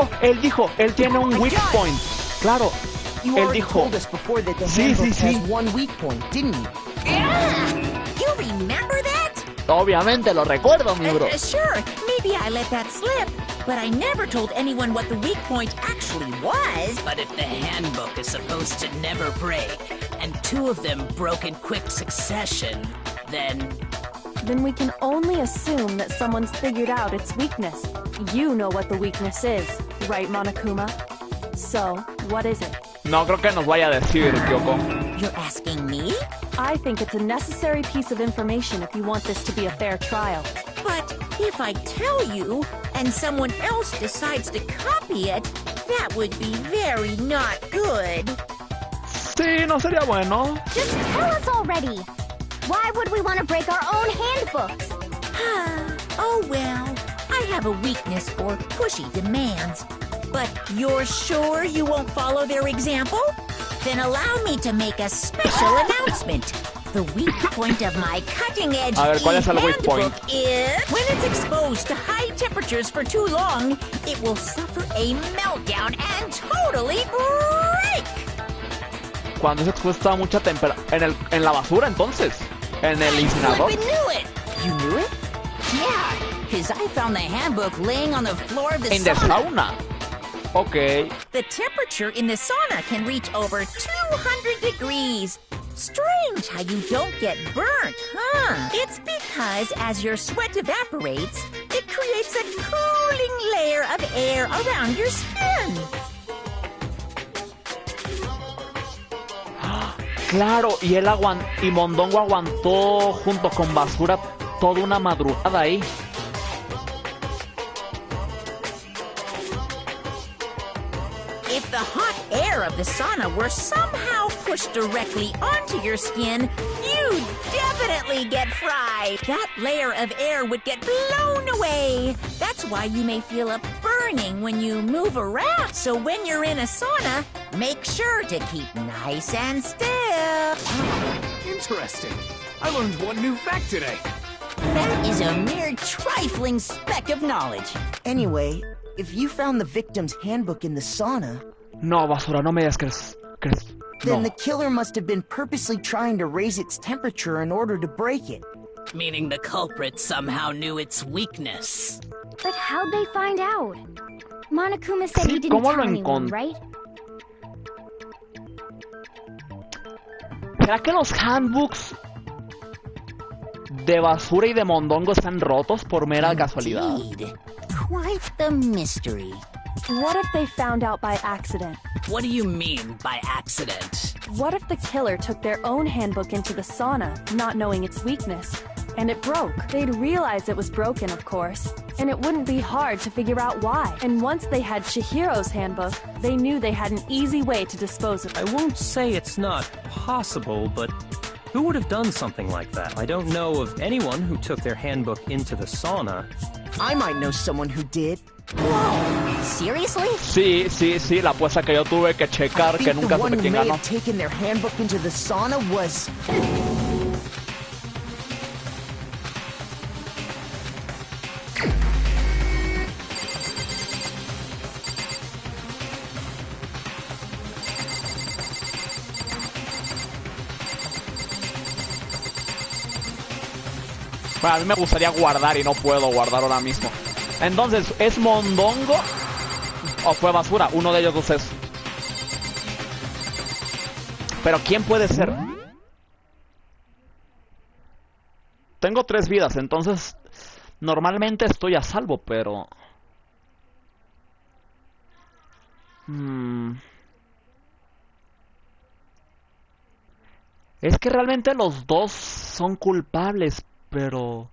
Oh, él dijo, él tiene un weak point. Claro, él dijo. Sí, sí, sí. You remember that? Obviamente lo recuerdo, mi bro. Sure, maybe I let that slip, but I never told anyone what the weak point actually was. But if the handbook is supposed to never break, and two of them broke in quick succession, then we can only assume that someone's figured out its weakness. You know what the weakness is, right, Monokuma? So, what is it? No creo que nos vaya a decir, Kyoko. You're asking me? I think it's a necessary piece of information if you want this to be a fair trial. But if I tell you, and someone else decides to copy it, that would be very not good. Sí, no sería bueno. Just tell us already. Why would we want to break our own handbooks? Oh well, I have a weakness for pushy demands. But you're sure you won't follow their example? Then allow me to make a special announcement. The weak point of my cutting-edge e-handbook is when it's exposed to high temperatures for too long, it will suffer a meltdown and totally break. Cuando es expuesto a mucha temperatura en la basura, entonces, en el incinerador. You knew it? Yeah, because I found the handbook laying on the floor of the In the sauna. Okay. The temperature in the sauna can reach over 200 degrees. Strange how you don't get burnt, huh? It's because as your sweat evaporates, it creates a cooling layer of air around your skin. Claro, y y Mondongo aguantó junto con basura toda una madrugada ahí. If the hot air of the sauna were somehow pushed directly onto your skin, you'd definitely get fried. That layer of air would get blown away. That's why you may feel a burning when you move around. So when you're in a sauna, make sure to keep nice and still. Interesting. I learned one new fact today. That is a mere trifling speck of knowledge. Anyway, if you found the victim's handbook in the sauna... No, basura, no me digas que es... Then the killer must have been purposely trying to raise its temperature in order to break it. Meaning the culprit somehow knew its weakness. But how'd they find out? Monokuma said he didn't tell anyone, right? ¿Será que los handbooks de basura y de Mondongo están rotos por mera casualidad? Quite the mystery. What if they found out by accident? What do you mean by accident? What if the killer took their own handbook into the sauna, not knowing its weakness, and it broke? They'd realize it was broken, of course, and it wouldn't be hard to figure out why. And once they had Chihiro's handbook, they knew they had an easy way to dispose of it. I won't say it's not possible, but who would have done something like that? I don't know of anyone who took their handbook into the sauna. I might know someone who did. Whoa! Seriously? Sí, la apuesta que yo tuve que checar, que nunca supe quién ganó. Taken their handbook into the sauna was... Bueno, a mí me gustaría guardar y no puedo guardar ahora mismo. Entonces, ¿es mondongo o fue basura? Uno de ellos dos es. Pero ¿quién puede ser? Tengo 3 vidas, entonces normalmente estoy a salvo, pero... Es que realmente los dos son culpables, pero...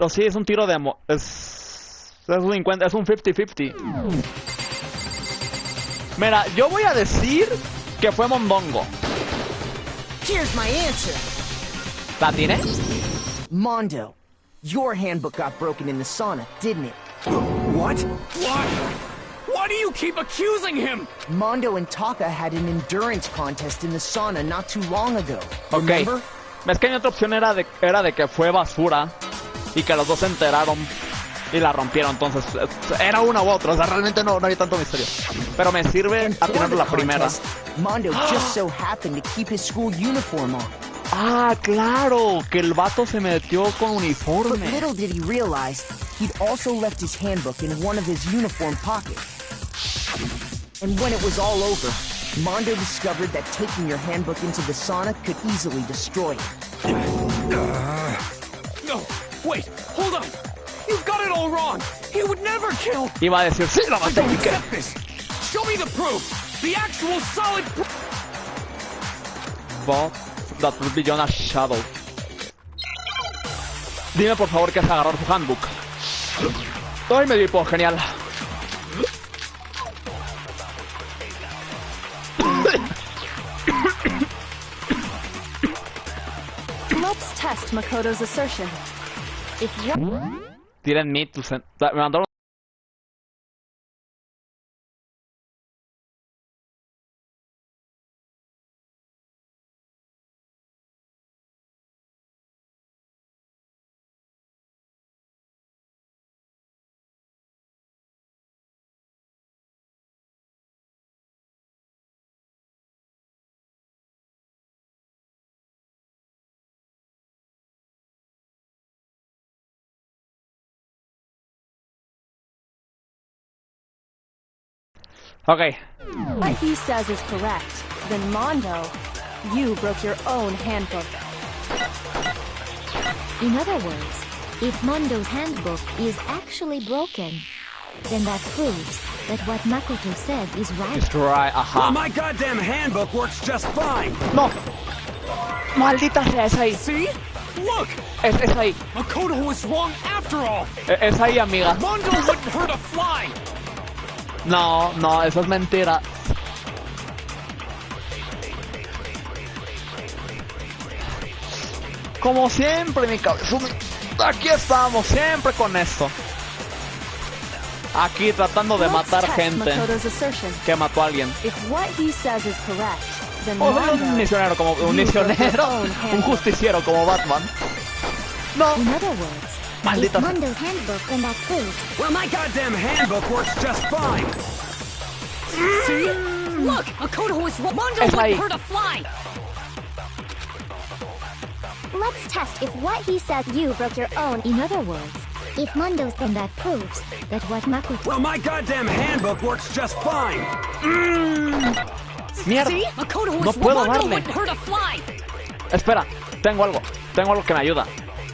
Oh, sí, es un tiro de amor. Es un 50-50. Mira, yo voy a decir que fue mondongo. Here's my answer. ¿La tiene? Mondo, your handbook got broken in the sauna, didn't it? What? Why? Why do you keep accusing him? Mondo and Taka had an endurance contest in the sauna not too long ago. Okay. Remember? Es que mi otra opción era de que fue basura y que los dos se enteraron y la rompieron, entonces era una u otra, o sea, realmente no hay tanto misterio. Pero me sirve a tener la primera. Mondo just so happened to keep his school uniform on. Ah, claro, que el vato se metió con uniforme. But little did he realize, he'd also left his handbook in one of his uniform pockets. And when it was all over, Mondo discovered that taking your handbook into the sauna could easily destroy it. No, wait, hold on. You've got it all wrong. He would never kill. Iba a decir, sí, lo maté. Show me the proof. The actual solid proof. But that would be Jonas Shadow. Dime por favor que es agarrar tu handbook. Ay, me dio genial. Let's test Makoto's assertion. If you... Didn't need to send... Me mandaron... Okay. What he says is correct. Then Mondo, you broke your own handbook. In other words, if Mondo's handbook is actually broken, then that proves that what Makoto said is right. It's right, ajá. Well, my goddamn handbook works just fine. No. Maldita sea, es ahí. See? Look! Es ahí. Makoto was wrong after all. Es ahí, amiga. Mondo wouldn't hurt a fly. No, eso es mentira. Como siempre, mi cabezón. Aquí estamos, siempre con esto. Aquí tratando de matar gente que mató a alguien. O sea, un misionero como un misionero, un justiciero como Batman. No. Maldita. Well, my goddamn handbook works just fine. See? Look, Makoto was wrong. Mondo wouldn't hurt a fly. Let's test if what he said you broke your own. In other words, if Mondo's, then that proves that what Makoto... Well, my goddamn handbook works just fine. Mierda. See? Makoto was No puedo Mondo darle. wouldn't hurt a fly. Espera, tengo algo que me ayuda.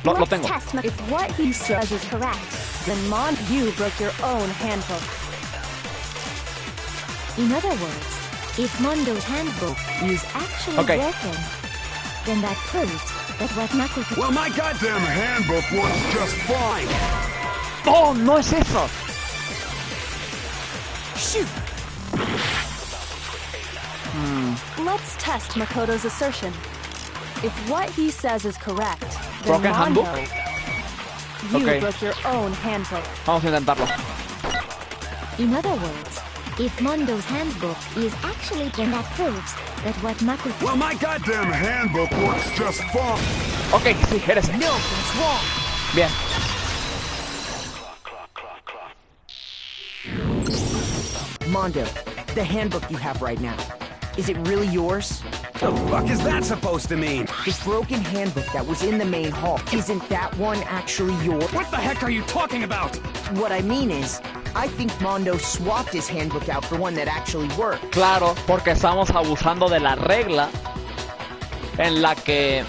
Lo tengo. If what he says is correct, then you broke your own handbook. In other words, if Mondo's handbook is actually broken, then that proves that what Makoto... Well, my goddamn handbook works just fine. Oh, no es eso. Shoot. Let's test Makoto's assertion. If what he says is correct, then Broken Mondo, handbook? you Okay. broke your own handbook. Vamos a intentarlo. In other words, if Mondo's handbook is actually, then that proves that what Makoto... Well, my goddamn handbook works just fine. Ok, sí, eres. No, that's wrong. Bien. Mondo, the handbook you have right now, is it really yours? The fuck is that supposed to mean? The broken handbook that was in the main hall, isn't that one actually yours? What the heck are you talking about? What I mean is, I think Mondo swapped his handbook out for one that actually worked. Claro, porque estamos abusando de la regla en la que...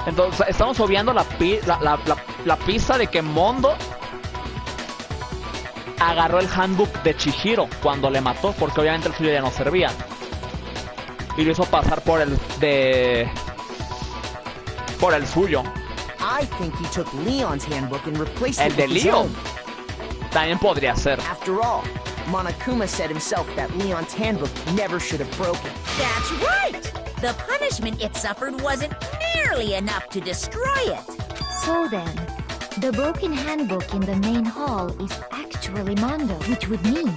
Entonces, estamos obviando la pista de que Mondo agarró el handbook de Chihiro cuando le mató, porque obviamente el suyo ya no servía. Y lo hizo pasar por el suyo. I think he took Leon's handbook and replaced El it de with his Leo. own. También podría ser. After all, Monokuma said himself that Leon's handbook never should have broken. That's right! The punishment it suffered wasn't nearly enough to destroy it. So then, the broken handbook in the main hall is actually Mondo, which would mean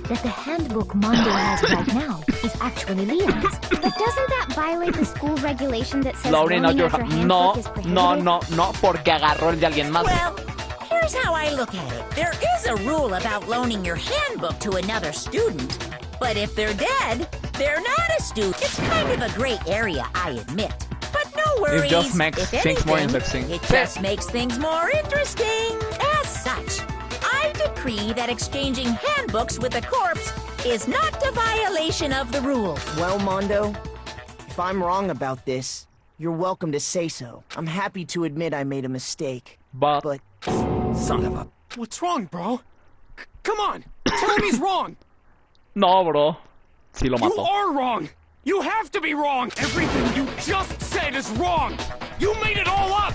that the handbook Mondo has right now is actually Leon's. But doesn't that violate the school regulation that says Laurie, loaning no, of your handbook no, is prohibited? no, porque agarró el de alguien más. Well, here's how I look at it. There is a rule about loaning your handbook to another student. But if they're dead, they're not a student. It's kind of a gray area, I admit. But no worries. It just makes if things more anything, interesting. It just makes things more interesting. As such, I decree that exchanging handbooks with a corpse is not a violation of the rule. Well, Mondo, if I'm wrong about this, you're welcome to say so. I'm happy to admit I made a mistake. But Son of a... What's wrong, bro? Come on! Tell him he's wrong! no, bro. Sí lo You mató. are wrong! You have to be wrong! Everything you just said is wrong! You made it all up!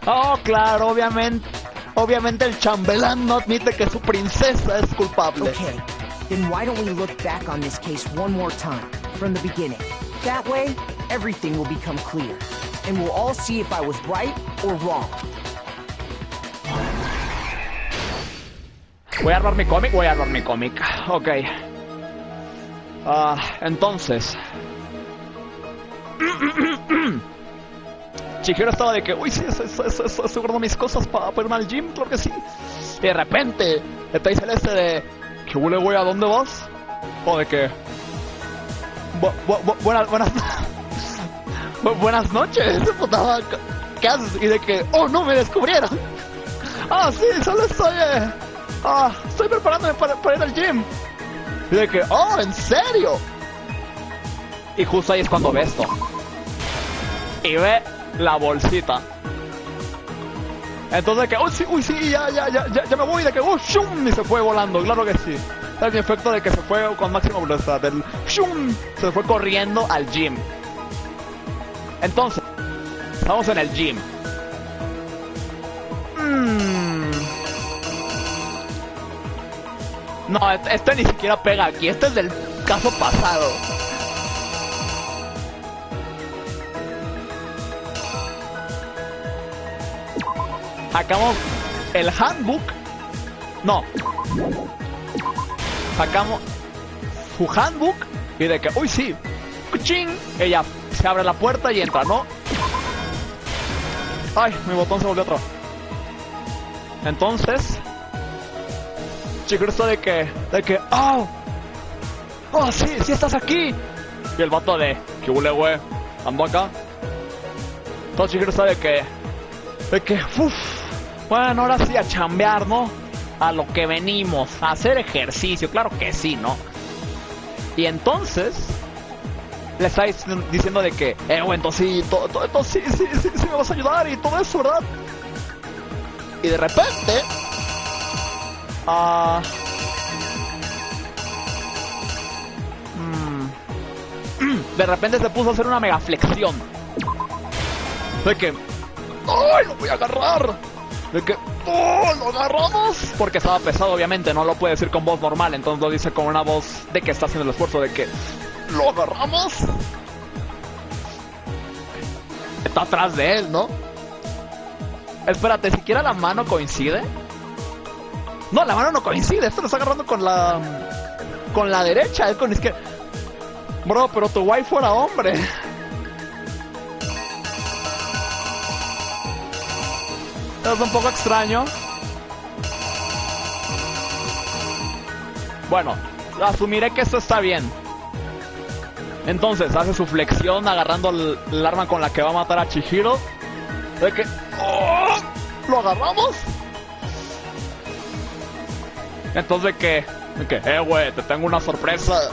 Oh, claro, obviamente el chambelán no admite que su princesa es culpable. Okay, then why don't we look back on this case one more time, from the beginning? That way, everything will become clear, and we'll all see if I was right or wrong. Voy a armar mi cómic. Ok. Entonces... Chihiro estaba de que, uy, sí, estoy guardando mis cosas para irme al gym, claro que sí. Y de repente, está dice este de, ¿qué huele, güey? ¿A dónde vas? O de que... Buenas noches. ¿Qué haces? Y de que, oh, no, me descubrieron. Sí, solo estoy preparándome para ir al gym. Y de que, oh, ¿en serio? Y justo ahí es cuando ve esto. Y ve la bolsita. Entonces de que, uy, sí, ya me voy. De que, shum, y se fue volando, claro que sí. Es mi efecto de que se fue con máxima velocidad. El shum, se fue corriendo al gym. Entonces, estamos en el gym. No, este ni siquiera pega aquí. Este es del caso pasado. Sacamos el handbook. No. Sacamos su handbook. Y de que, uy, sí. ¡Cuchín! Ella se abre la puerta y entra, ¿no? Ay, mi botón se volvió otro. Entonces... Chihiro está de que, oh, sí estás aquí. Y el vato de, ¿qué huele, güey? Ando acá. Entonces Chihiro está de que, bueno, ahora sí a chambear, ¿no? A lo que venimos, a hacer ejercicio, claro que sí, ¿no? Y entonces, le está diciendo de que, bueno, entonces sí me vas a ayudar y todo eso, ¿verdad? Y de repente... de repente se puso a hacer una mega flexión. De que... ¡Ay, lo voy a agarrar! De que... ¡Oh, lo agarramos! Porque estaba pesado, obviamente, no lo puede decir con voz normal, entonces lo dice con una voz de que está haciendo el esfuerzo de que lo agarramos. Está atrás de él, ¿no? Espérate, ¿siquiera la mano coincide? No, la mano no coincide, esto lo está agarrando con la derecha, es con la izquierda. Bro, pero tu waifu era hombre. Es un poco extraño. Bueno, asumiré que esto está bien. Entonces hace su flexión agarrando el arma con la que va a matar a Chihiro. De que... ¡oh! ¿Lo agarramos? Entonces güey, te tengo una sorpresa.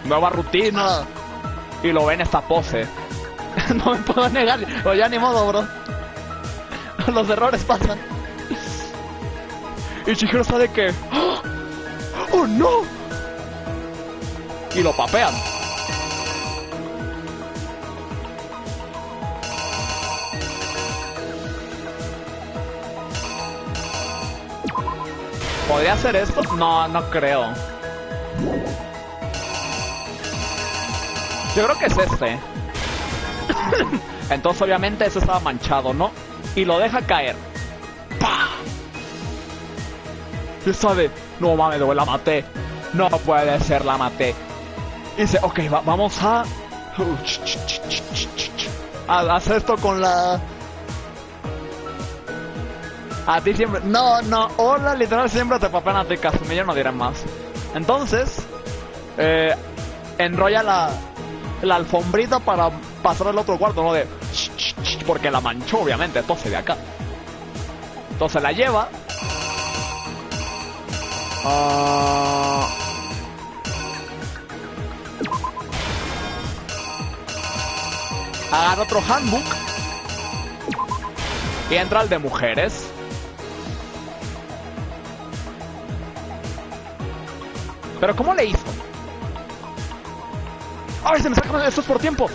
Nueva rutina. Y lo ve en esta pose. No me puedo negar. O ya ni modo, bro. Los errores pasan. Y Chihiro está de que... ¡oh, no! Y lo papean. ¿Podría hacer esto? No, no creo. Yo creo que es este. Entonces obviamente eso estaba manchado, ¿no? Y lo deja caer. ¡Pah! Y sabe, no mames, la maté. No puede ser, la maté. Y dice, ok, vamos a hacer esto con la... A ti siempre... No, hola, literal siempre te papean a ti, Kazumi, no dirán más. Entonces, enrolla la alfombrita para pasar al otro cuarto, ¿no? Porque la manchó, obviamente, entonces de acá. Entonces la lleva. Agarra otro handbook. Y entra al de mujeres. ¿Pero cómo le hizo? ¡Ay, se me saca! ¡Esto es por tiempo!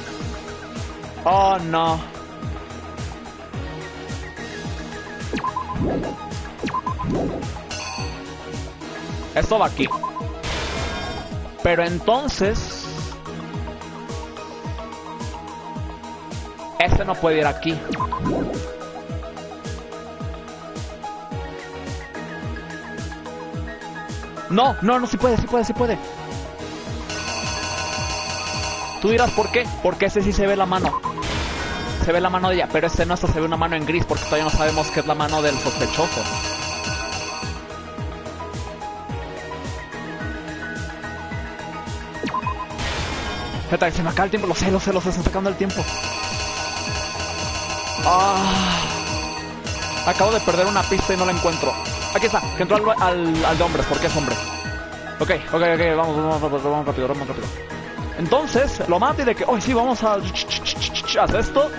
¡Oh, no! Esto va aquí. Pero entonces... este no puede ir aquí. No, sí puede. Tú dirás, ¿por qué? Porque ese sí se ve la mano. Se ve la mano de ella, pero este no, hasta se ve una mano en gris, porque todavía no sabemos qué es la mano del sospechoso. Espera, se me acaba el tiempo, lo sé, se está sacando el tiempo. Acabo de perder una pista y no la encuentro. Aquí está, que entró al de hombres, porque es hombre. Ok, vamos rápido. Entonces, lo mata y de que, oh, sí, vamos a hacer esto.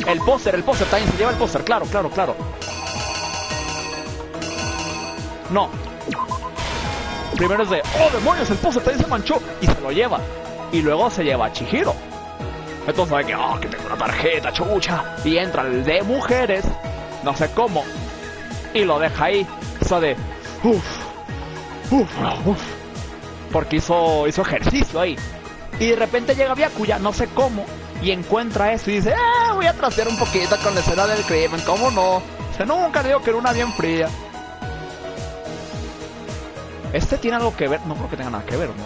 El póster, también se lleva el póster, claro. No. Primero es de, oh, demonios, el póster también se manchó. Y se lo lleva. Y luego se lleva a Chihiro. Entonces ve que, oh, que tengo una tarjeta, chucha. Y entra el de mujeres, no sé cómo. Y lo deja ahí. Eso de, porque hizo ejercicio ahí. Y de repente llega Byakuya, no sé cómo, y encuentra eso y dice, voy a trastear un poquito con la escena del crimen, ¿cómo no? Se nunca digo que era una bien fría. ¿Este tiene algo que ver? No creo que tenga nada que ver, ¿no?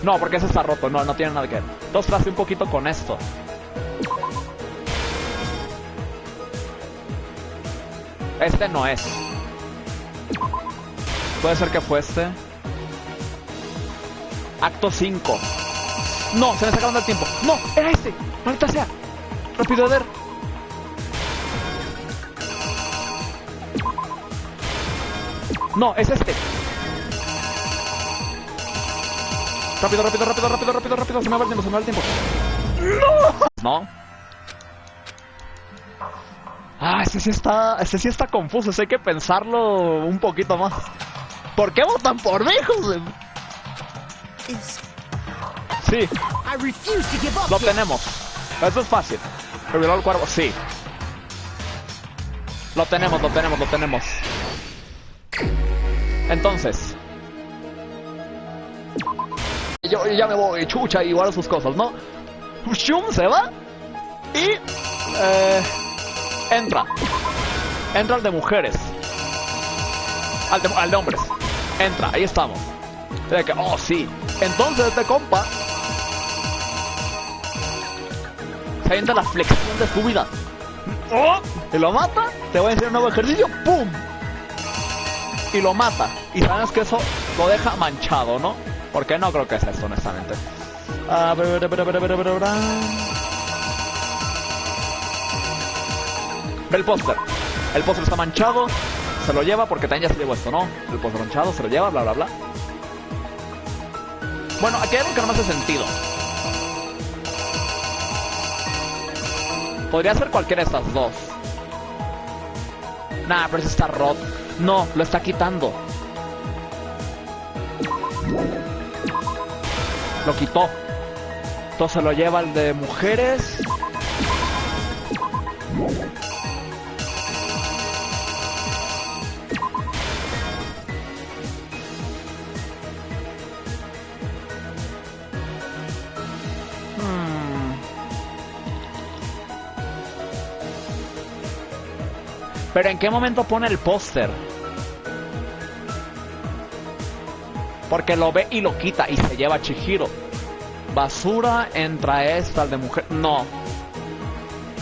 No, porque ese está roto, no tiene nada que ver. Entonces trasteé un poquito con esto. Este no es. Puede ser que fue este. Acto 5. No, se me está acabando el tiempo. No, era este. Maldita sea. Rápido, Eder. No, es este. Rápido. Se me va el tiempo. No. Ese sí está confuso. Hay que pensarlo un poquito más. ¿Por qué votan por mí, José? Sí. Lo tenemos. Eso es fácil. Revelar el cuervo, sí. Lo tenemos. Entonces, yo ya me voy, chucha, y guardo sus cosas, ¿no? Shum se va y entra el de mujeres, al de hombres. Entra, ahí estamos. De que, oh sí. Entonces este compa se avienta la flexión de su vida. ¡Oh! Y lo mata. Te voy a enseñar un nuevo ejercicio. ¡Pum! Y lo mata. Y sabes que eso lo deja manchado, ¿no? Porque no creo que sea esto, honestamente. Ve el póster. El póster está manchado. Se lo lleva porque también ya se llevó esto, ¿no? El póster manchado se lo lleva, bla, bla, bla. Bueno, aquí hay algo que no me hace sentido. Podría ser cualquiera de estas dos. Nah, pero ese está roto. No, lo está quitando. Lo quitó. Entonces lo lleva al de mujeres. Pero ¿en qué momento pone el póster? Porque lo ve y lo quita y se lleva a Chihiro. Basura, entra esta, al de mujer. No.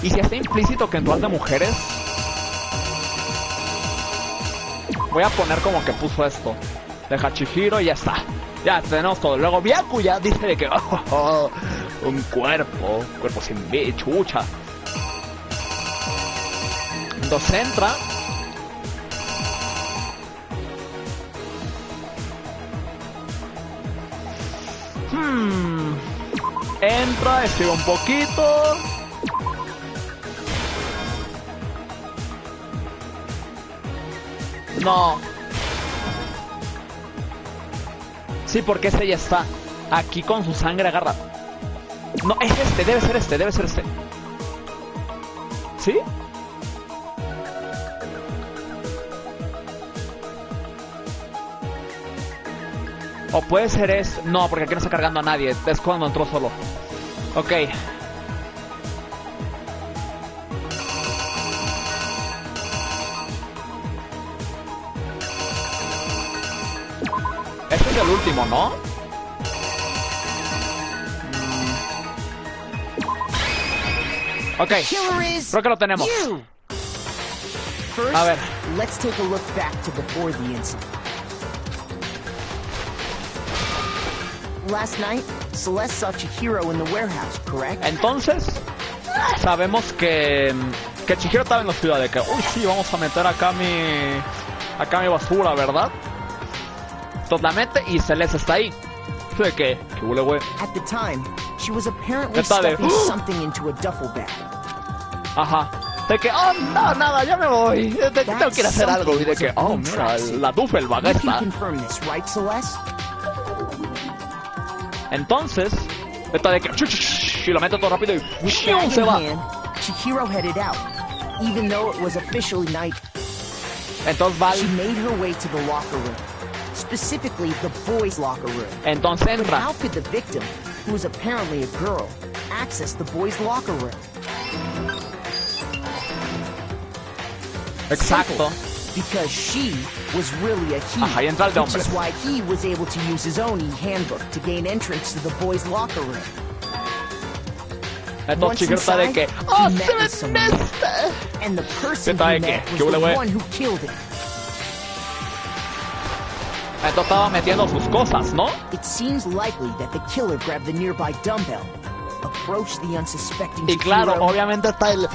¿Y si está implícito que entró al de mujeres? Voy a poner como que puso esto. Deja a Chihiro y ya está. Ya tenemos todo. Luego Byakuya dice de que un cuerpo sin vida, chucha. Entonces entra. Entra, escribe un poquito. No. Sí, porque ese ya está. Aquí con su sangre agarra. No, es este, debe ser este. ¿Sí? O puede ser es... No, porque aquí no está cargando a nadie. Es cuando entró solo. Ok. Este es el último, ¿no? Ok. Creo que lo tenemos. A ver. Let's take a look back to before the incident. Last night, Celeste saw Chihiro in the warehouse, correct? Entonces, sabemos que Chihiro estaba en la ciudad de que, uy, sí, vamos a meter acá mi basura, ¿verdad? Entonces la mete y Celeste está ahí. ¿De qué? ¿Qué huele, güey? At the time, she was apparently stuffing something into a duffel bag. Ajá. De que, oh, no, nada, ya me voy. Tengo que ir a hacer algo. Y de que, oh, mira, la duffel bag está. Entonces, está de que y lo mete todo rápido y se va. Chihiro headed out, even though it was officially night. Entonces va. She made her way to the locker room, specifically the boys' locker room. Entonces entra. But how could the victim, who was apparently a girl, access the boys' locker room? Exacto. Because she was really a he, ajá, y entra el de which hombres. is why he was able to use his own e-handbook to gain entrance to the boys' locker room. Entonces Chihiro está de que, oh, se me and the person he met was the one who killed him. Entonces estaba metiendo sus cosas, ¿no? It seems likely that the killer grabbed the nearby dumbbell, approached the unsuspecting y claro, Chihiro. obviamente está el...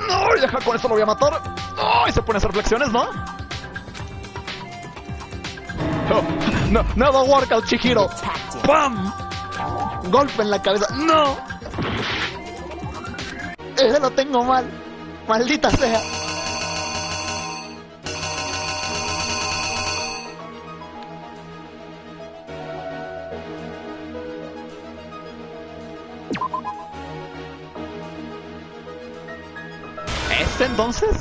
No, deja con esto lo voy a matar. Oh, y se pone a hacer flexiones, ¿no? Oh, no, never work out, Chihiro. ¡Pam! Golpe en la cabeza. ¡No! Ese lo tengo mal. Maldita sea. ¿Este entonces?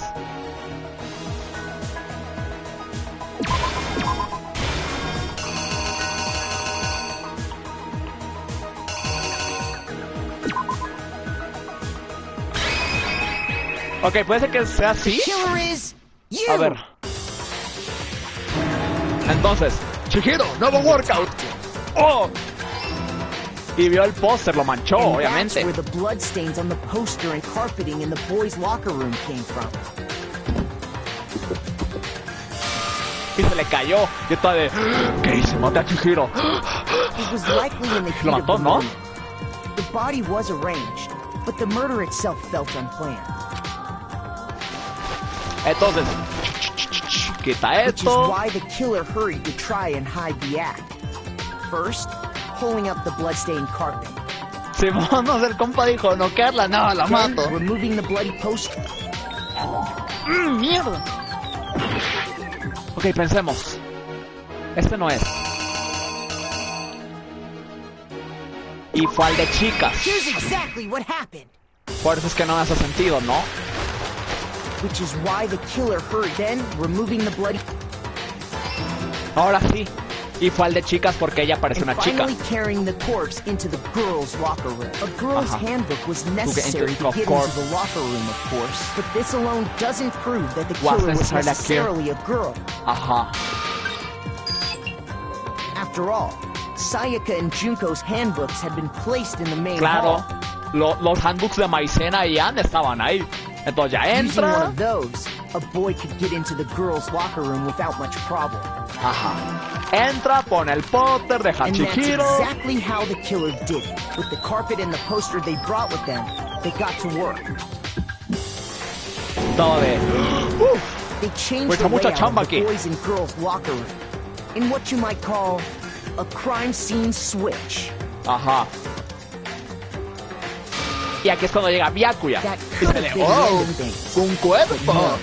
Ok, puede ser que sea así. A ver. Entonces, Chihiro, nuevo workout. ¡Oh! Y vio el póster, lo manchó, obviamente. Where the bloodstains on the poster and carpeting in the boys' locker room came from. Y se le cayó. Y está de... ¿Qué hice? Maté a Chihiro. It was likely in the heat Lo mató, of the ¿no? moment. The body was arranged, but the murder itself felt unplanned. Entonces, quita Which is esto. why the killer hurried to try and hide the act. First, pulling up the bloodstained carpet. Simón, no sé, el compa dijo, no Carla, no, la Then, mato. removing the bloody poster. Mierda. Ok, pensemos. Este no es. Y fue al de chicas. Here's exactly what happened. Por eso es que no me hace sentido, ¿no? Which is why the killer hurried. Then, removing the bloody... Ahora sí. Y fue al de chicas porque ella parece una chica. Finally carrying the corpse into the girls' locker room. A girl's handbook was necessary to get into the locker room, of course. But this alone doesn't prove that the killer was necessarily a girl. Ajá. After all, Sayaka and Junko's handbooks had been placed in the main Claro. hall. Los handbooks de Maicena y Anne estaban ahí. Entonces ya Using one entra. of those, a boy could get into the girls' locker room without much problem. Ajá. Entra, pone el póster, deja And that's Chihiro. exactly how the killer did it. With the carpet and the poster they brought with them, they got to work. Todo de... They changed Pues the mucha layout chamba of the aquí. boys and girls' locker room in what you might call a crime scene switch. Ajá. Y aquí es cuando llega Byakuya. Y se le... been ¡Oh! random things. ¡Un cuerpo! No.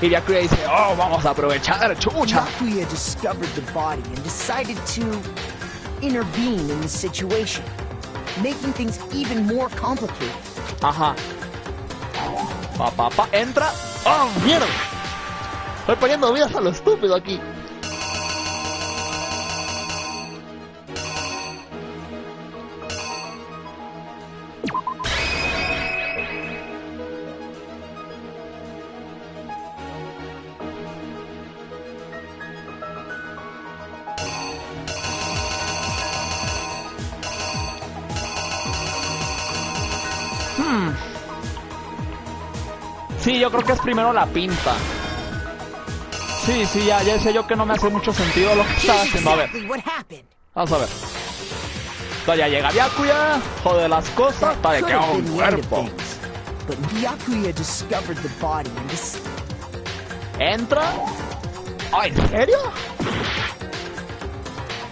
Y Byakuya dice... ¡Oh, vamos a aprovechar, chucha! Byakuya discovered the body and decided to intervene in the situation, making things even more complicated. Ajá. Pa. Entra... ¡Oh, mierda! Estoy poniendo vidas a lo estúpido aquí. Sí, yo creo que es primero la pinta. Sí, ya sé yo que no me hace mucho sentido lo que está haciendo. A ver. Vamos a ver. Entonces ya llega Byakuya, jode las cosas, para de que haga un cuerpo. But Byakuya discovered the body and Entra. ¡Ay, ¿en serio?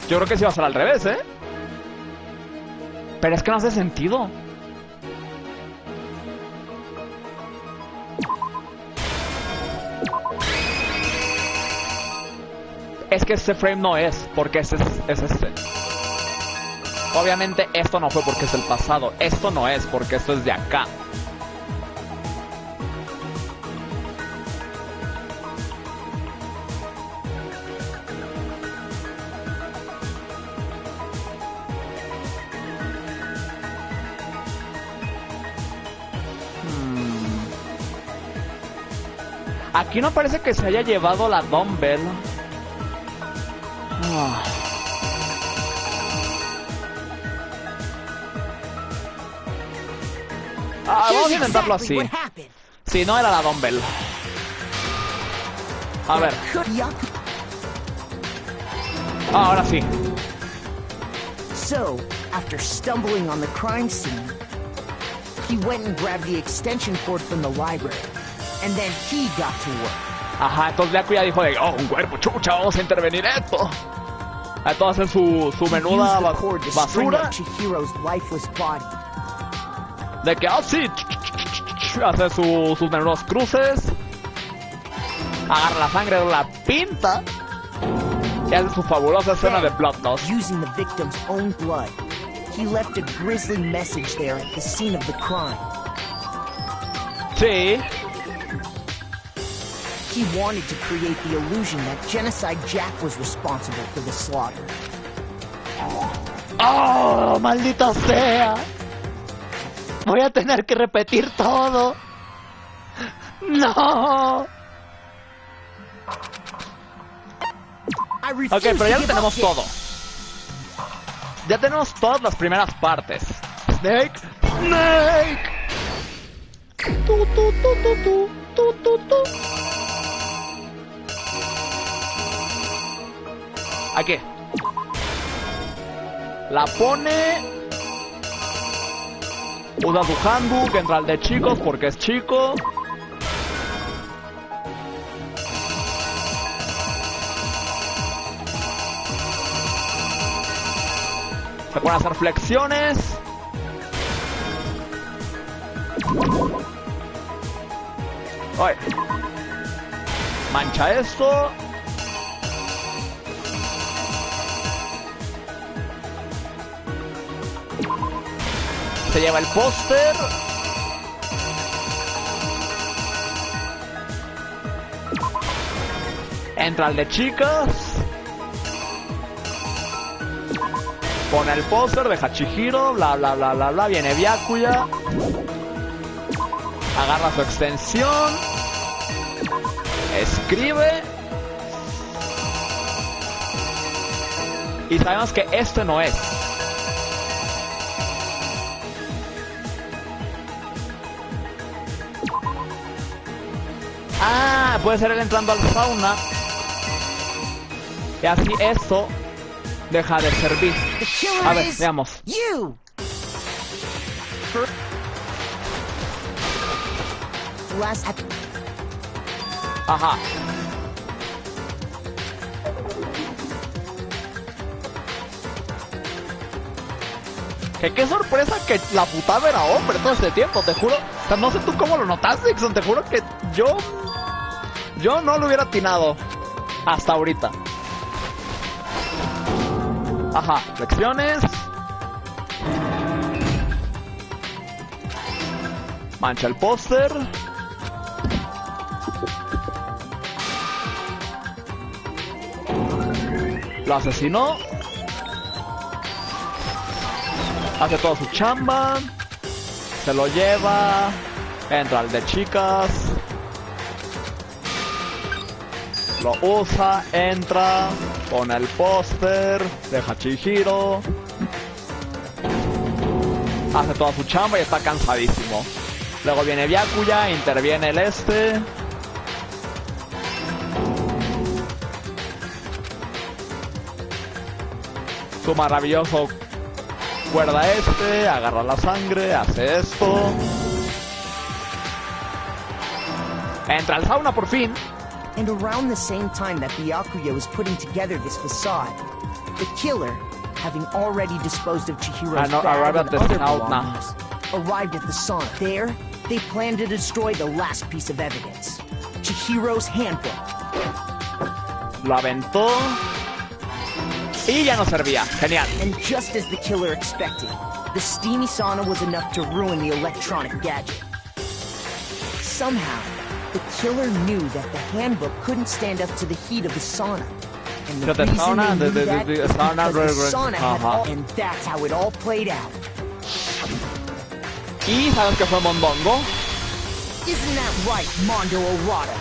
Yo creo que sí va a ser al revés, ¿eh? Pero es que no hace sentido. Es que este frame no es, porque es este. Obviamente esto no fue porque es el pasado. Esto no es porque esto es de acá. Aquí no parece que se haya llevado la dumbbell. Vamos a intentarlo así. Si no era la dumbbell. A ver. Ahora sí. So, after stumbling on the crime scene, he went and grabbed the extension cord from the library, and then he got to work. Ajá, entonces Byakuya dijo de, oh, un cuerpo, chucha, vamos a intervenir esto. Entonces su menuda basura. De que, sí, hace sus menudos cruces. Agarra la sangre, la pinta. Y hace su fabulosa escena de Bloodlust. Using the victim's own blood, he left a grisly message there at the scene of the crime. Sí. He wanted to create the illusion that Genocide Jack was responsible for the slaughter. ¡Oh, maldita sea! Voy a tener que repetir todo. No. Ok, pero ya lo tenemos todo. Ya tenemos todas las primeras partes. Snake. Snake. Aquí. La pone. Usa su handbook, entra al de chicos porque es chico. Se pone a hacer flexiones. Ay. Mancha esto. Se lleva el póster. Entra al de chicas. Pone el póster, deja Chihiro, bla bla bla bla bla. Viene Byakuya. Agarra su extensión. Escribe. Y sabemos que esto no es. Ah, puede ser él entrando al sauna. Y así esto deja de servir. A ver, veamos. Ajá. Qué sorpresa que la putada era hombre todo este tiempo, te juro. O sea, no sé tú cómo lo notaste, Dixon, te juro que yo no lo hubiera atinado hasta ahorita. Ajá, lecciones. Mancha el póster. Lo asesinó. Hace toda su chamba. Se lo lleva. Entra al de chicas. Lo usa, entra. Pone el póster. Deja Chihiro. Hace toda su chamba y está cansadísimo. Luego viene Byakuya, interviene el este. Su maravilloso cuerda este, agarra la sangre, hace esto. Entra al sauna por fin. And around the same time that Byakuya was putting together this facade, the killer, having already disposed of Chihiro's bag and other belongings, arrived at the sauna. There, they planned to destroy the last piece of evidence, Chihiro's handbook. Lo aventó y ya no servía. Genial. And just as the killer expected, the steamy sauna was enough to ruin the electronic gadget. Somehow, the killer knew that the handbook couldn't stand up to the heat of the sauna. And the reason they knew that is because the sauna had all... And that's how it all played out. ¿Y sabes que fue Mondongo? Isn't that right, Mondo Orada?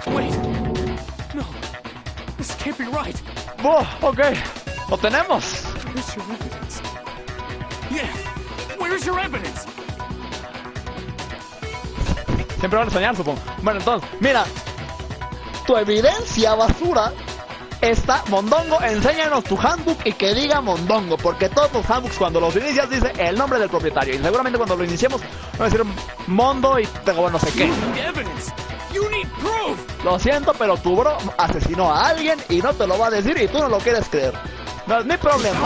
Wait! No, this can't be right. Oh, ok, lo tenemos. Where's your evidence? Yeah, where's your evidence? Siempre van a soñar, supongo. Bueno, entonces, mira. Tu evidencia, basura, está Mondongo. Enséñanos tu handbook y que diga Mondongo. Porque todos los handbooks, cuando los inicias, dice el nombre del propietario. Y seguramente cuando lo iniciemos, va a decir Mondo y tengo no sé qué. Lo siento, pero tu bro asesinó a alguien y no te lo va a decir y tú no lo quieres creer. No es mi problema.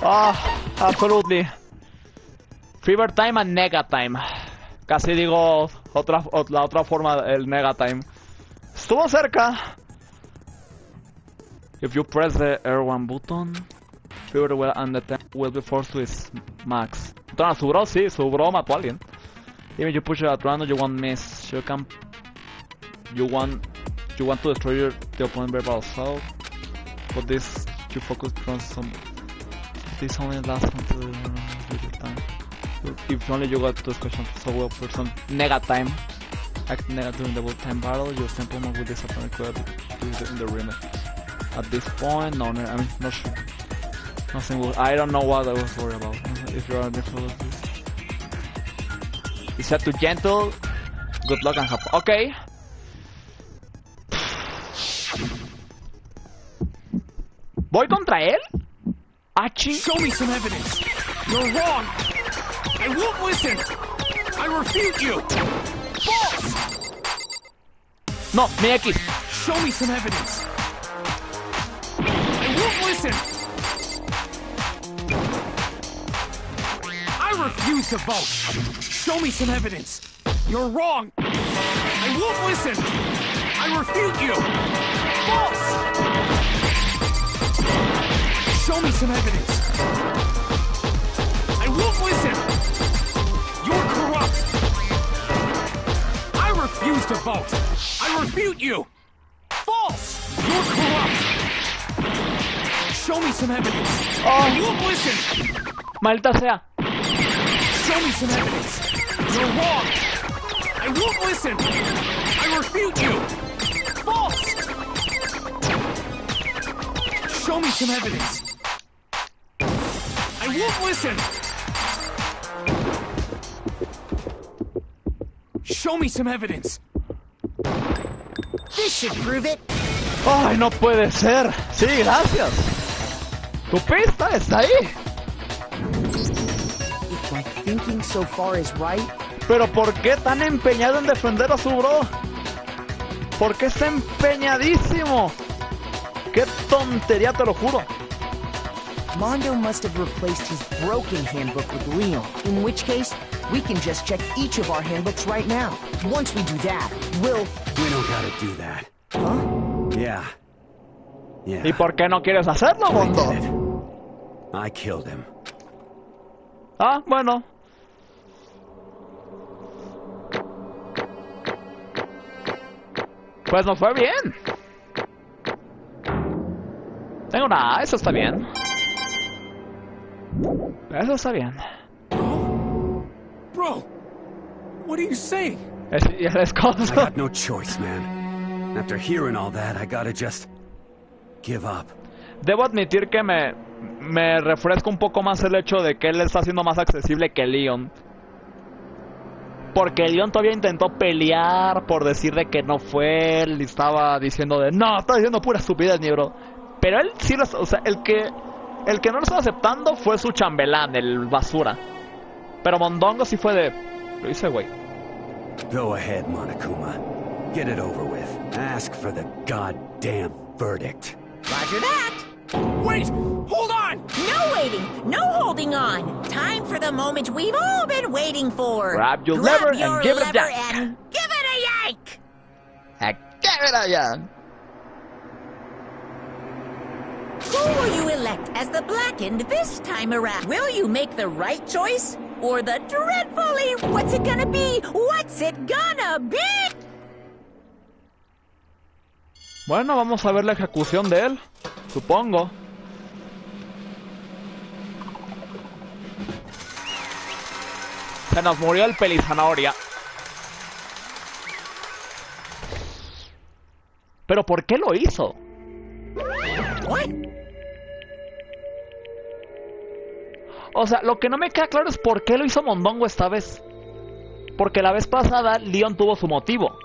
Ah, absolutely. Fever time and nega time. Casi digo la otra forma, el nega time. Estuvo cerca. If you press the R1 button, Fever and the time will be forced to its max. Entonces, su bro, sí, su bro mató a alguien. Even you push it at random, you won't miss. You want to destroy the opponent very well, but this you focus on some. This only lasts until the time. If only you got this question so well for some nega time. Act nega during the time battle, your tempo mode will disappear in the remake. At this point, no, I mean, not sure. Nothing will. I don't know what I was worried about. If you are difficult, it's set to gentle. Good luck and happy. Okay. ¿Voy contra él? Achi. Show me some evidence. You're wrong. I won't listen. I refute you. False. No, mi X. Show me some evidence. I won't listen. I refuse to vote. Show me some evidence. You're wrong. I won't listen. I refute you. False. Show me some evidence. I won't listen. You're corrupt. I refuse to vote. I refute you. False. You're corrupt. Show me some evidence. I won't listen. Maldita sea. Show me some evidence. You're wrong. I won't listen. I refute you. False. Show me some evidence. I won't listen. Show me some evidence. This should prove it. Ay, no puede ser. Sí, gracias. Tu pista está ahí. If my thinking so far is right. Pero ¿por qué tan empeñado en defender a su bro? ¿Por qué está empeñadísimo? ¡Qué tontería, te lo juro! Mondo must have replaced his broken handbook with Leon, in which case, we can just check each of our handbooks right now. Once we do that, we'll... We don't gotta do that. Huh? Yeah. Yeah. ¿Y por qué no quieres hacerlo, Mondo? I killed him. Ah, bueno. Pues no fue bien. Tengo una A, eso está bien. Eso está bien. Bro, what are you saying? Y el escozo. I got no choice, man. After hearing all that, I gotta just give up. Debo admitir que me refresca un poco más el hecho de que él está siendo más accesible que Leon. Porque Leon todavía intentó pelear por decir de que no fue él y estaba diciendo de no, está diciendo pura estupidez, mi bro. Pero él sí lo, o sea, el que no lo estaba aceptando fue su chambelán, el basura. Pero Mondongo sí fue de lo hice, güey. Go ahead, Monokuma. Get it over with. Ask for the goddamn verdict. Roger that. Wait! Hold on! No waiting! No holding on! Time for the moment we've all been waiting for! Grab your lever and give it a yank! And give it a yank! Give it a yank! Who will you elect as the Blackened this time around? Will you make the right choice? Or the dreadfully... What's it gonna be? What's it gonna be? Bueno, vamos a ver la ejecución de él. Supongo. Se nos murió el pelizanahoria. ¿Pero por qué lo hizo? O sea, lo que no me queda claro es por qué lo hizo Mondongo esta vez. Porque la vez pasada Leon tuvo su motivo.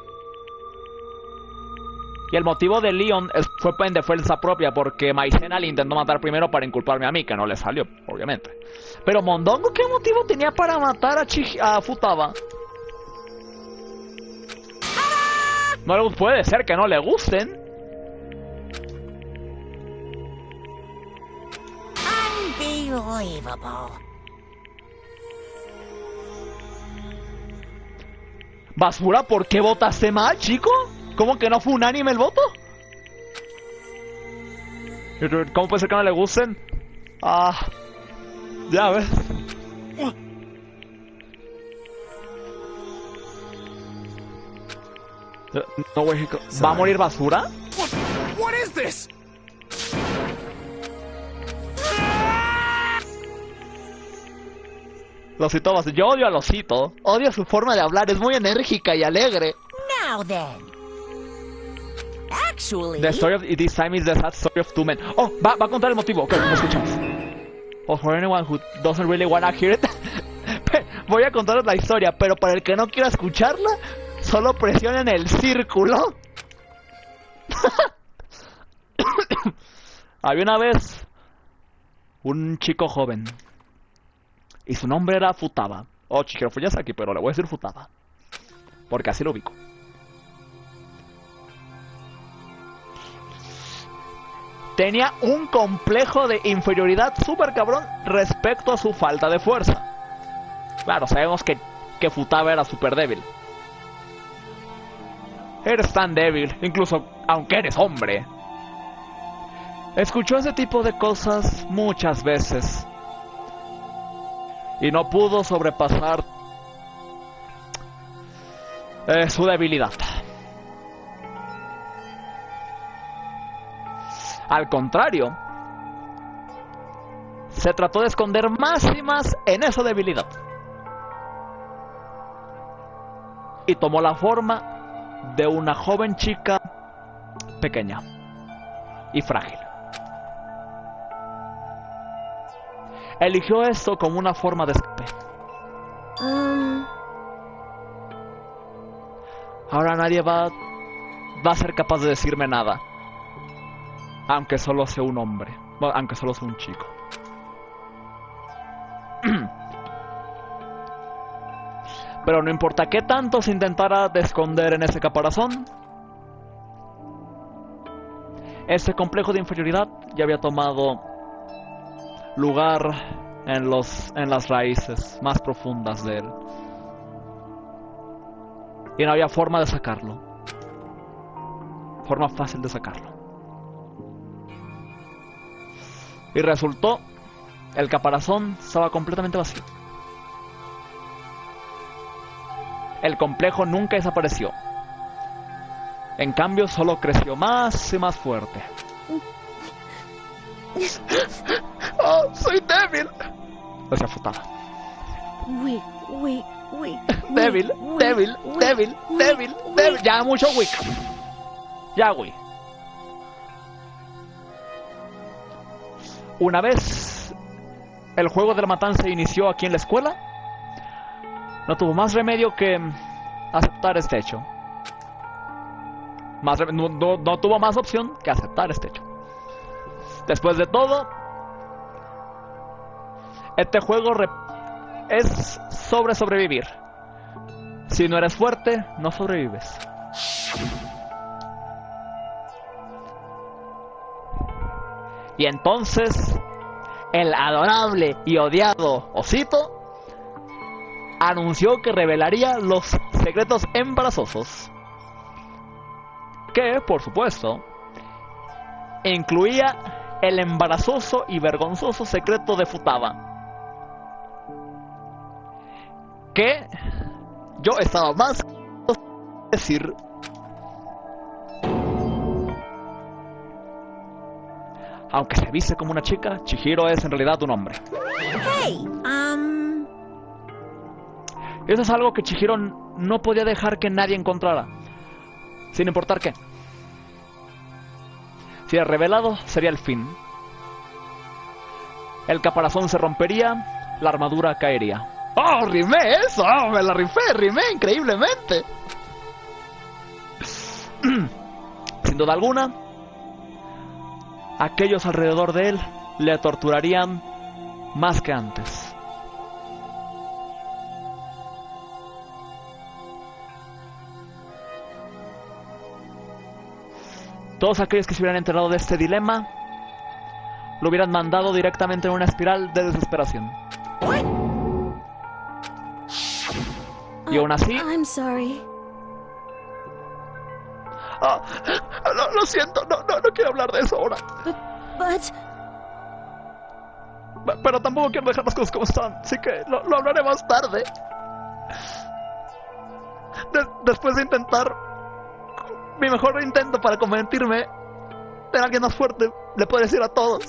Y el motivo de Leon fue en defensa propia, porque Maizena le intentó matar primero para inculparme a mí, que no le salió, obviamente. Pero Mondongo, ¿qué motivo tenía para matar a Futaba? No puede ser que no le gusten. Unbelievable. Basura, ¿por qué votaste mal, chico? ¿Cómo que no fue unánime el voto? ¿Cómo puede ser que no le gusten? Ah, ya ves. No, güey, ¿va a morir basura? What is this? Losito, yo odio al osito. Odio su forma de hablar, es muy enérgica y alegre. Now then. Actually... The story of this time is the sad story of two men. Oh, va a contar el motivo. Ok, lo escuchamos. Oh, for anyone who doesn't really wanna hear it. Voy a contaros la historia, pero para el que no quiera escucharla, solo presionen el círculo. Había una vez un chico joven y su nombre era Futaba. Oh, Chihiro Fuyasaki, pero le voy a decir Futaba porque así lo ubico. Tenía un complejo de inferioridad súper cabrón respecto a su falta de fuerza. Claro, sabemos que Futaba era súper débil. Eres tan débil, incluso aunque eres hombre. Escuchó ese tipo de cosas muchas veces y no pudo sobrepasar su debilidad. Al contrario, se trató de esconder más y más en esa debilidad y tomó la forma de una joven chica pequeña y frágil. Eligió esto como una forma de escape. Ahora nadie va a ser capaz de decirme nada, aunque solo sea un hombre, bueno, aunque solo sea un chico. Pero no importa qué tanto se intentara de esconder en ese caparazón, ese complejo de inferioridad ya había tomado lugar en las raíces más profundas de él. Y no había forma de sacarlo. Forma fácil de sacarlo. Y resultó, el caparazón estaba completamente vacío. El complejo nunca desapareció. En cambio, solo creció más y más fuerte. ¡Oh, soy débil! Decía Futaba. Débil. Ya mucho weak. Ya, güey. Una vez el juego de la matanza inició aquí en la escuela, no tuvo más remedio que aceptar este hecho. No tuvo más opción que aceptar este hecho. Después de todo, este juego es sobre sobrevivir. Si no eres fuerte, no sobrevives. Y entonces, el adorable y odiado osito anunció que revelaría los secretos embarazosos, que, por supuesto, incluía el embarazoso y vergonzoso secreto de Futaba, que yo estaba más decir. Aunque se viste como una chica, Chihiro es en realidad un hombre. Hey, Eso es algo que Chihiro no podía dejar que nadie encontrara, sin importar qué. Si era revelado, sería el fin. El caparazón se rompería, la armadura caería. ¡Oh, rimé eso! ¡Oh, me la rimé increíblemente! Sin duda alguna, aquellos alrededor de él le torturarían más que antes. Todos aquellos que se hubieran enterado de este dilema lo hubieran mandado directamente en una espiral de desesperación. Y aún así... I'm sorry. Lo siento, no quiero hablar de eso ahora. Pero tampoco quiero dejar las cosas como están, así que lo hablaré más tarde. Después de intentar mi mejor intento para convertirme en alguien más fuerte. Le puedo decir a todos.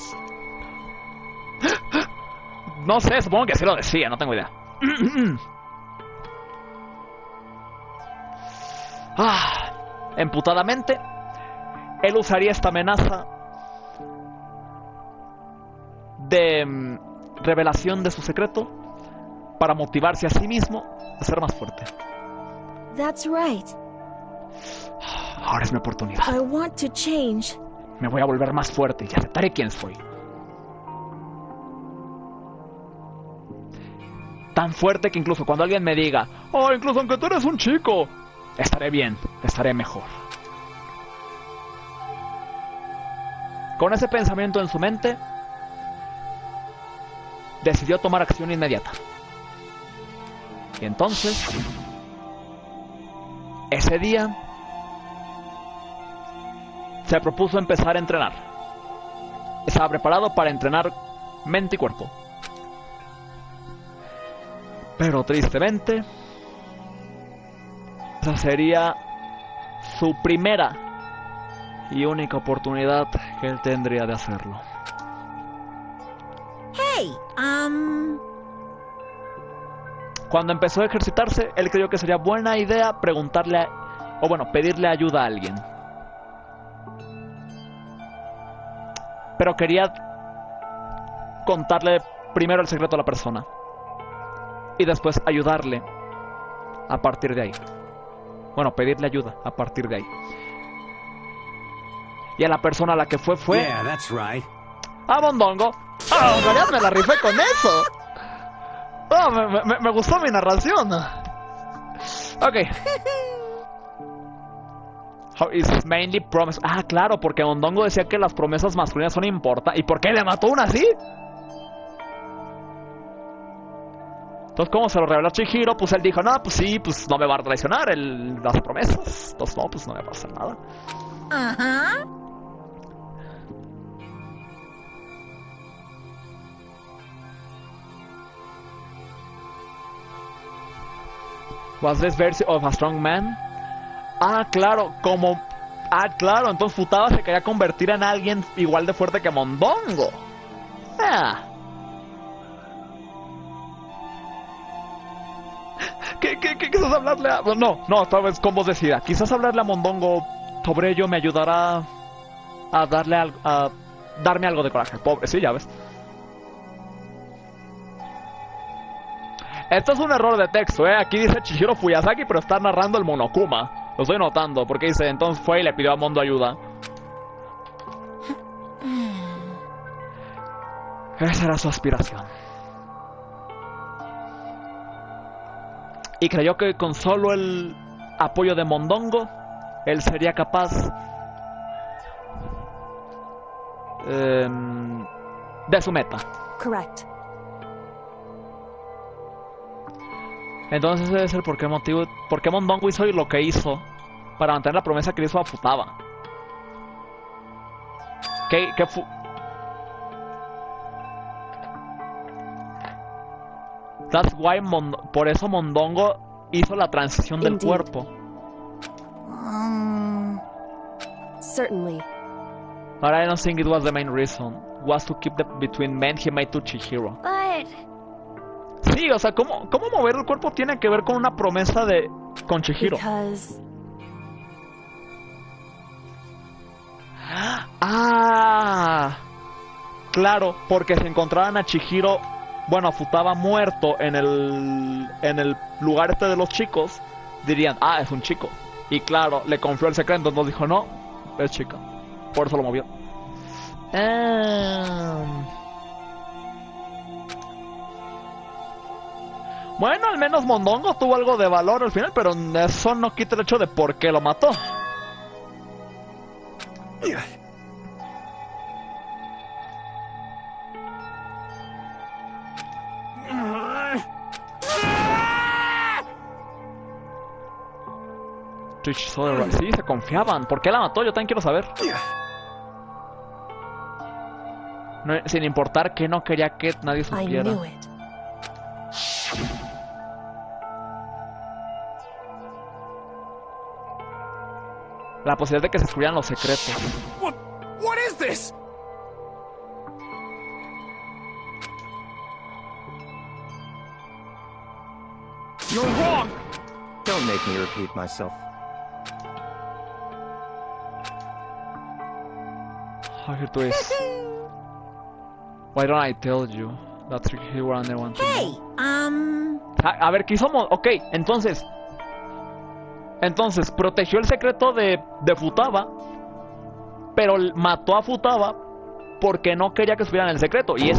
No sé, supongo que así lo decía, no tengo idea. Emputadamente, él usaría esta amenaza de revelación de su secreto para motivarse a sí mismo a ser más fuerte. That's right. Ahora es mi oportunidad. I want to change. Me voy a volver más fuerte y aceptaré quién soy. Tan fuerte que incluso cuando alguien me diga, oh, incluso aunque tú eres un chico, estaré bien, estaré mejor. Con ese pensamiento en su mente, decidió tomar acción inmediata. Y entonces, ese día, se propuso empezar a entrenar. Estaba preparado para entrenar mente y cuerpo. Pero tristemente, esa sería su primera y única oportunidad que él tendría de hacerlo. Hey, Cuando empezó a ejercitarse, él creyó que sería buena idea pedirle ayuda a alguien. Pero quería contarle primero el secreto a la persona y después ayudarle a partir de ahí. Bueno, pedirle ayuda a partir de ahí. Y a la persona a la que fue... Yeah, that's right. ¡Ah, Mondongo! ¡Ah, en realidad me la rifé con eso! ¡Ah, me gustó mi narración! Ok. How is mainly promise. Ah, claro, porque Mondongo decía que las promesas masculinas son importantes. ¿Y por qué le mató una así? Entonces, ¿cómo se lo reveló a Chihiro? Pues él dijo, no, pues sí, pues no me va a traicionar las promesas. Entonces, no, pues no me va a hacer nada. Ajá. Was this version of a strong man? Ah, claro, claro, entonces Futaba se quería convertir en alguien igual de fuerte que Mondongo. ¿Qué quizás hablarle a...? No, esta vez con voz decida. Quizás hablarle a Mondongo sobre ello me ayudará a darme algo de coraje. Pobre, sí, ya ves. Esto es un error de texto, Aquí dice Chihiro Fuyasaki, pero está narrando el Monokuma. Lo estoy notando, porque dice, entonces fue y le pidió a Mondo ayuda. Esa era su aspiración. Y creyó que con solo el apoyo de Mondongo, él sería capaz de su meta. Correct. Entonces ese es el por qué Mondongo hizo lo que hizo para mantener la promesa que le hizo a Futaba. That's why por eso Mondongo hizo la transición del cuerpo. Certainly. But I don't think it was the main reason. Was to keep between men he made to Chihiro. But... Sí, o sea, ¿cómo mover el cuerpo tiene que ver con una promesa con Chihiro? Because... Ah, claro, porque si encontraban a Chihiro, a Futaba muerto en el lugar de los chicos, dirían, es un chico. Y claro, le confió el secreto, entonces dijo, no, es chica. Por eso lo movió. Bueno, al menos Mondongo tuvo algo de valor al final, pero eso no quita el hecho de por qué lo mató. Sí, se confiaban. ¿Por qué la mató? Yo también quiero saber. No, sin importar que no quería que nadie supiera. La posibilidad de que se descubrieran los secretos. What is this? You're wrong! Don't make me repeat myself. Here to is. Why don't I tell you? That's he were under one. Hey, A ver, ¿qué hizo? Ok, entonces protegió el secreto de Futaba, pero mató a Futaba porque no quería que supieran el secreto. Y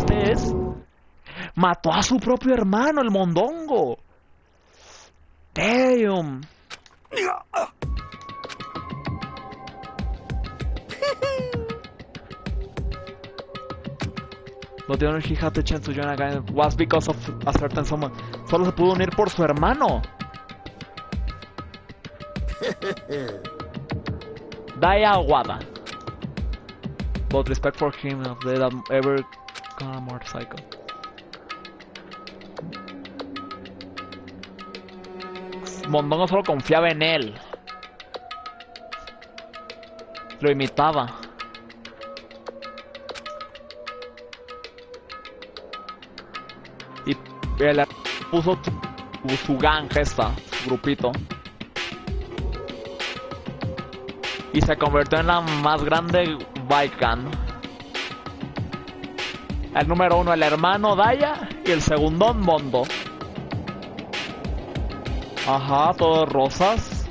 mató a su propio hermano, el mondongo. Damn. But the only he had the chance to join again was because of a certain someone. Solo se pudo unir por su hermano. Daya Aguada. But respect for him of the ever gone a motorcycle. Mondongo solo confiaba en él. Lo imitaba. Y él puso su gang esta, su grupito. Y se convirtió en la más grande bike gang. El número 1 el hermano Daya y el segundo Mondo. Ajá, todos rosas.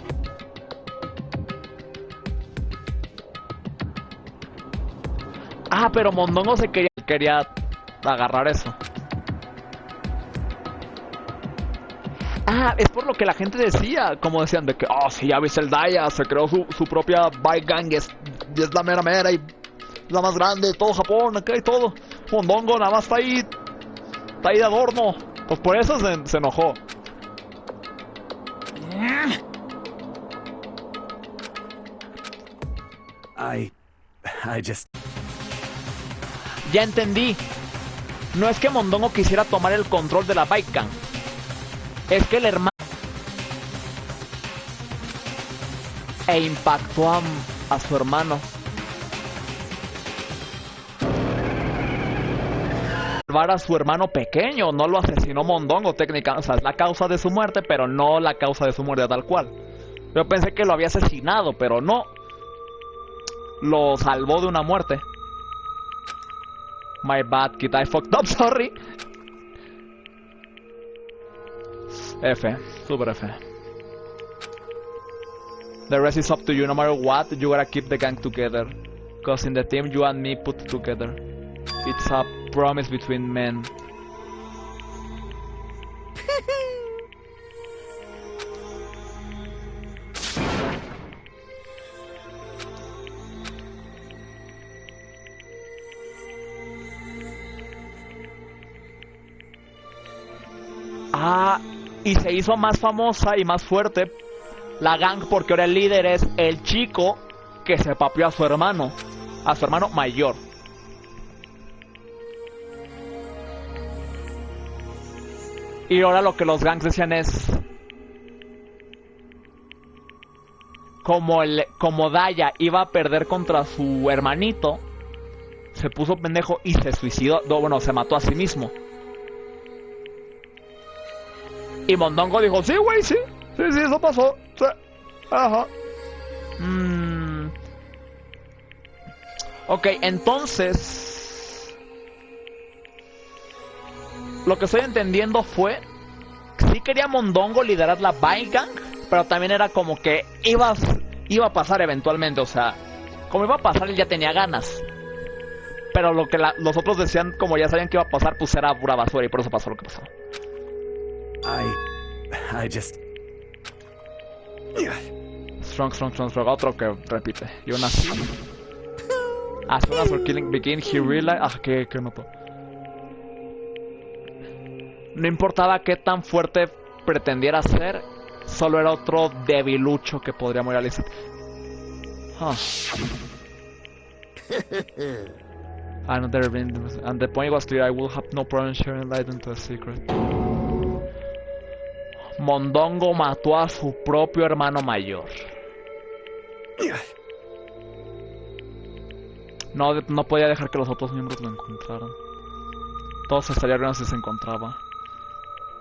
Ah, pero Mondongo se quería agarrar eso. Ah, es por lo que la gente decía, como decían de que, oh, sí, ya viste el Daya, se creó su propia bike gang, es la mera mera y la más grande de todo Japón, acá y todo. Mondongo nada más está ahí de adorno. Pues por eso se enojó. I just... Ya entendí. No es que Mondongo quisiera tomar el control de la bike gang. Es que el hermano impactó a su hermano. Salvar a su hermano pequeño, no lo asesinó Mondongo técnicamente, o sea, es la causa de su muerte, pero no la causa de su muerte tal cual. Yo pensé que lo había asesinado, pero no. Lo salvó de una muerte. My bad, kid, I fucked up, sorry. F, super F. The rest is up to you, no matter what, you gotta keep the gang together. Cause in the team you and me put together. It's a promise between men. Ah, y se hizo más famosa y más fuerte la gang porque ahora el líder es el chico que se papió a su hermano mayor. Y ahora lo que los gangs decían es como Daya iba a perder contra su hermanito, se puso pendejo y se suicidó, no, bueno, se mató a sí mismo. Y Mondongo dijo, sí, güey, sí, eso pasó. Sí. Ajá. Ok, entonces lo que estoy entendiendo fue sí quería Mondongo liderar la bike gang, pero también era como que iba a pasar eventualmente, o sea, como iba a pasar él ya tenía ganas. Pero lo que los otros decían, como ya sabían que iba a pasar, pues era pura basura y por eso pasó lo que pasó. I just... Strong. Otro que repite. Y aún así... As soon as her killing began, he realized... que notó. No importaba qué tan fuerte pretendiera ser, solo era otro debilucho que podría morir al instante. And the point was clear, I will have no problem sharing light into a secret. Mondongo mató a su propio hermano mayor. No podía dejar que los otros miembros lo encontraran. Todo se estaría arruinando si se encontraba.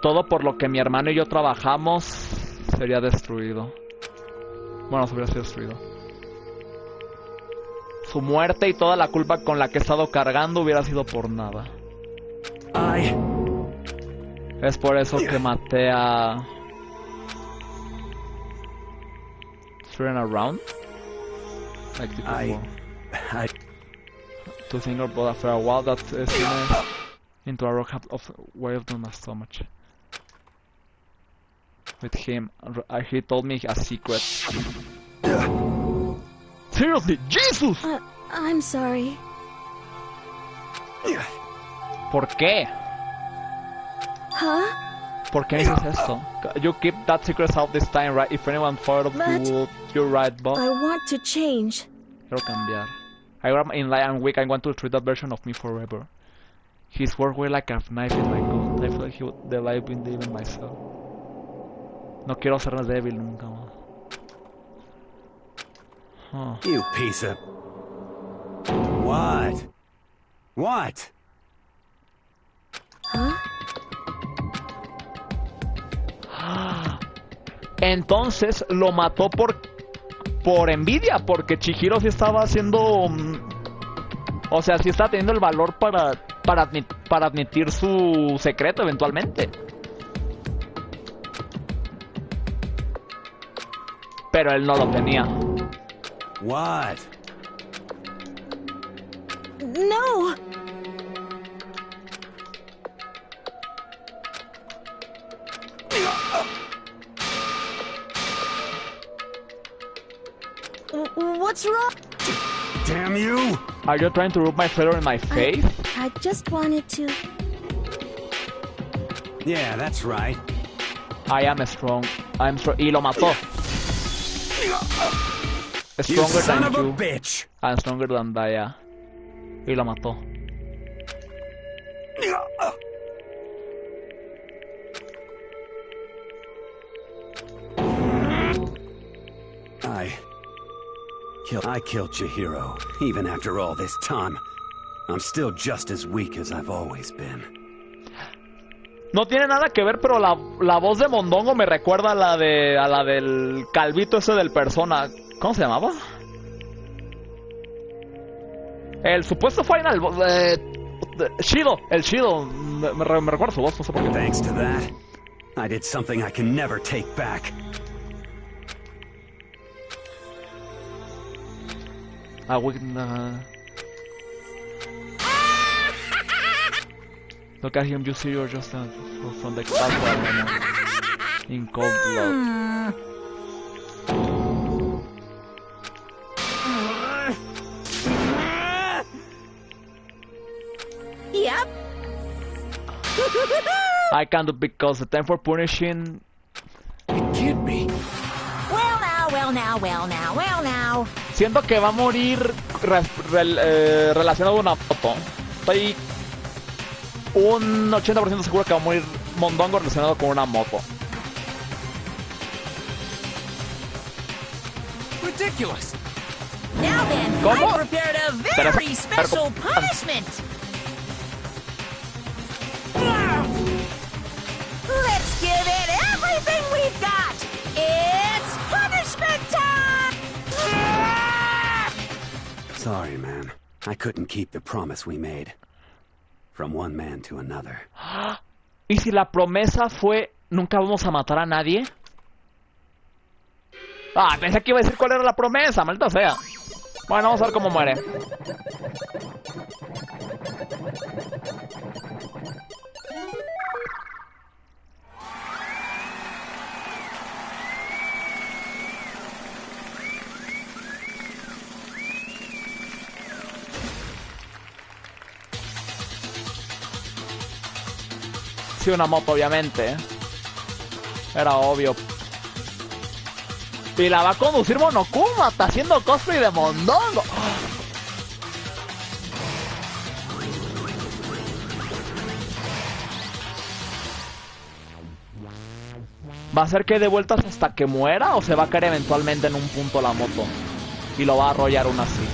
Todo por lo que mi hermano y yo trabajamos sería destruido. Bueno, se hubiera sido destruido. Su muerte y toda la culpa con la que he estado cargando hubiera sido por nada. Es por eso que maté a... Turn around? Like to think about after a while that into a rock of way of doing so much. With him, he told me a secret. Seriously, Jesus! I'm sorry. ¿Por qué? Huh? ¿Por qué dices esto? You keep that secret out this time, right? If anyone thought of you, you're right, but... I want to change. Quiero cambiar. I am in lie and weak. I want to treat that version of me forever. His work were like a knife in my gut. I feel like he would the life in even myself. No quiero ser débil nunca más. You piece of... What? What? Huh? Entonces lo mató por envidia, porque Chihiro sí estaba haciendo... o sea, sí estaba teniendo el valor para admitir su secreto eventualmente. Pero él no lo tenía. What? No! What's wrong? Damn you! Are you trying to rub my feather in my face? I just wanted to... Yeah, that's right. I am strong. I'm strong. Y lo mató. Stronger You son than of a you. bitch! I'm stronger than Daya. Y lo mató. I killed Chihiro. Even after all this time, I'm still just as weak as I've always been. No tiene nada que ver, pero la voz de Mondongo me recuerda a la del calvito ese del Persona. ¿Cómo se llamaba? El supuesto final Shido, el Shido. Me recuerda su voz, no sé por qué. Thanks to that, I did something I can never take back. Look at him, you see you're just from the castle in cold blood. Yep. I can't do because the time for punishing... It can't be. Well now. Siento que va a morir relacionado a una moto. Estoy un 80% seguro que va a morir Mondongo relacionado con una moto. Ridiculous. Now then, ¿Cómo? I prepared a very special punishment. Let's give it everything we've got. It's punishment time. Sorry, man. I couldn't keep the promise we made. From one man to another. ¿Y si la promesa fue nunca vamos a matar a nadie? Ah, pensé que iba a decir cuál era la promesa, maldita sea. Bueno, vamos a ver cómo muere. Sí, una moto, obviamente. Era obvio. Y la va a conducir Monokuma. Está haciendo cosplay de Mondongo. ¿Va a ser que de vueltas hasta que muera o se va a caer eventualmente en un punto la moto? Y lo va a arrollar aún así.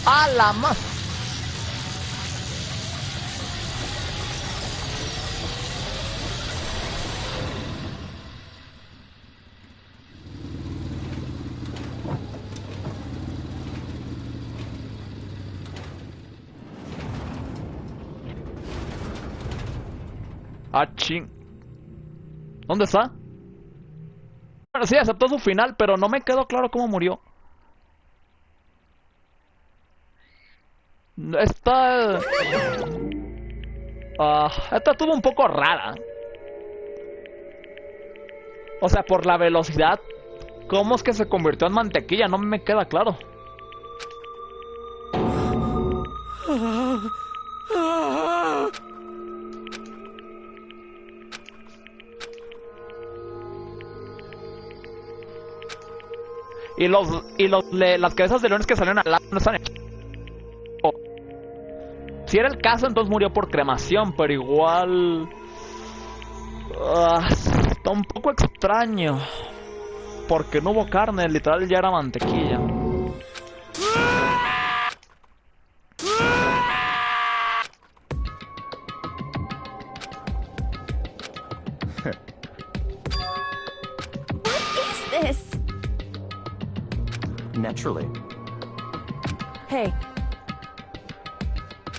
¡A la más! Ah, ching. ¿Dónde está? Bueno, sí, aceptó su final, pero no me quedó claro cómo murió. Esta estuvo un poco rara. O sea, por la velocidad. ¿Cómo es que se convirtió en mantequilla? No me queda claro. Las cabezas de leones que salieron al lado no están hechas. Si era el caso, entonces murió por cremación, pero igual... está un poco extraño. Porque no hubo carne, literal ya era mantequilla. What is this? Naturally. Hey.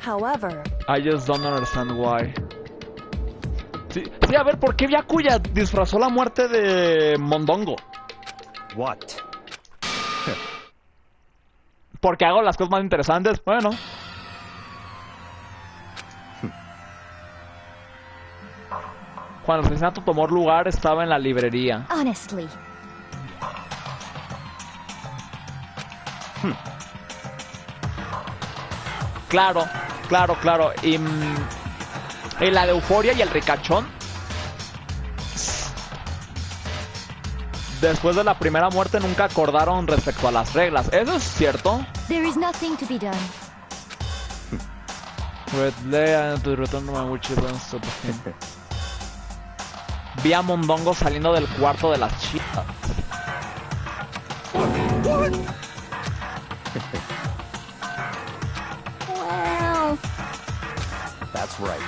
However... I just don't understand why. Sí, a ver, ¿por qué Byakuya disfrazó la muerte de Mondongo? What? Porque hago las cosas más interesantes. Bueno. Cuando el asesinato tomó lugar, estaba en la librería. Honestly. Claro. Y la de Euforia y el ricachón. Después de la primera muerte nunca acordaron respecto a las reglas. ¿Eso es cierto? There is nothing to be done. Vi a Mondongo saliendo del cuarto de las chicas. Well... That's right.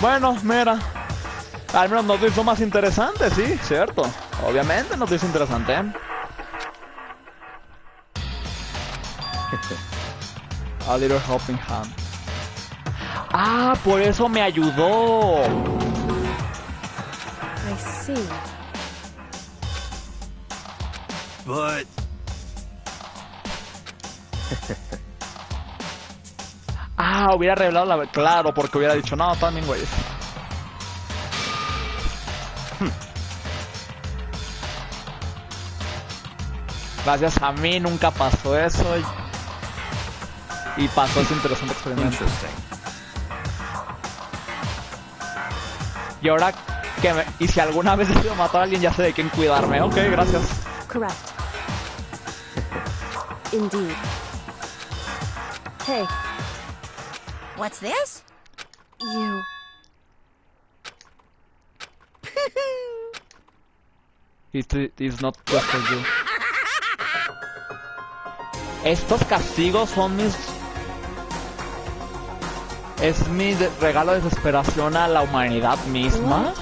Bueno, mira. Al menos nos hizo más interesante, sí, cierto. Obviamente nos hizo interesante, ¿eh? A little helping hand. Ah, por eso me ayudó. I see. But... Hubiera revelado la... Claro, porque hubiera dicho, no, también, güey. Gracias a mí nunca pasó eso. Y pasó ese interesante experimento. Y ahora que y si alguna vez he decido matar a alguien, ya sé de quién cuidarme. Ok, gracias. Correct. Indeed. Hey. What's this? You. It's not just for you. Estos castigos son mis... Es mi regalo de desesperación a la humanidad misma.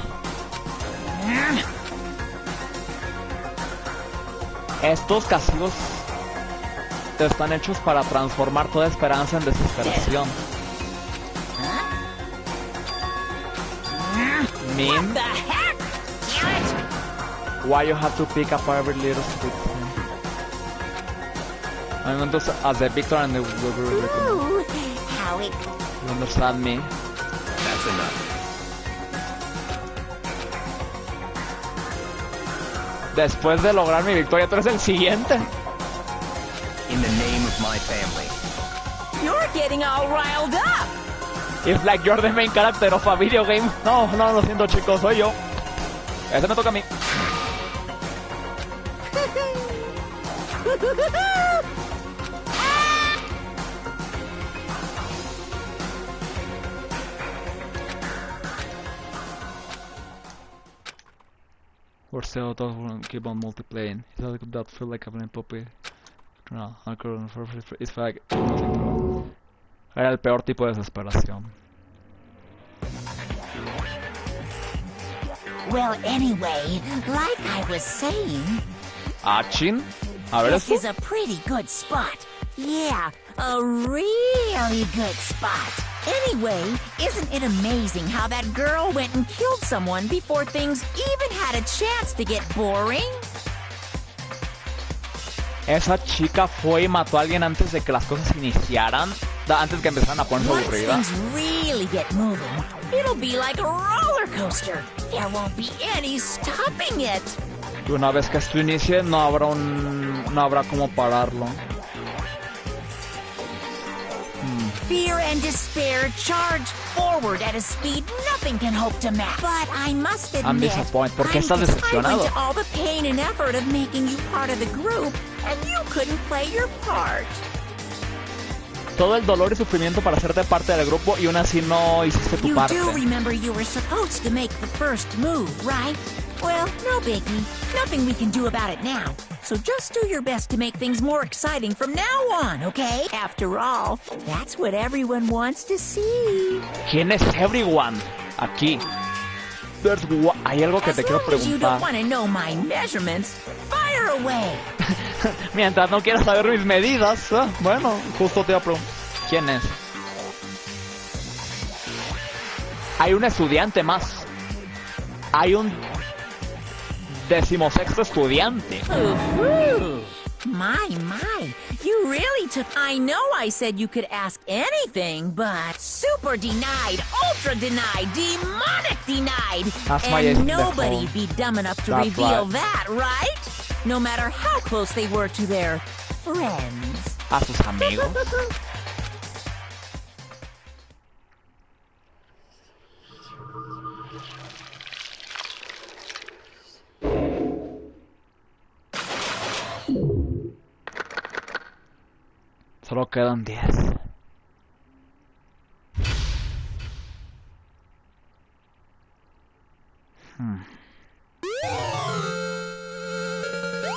Estos castigos están hechos para transformar toda esperanza en desesperación. Mean? Why you have to pick up every little stupid thing? I'm going to as the victor and the... Ooh, how it... You understand me? That's enough. Después de lograr mi victoria, tú eres el siguiente. In the name of my family. You're getting all riled up. It's like you're the main character of a video game. No, lo siento, chicos, soy yo. Ese me toca a mí. Or still don't keep on multiplaying. Is that that feel like having a puppy? No, it's like era el peor tipo de desesperación. Well, anyway, like I was saying... Achin? A ver This esto. is a pretty good spot. Yeah, a really good spot. Anyway, isn't it amazing how that girl went and killed someone before things even had a chance to get boring? Esa chica fue y mató a alguien antes de que las cosas iniciaran, antes que empezaran a ponerse Once aburridas. things really get moving, it'll be like a roller coaster. There won't be any stopping it. Y una vez que esto inicie, no habrá cómo pararlo. Fear and despair charge forward at a speed nothing can hope to match. But I must admit, I'm disappointed. ¿Por qué estás I decepcionado? went to all the pain and effort of making you part of the group, and you couldn't play your part. Todo el dolor y sufrimiento para hacerte parte del grupo y aún así no hiciste tu You parte. do remember you were supposed to make the first move, right? Well, no biggie. Nothing we can do about it now. So just do your best to make things more exciting from now on, okay? After all, that's what everyone wants to see. ¿Quién es everyone? Aquí. Hay algo que te quiero As long as you don't preguntar. want to know my measurements, fire away. Mientras no quieras saber mis medidas, bueno, justo te iba a preguntar. ¿Quién es? Hay un estudiante más. Hay un 16º estudiante. My, you really took... I know I said you could ask anything, but super denied, ultra denied, demonic denied. That's my And ace nobody'd before. be dumb enough to That's reveal right. that, right? No matter how close they were to their friends. A sus amigos. Solo quedan 10.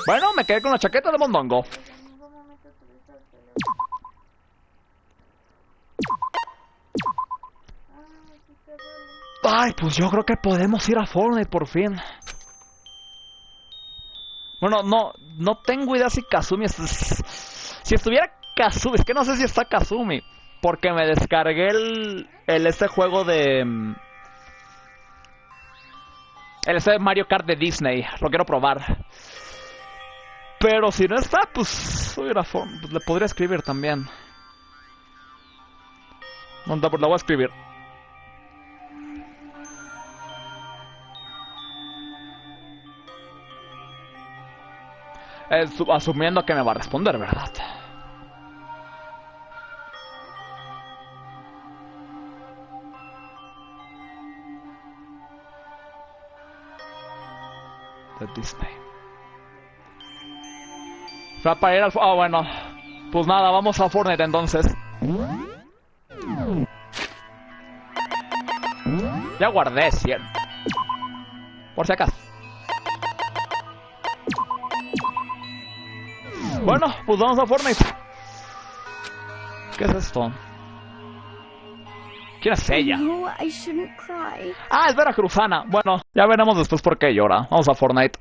Bueno, me quedé con la chaqueta de mondongo. Ay, pues yo creo que podemos ir a Fortnite por fin. Bueno, no tengo idea si Kazumi si estuviera Kazumi, es que no sé si está Kazumi, porque me descargué este juego de este de Mario Kart de Disney, lo quiero probar. Pero si no está, pues le podría escribir también. No, la voy a escribir. Asumiendo que me va a responder, ¿verdad? De Disney. Va para ir al... Ah, bueno. Pues nada, vamos a Fortnite entonces. Ya guardé 100. Por si acaso. Bueno, pues vamos a Fortnite. ¿Qué es esto? ¿Quién es ella? No, I shouldn't cry. Ah, es veracruzana. Bueno, ya veremos después por qué llora. Vamos a Fortnite.